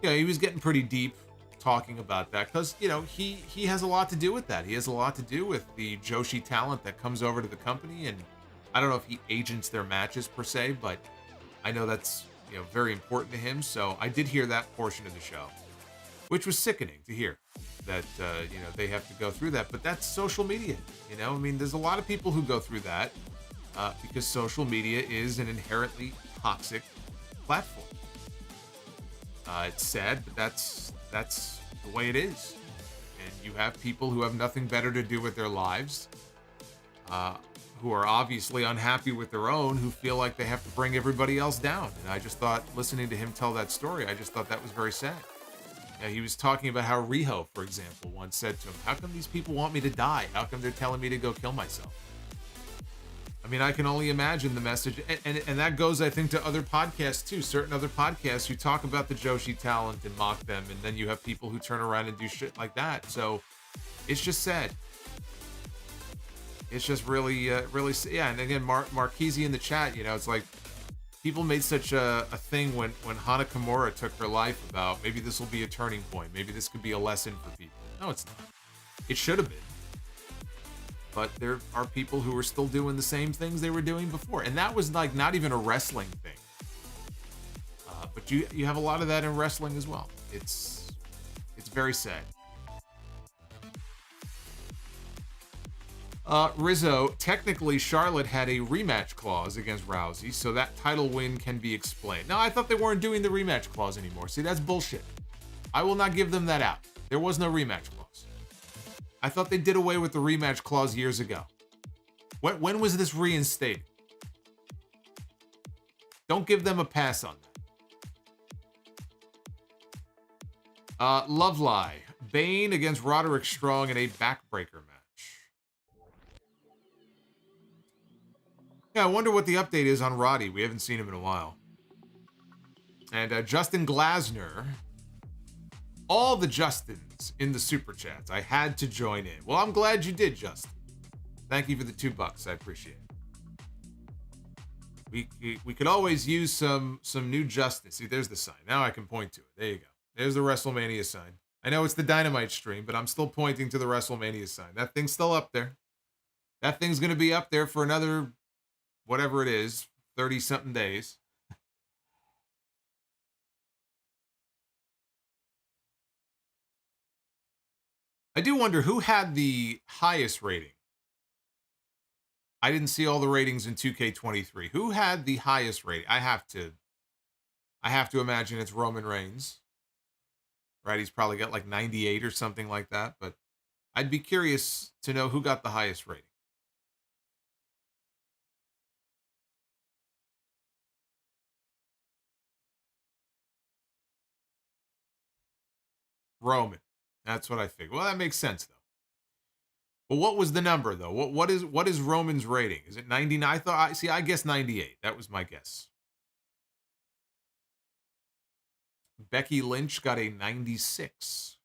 he was getting pretty deep talking about that because he has a lot to do with that. He has a lot to do with the Joshi talent that comes over to the company, and I don't know if he agents their matches per se, but I know that's very important to him. So I did hear that portion of the show, which was sickening to hear that, they have to go through that. But that's social media, I mean, there's a lot of people who go through that because social media is an inherently toxic platform. It's sad, but that's the way it is. And you have people who have nothing better to do with their lives, who are obviously unhappy with their own, who feel like they have to bring everybody else down. And I just thought, listening to him tell that story, I just thought that was very sad. He was talking about how Riho, for example, once said to him, "How come these people want me to die? How come they're telling me to go kill myself?" I mean, I can only imagine the message. And that goes, I think, to other podcasts too. Certain other podcasts who talk about the Joshi talent and mock them. And then you have people who turn around and do shit like that. So it's just sad. It's just really, yeah. And again, Marquise in the chat, it's like people made such a thing when Hana Kimura took her life about maybe this will be a turning point. Maybe this could be a lesson for people. No, it's not. It should have been. But there are people who are still doing the same things they were doing before. And that was like not even a wrestling thing. But you have a lot of that in wrestling as well. It's very sad. Rizzo, technically Charlotte had a rematch clause against Rousey, so that title win can be explained. Now, I thought they weren't doing the rematch clause anymore. See, that's bullshit. I will not give them that out. There was no rematch clause. I thought they did away with the rematch clause years ago. When was this reinstated? Don't give them a pass on that. Love Lie. Bane against Roderick Strong in a backbreaker match. Yeah, I wonder what the update is on Roddy. We haven't seen him in a while. And Justin Glasner. All the Justins in the Super Chats. I had to join in. Well, I'm glad you did, Justin. Thank you for the $2. I appreciate it. We could always use some new Justin. See, there's the sign. Now I can point to it. There you go. There's the WrestleMania sign. I know it's the Dynamite stream, but I'm still pointing to the WrestleMania sign. That thing's still up there. That thing's going to be up there for another, whatever it is, 30-something days. I do wonder who had the highest rating. I didn't see all the ratings in 2K23. Who had the highest rating? I have to imagine it's Roman Reigns. Right? He's probably got like 98 or something like that, but I'd be curious to know who got the highest rating. Roman. That's what I figured. Well, that makes sense though. But what was the number though? What is Roman's rating? Is it 99? I guess 98. That was my guess. Becky Lynch got a 96.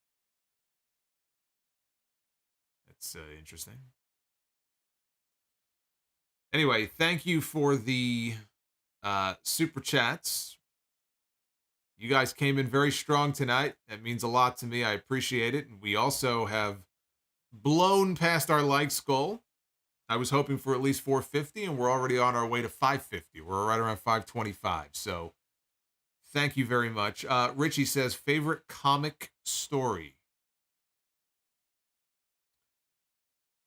That's interesting. Anyway, thank you for the super chats. You guys came in very strong tonight. That means a lot to me. I appreciate it. And we also have blown past our likes goal. I was hoping for at least 450, and we're already on our way to 550. We're right around 525. So thank you very much. Richie says, favorite comic story.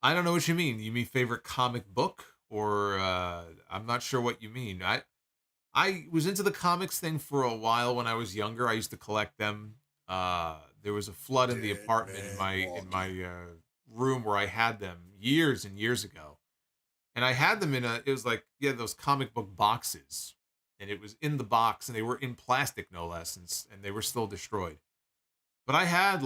I don't know what you mean. You mean favorite comic book? Or I'm not sure what you mean. I was into the comics thing for a while when I was younger. I used to collect them. There was a flood in the apartment in my room where I had them years and years ago. And I had them it was like, yeah, those comic book boxes. And it was in the box, and they were in plastic, no less, and they were still destroyed. But I had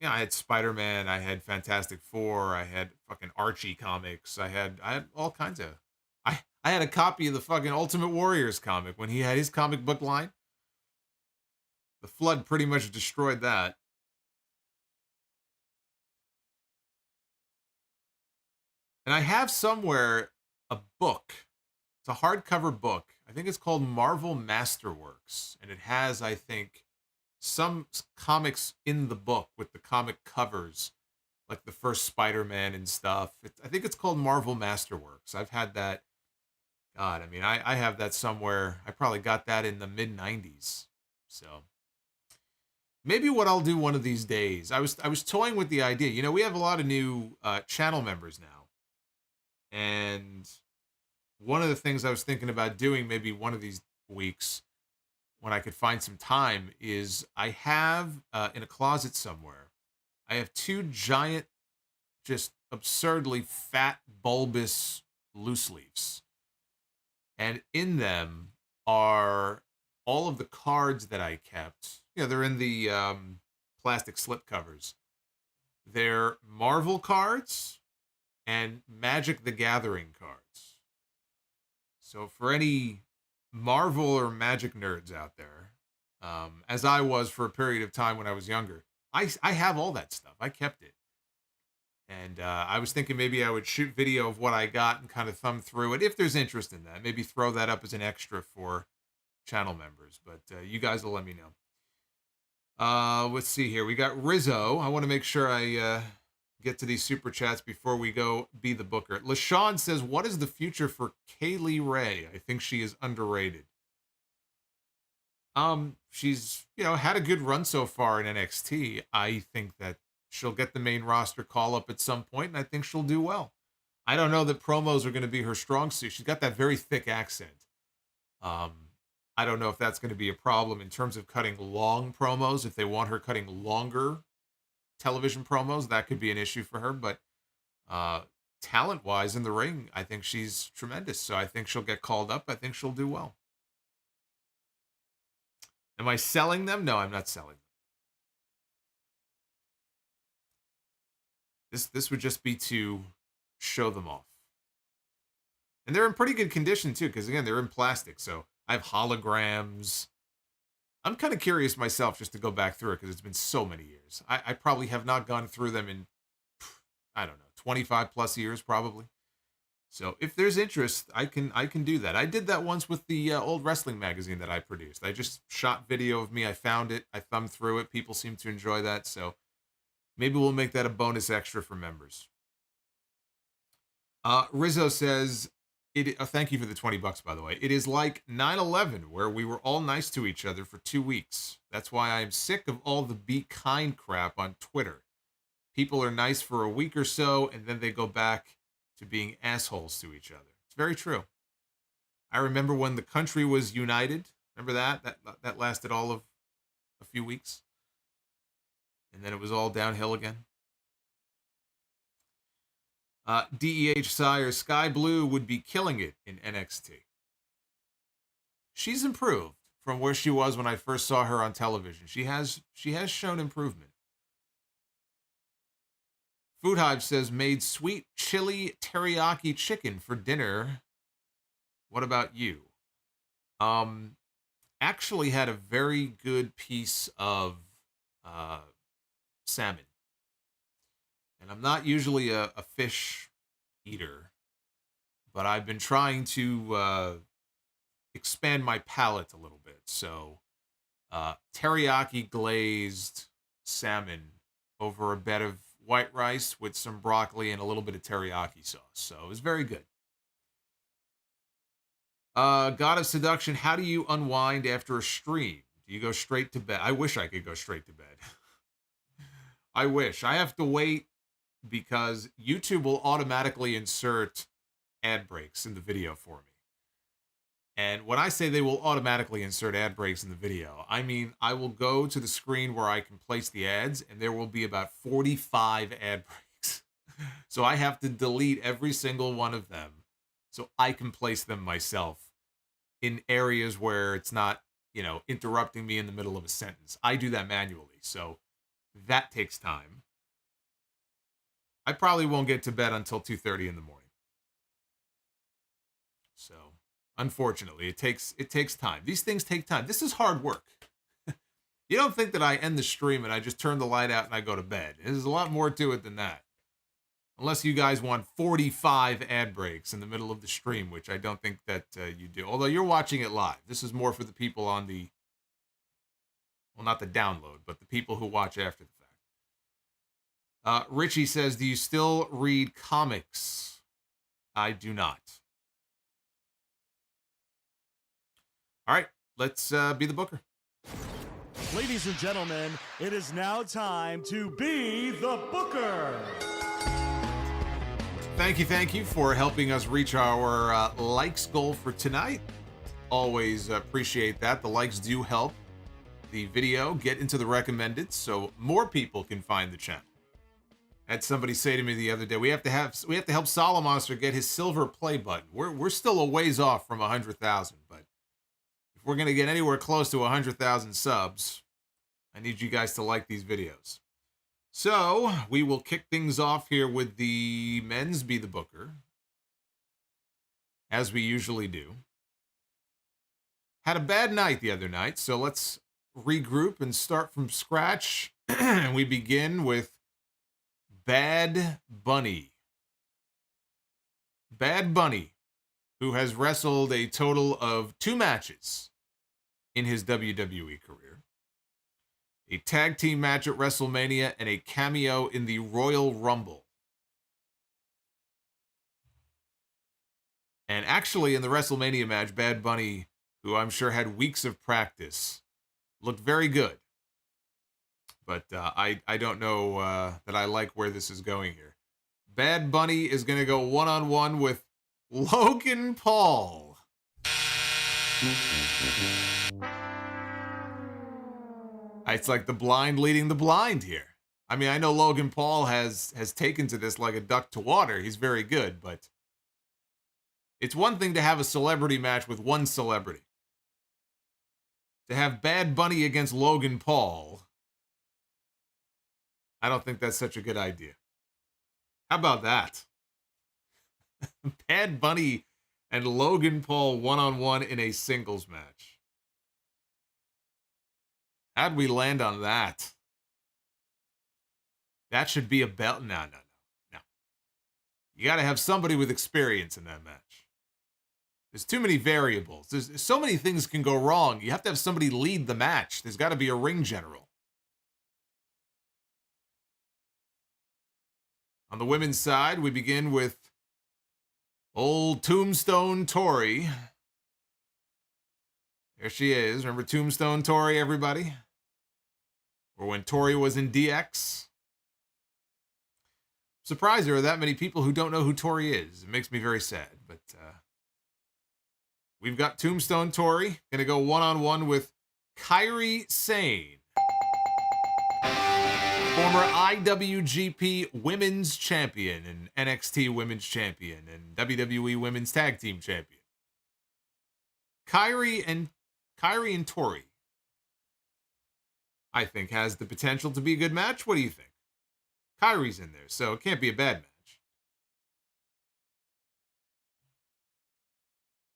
I had Spider-Man, I had Fantastic Four, I had fucking Archie comics, I had all kinds of. I had a copy of the fucking Ultimate Warriors comic when he had his comic book line. The flood pretty much destroyed that. And I have somewhere a book. It's a hardcover book. I think it's called Marvel Masterworks. And it has, I think, some comics in the book with the comic covers, like the first Spider-Man and stuff. I think it's called Marvel Masterworks. I've had that. God, I mean, I have that somewhere. I probably got that in the mid-90s. So maybe what I'll do one of these days. I was toying with the idea. You know, we have a lot of new channel members now. And one of the things I was thinking about doing maybe one of these weeks when I could find some time is I have in a closet somewhere, I have two giant, just absurdly fat, bulbous loose leaves. And in them are all of the cards that I kept. You know, they're in the plastic slip covers. They're Marvel cards and Magic the Gathering cards. So for any Marvel or Magic nerds out there, as I was for a period of time when I was younger, I have all that stuff. I kept it. And I was thinking maybe I would shoot video of what I got and kind of thumb through it. If there's interest in that, maybe throw that up as an extra for channel members. But you guys will let me know. Let's see here. We got Rizzo. I want to make sure I get to these super chats before we go be the booker. LaShawn says, what is the future for Kaylee Ray? I think she is underrated. She's, had a good run so far in NXT. I think that she'll get the main roster call up at some point, and I think she'll do well. I don't know that promos are going to be her strong suit. She's got that very thick accent. I don't know if that's going to be a problem in terms of cutting long promos. If they want her cutting longer television promos, that could be an issue for her. But talent-wise in the ring, I think she's tremendous. So I think she'll get called up. I think she'll do well. Am I selling them? No, I'm not selling them. This would just be to show them off. And they're in pretty good condition, too, because, again, they're in plastic. So I have holograms. I'm kind of curious myself just to go back through it because it's been so many years. I probably have not gone through them in, 25 plus years, probably. So if there's interest, I can do that. I did that once with the old wrestling magazine that I produced. I just shot video of me. I found it. I thumbed through it. People seem to enjoy that. So maybe we'll make that a bonus extra for members. Rizzo says, thank you for the $20, by the way. It is like 9/11, where we were all nice to each other for 2 weeks. That's why I'm sick of all the be kind crap on Twitter. People are nice for a week or so, and then they go back to being assholes to each other. It's very true. I remember when the country was united. Remember that? That lasted all of a few weeks. And then it was all downhill again. DEH Sire, Skye Blue would be killing it in NXT. She's improved from where she was when I first saw her on television. She has shown improvement. Food Hive says, made sweet chili teriyaki chicken for dinner. What about you? Actually had a very good piece of salmon. And I'm not usually a fish eater, but I've been trying to expand my palate a little bit. So teriyaki glazed salmon over a bed of white rice with some broccoli and a little bit of teriyaki sauce. So it was very good. God of Seduction, how do you unwind after a stream? Do you go straight to bed? I wish I could go straight to bed. I wish. I have to wait because YouTube will automatically insert ad breaks in the video for me. And when I say they will automatically insert ad breaks in the video, I mean I will go to the screen where I can place the ads, and there will be about 45 ad breaks. So I have to delete every single one of them so I can place them myself in areas where it's not, interrupting me in the middle of a sentence. I do that manually, so that takes time. I probably won't get to bed until 2:30 in the morning. So, unfortunately, it takes time. These things take time. This is hard work. You don't think that I end the stream and I just turn the light out and I go to bed. There's a lot more to it than that. Unless you guys want 45 ad breaks in the middle of the stream, which I don't think that you do. Although you're watching it live. This is more for the people on the, well, not the download, but the people who watch after the fact. Richie says, do you still read comics? I do not. All right, let's be the booker. Ladies and gentlemen, it is now time to be the booker. Thank you for helping us reach our likes goal for tonight. Always appreciate that. The likes do help the video get into the recommended so more people can find the channel. I had somebody say to me the other day, we have to help Solomonster get his silver play button. We're still a ways off from 100,000, but if we're going to get anywhere close to 100,000 subs, I need you guys to like these videos. So, we will kick things off here with the men's Be the Booker, as we usually do. Had a bad night the other night, so let's regroup and start from scratch. And we begin with Bad Bunny. Bad Bunny, who has wrestled a total of 2 matches in his WWE career. A tag team match at WrestleMania, and a cameo in the Royal Rumble. And actually, in the WrestleMania match, Bad Bunny, who I'm sure had weeks of practice, looked very good. But I don't know that I like where this is going here. Bad Bunny is going to go one-on-one with Logan Paul. It's like the blind leading the blind here. I mean, I know Logan Paul has taken to this like a duck to water. He's very good, but it's one thing to have a celebrity match with one celebrity. To have Bad Bunny against Logan Paul, I don't think that's such a good idea. How about that? Bad Bunny and Logan Paul one-on-one in a singles match. How'd we land on that? That should be a belt. No. You got to have somebody with experience in that match. There's too many variables. There's so many things can go wrong. You have to have somebody lead the match. There's got to be a ring general. On the women's side, we begin with old Tombstone Tori. There she is. Remember Tombstone Tori, everybody? Or when Tori was in DX. Surprised there are that many people who don't know who Tori is. It makes me very sad. But we've got Tombstone Tori going to go one-on-one with Kairi Sane, former IWGP Women's Champion and NXT Women's Champion and WWE Women's Tag Team Champion. Kairi and Tori, I think, has the potential to be a good match. What do you think? Kairi's in there, so it can't be a bad match.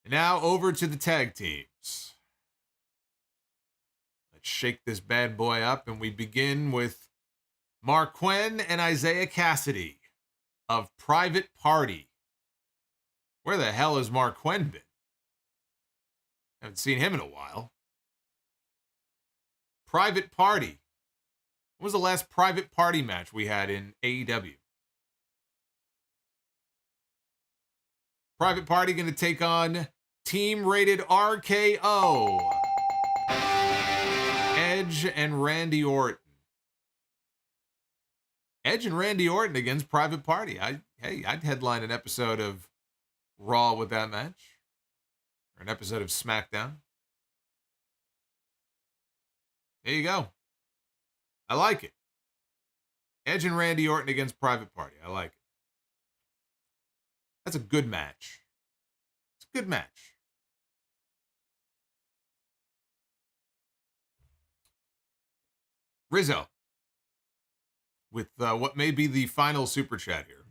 And now over to the tag teams. Let's shake this bad boy up, and we begin with Mark Quinn and Isaiah Cassidy of Private Party. Where the hell has Mark Quinn been? Haven't seen him in a while. Private Party When was the last private party match we had in AEW? Private Party going to take on Team Rated RKO. Edge and Randy Orton. Edge and Randy Orton against Private Party. I'd headline an episode of Raw with that match. Or an episode of SmackDown. There you go. I like it. Edge and Randy Orton against Private Party. I like it. That's a good match. It's a good match. Rizzo. With what may be the final super chat here.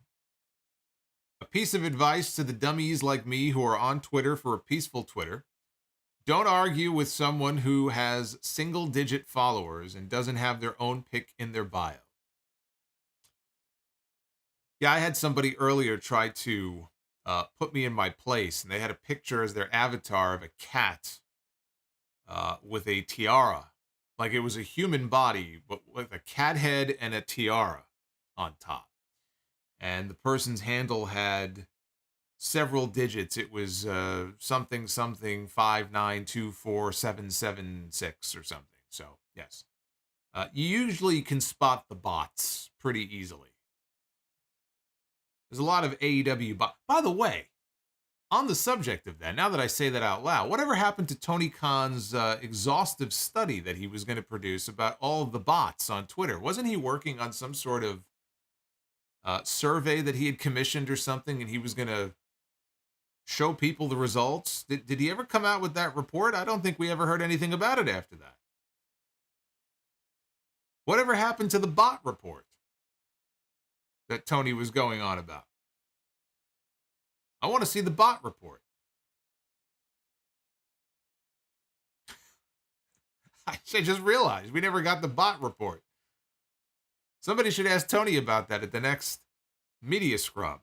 A piece of advice to the dummies like me who are on Twitter for a peaceful Twitter. Don't argue with someone who has single-digit followers and doesn't have their own pick in their bio. Yeah, I had somebody earlier try to put me in my place, and they had a picture as their avatar of a cat with a tiara. Like it was a human body, but with a cat head and a tiara on top. And the person's handle had several digits. It was something 5924776 or something. So yes, you usually can spot the bots pretty easily. There's a lot of AEW bots. By the way, on the subject of that, now that I say that out loud, whatever happened to Tony Khan's exhaustive study that he was going to produce about all of the bots on Twitter? Wasn't he working on some sort of survey that he had commissioned or something, and he was going to show people the results? Did he ever come out with that report? I don't think we ever heard anything about it after that. Whatever happened to the bot report that Tony was going on about? I want to see the bot report. I just realized we never got the bot report. Somebody should ask Tony about that at the next media scrum.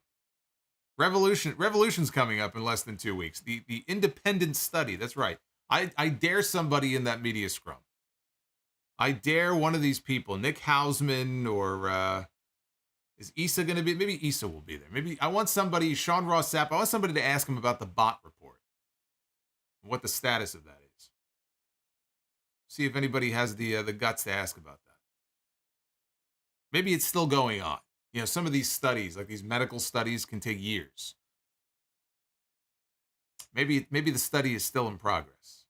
Revolution's coming up in less than 2 weeks. The independent study. That's right. I dare somebody in that media scrum. I dare one of these people, Nick Hausman or is Issa going to be? Maybe Issa will be there. Maybe I want somebody, Sean Ross Sapp, I want somebody to ask him about the bot report. What the status of that is. See if anybody has the guts to ask about that. Maybe it's still going on. You know, some of these studies, like these medical studies, can take years. Maybe the study is still in progress.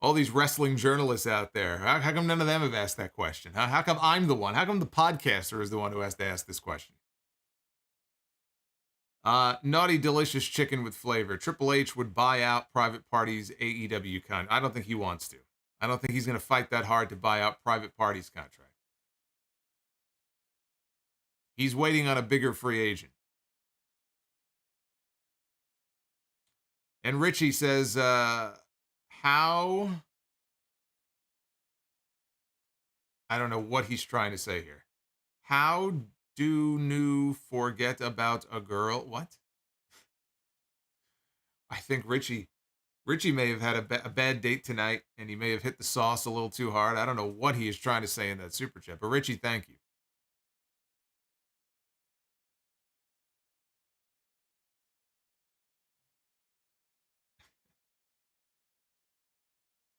All these wrestling journalists out there. How come none of them have asked that question? How come I'm the one? How come the podcaster is the one who has to ask this question? Naughty delicious chicken with flavor. Triple H would buy out Private Party's AEW contract. I don't think he wants to. I don't think he's going to fight that hard to buy out Private Party's contract. He's waiting on a bigger free agent. And Richie says, how, I don't know what he's trying to say here. How do you forget about a girl? What? I think Richie may have had a bad date tonight, and he may have hit the sauce a little too hard. I don't know what he is trying to say in that super chat, but Richie, thank you.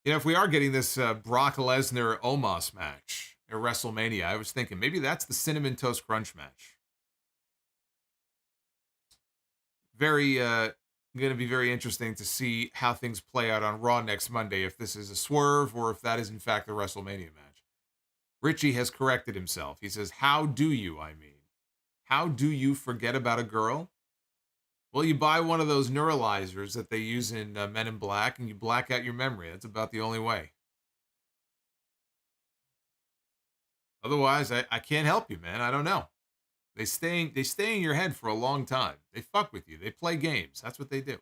You know, if we are getting this Brock Lesnar-Omos match at WrestleMania, I was thinking maybe that's the Cinnamon Toast Crunch match. Going to be very interesting to see how things play out on Raw next Monday, if this is a swerve or if that is in fact the WrestleMania match. Richie has corrected himself. He says, how do you forget about a girl? Well, you buy one of those neuralizers that they use in Men in Black, and you black out your memory. That's about the only way. Otherwise, I can't help you, man. I don't know. They stay in your head for a long time. They fuck with you. They play games. That's what they do.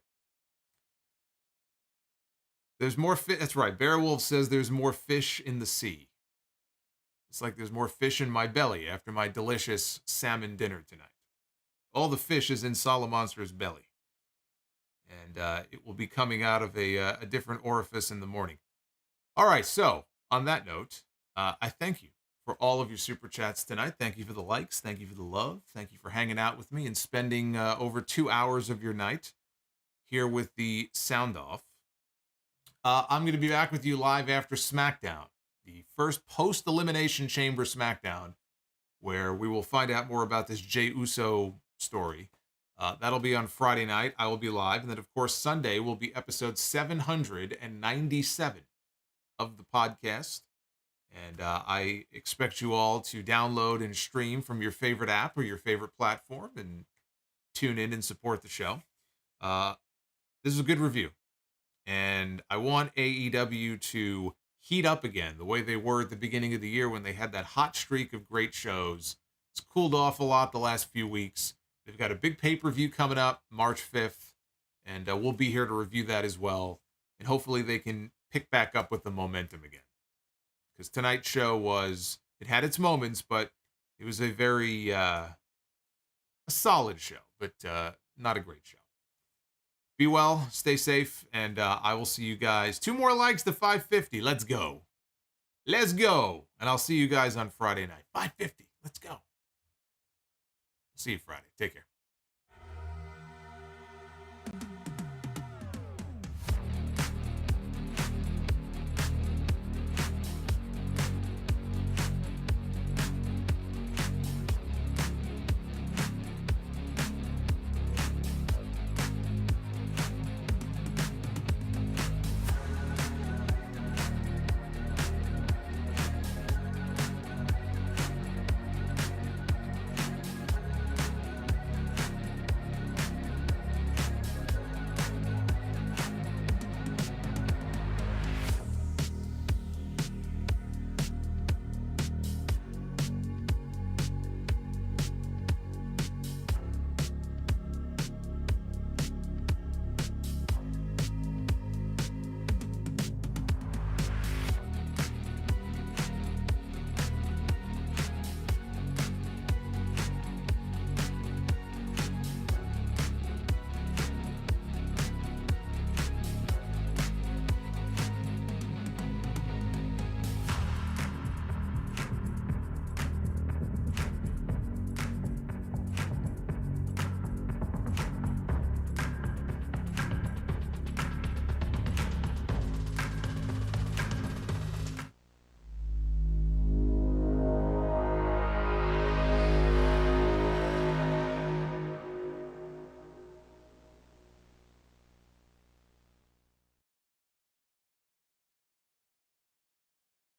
There's more fish. That's right. Bearwolf says there's more fish in the sea. It's like there's more fish in my belly after my delicious salmon dinner tonight. All the fish is in Solomonster's belly. And it will be coming out of a different orifice in the morning. All right, so on that note, I thank you for all of your super chats tonight. Thank you for the likes. Thank you for the love. Thank you for hanging out with me and spending over 2 hours of your night here with the sound off. I'm going to be back with you live after SmackDown, the first post-Elimination Chamber SmackDown, where we will find out more about this Jey Uso story. That'll be on Friday night. I will be live. And then, of course, Sunday will be episode 797 of the podcast. And I expect you all to download and stream from your favorite app or your favorite platform and tune in and support the show. This is a good review. And I want AEW to heat up again the way they were at the beginning of the year when they had that hot streak of great shows. It's cooled off a lot the last few weeks. They've got a big pay-per-view coming up March 5th, and we'll be here to review that as well. And hopefully they can pick back up with the momentum again. Because tonight's show it had its moments, but it was a very a solid show, but not a great show. Be well, stay safe, and I will see you guys. 2 more likes to 550. Let's go. Let's go. And I'll see you guys on Friday night. 550. Let's go. See you Friday. Take care.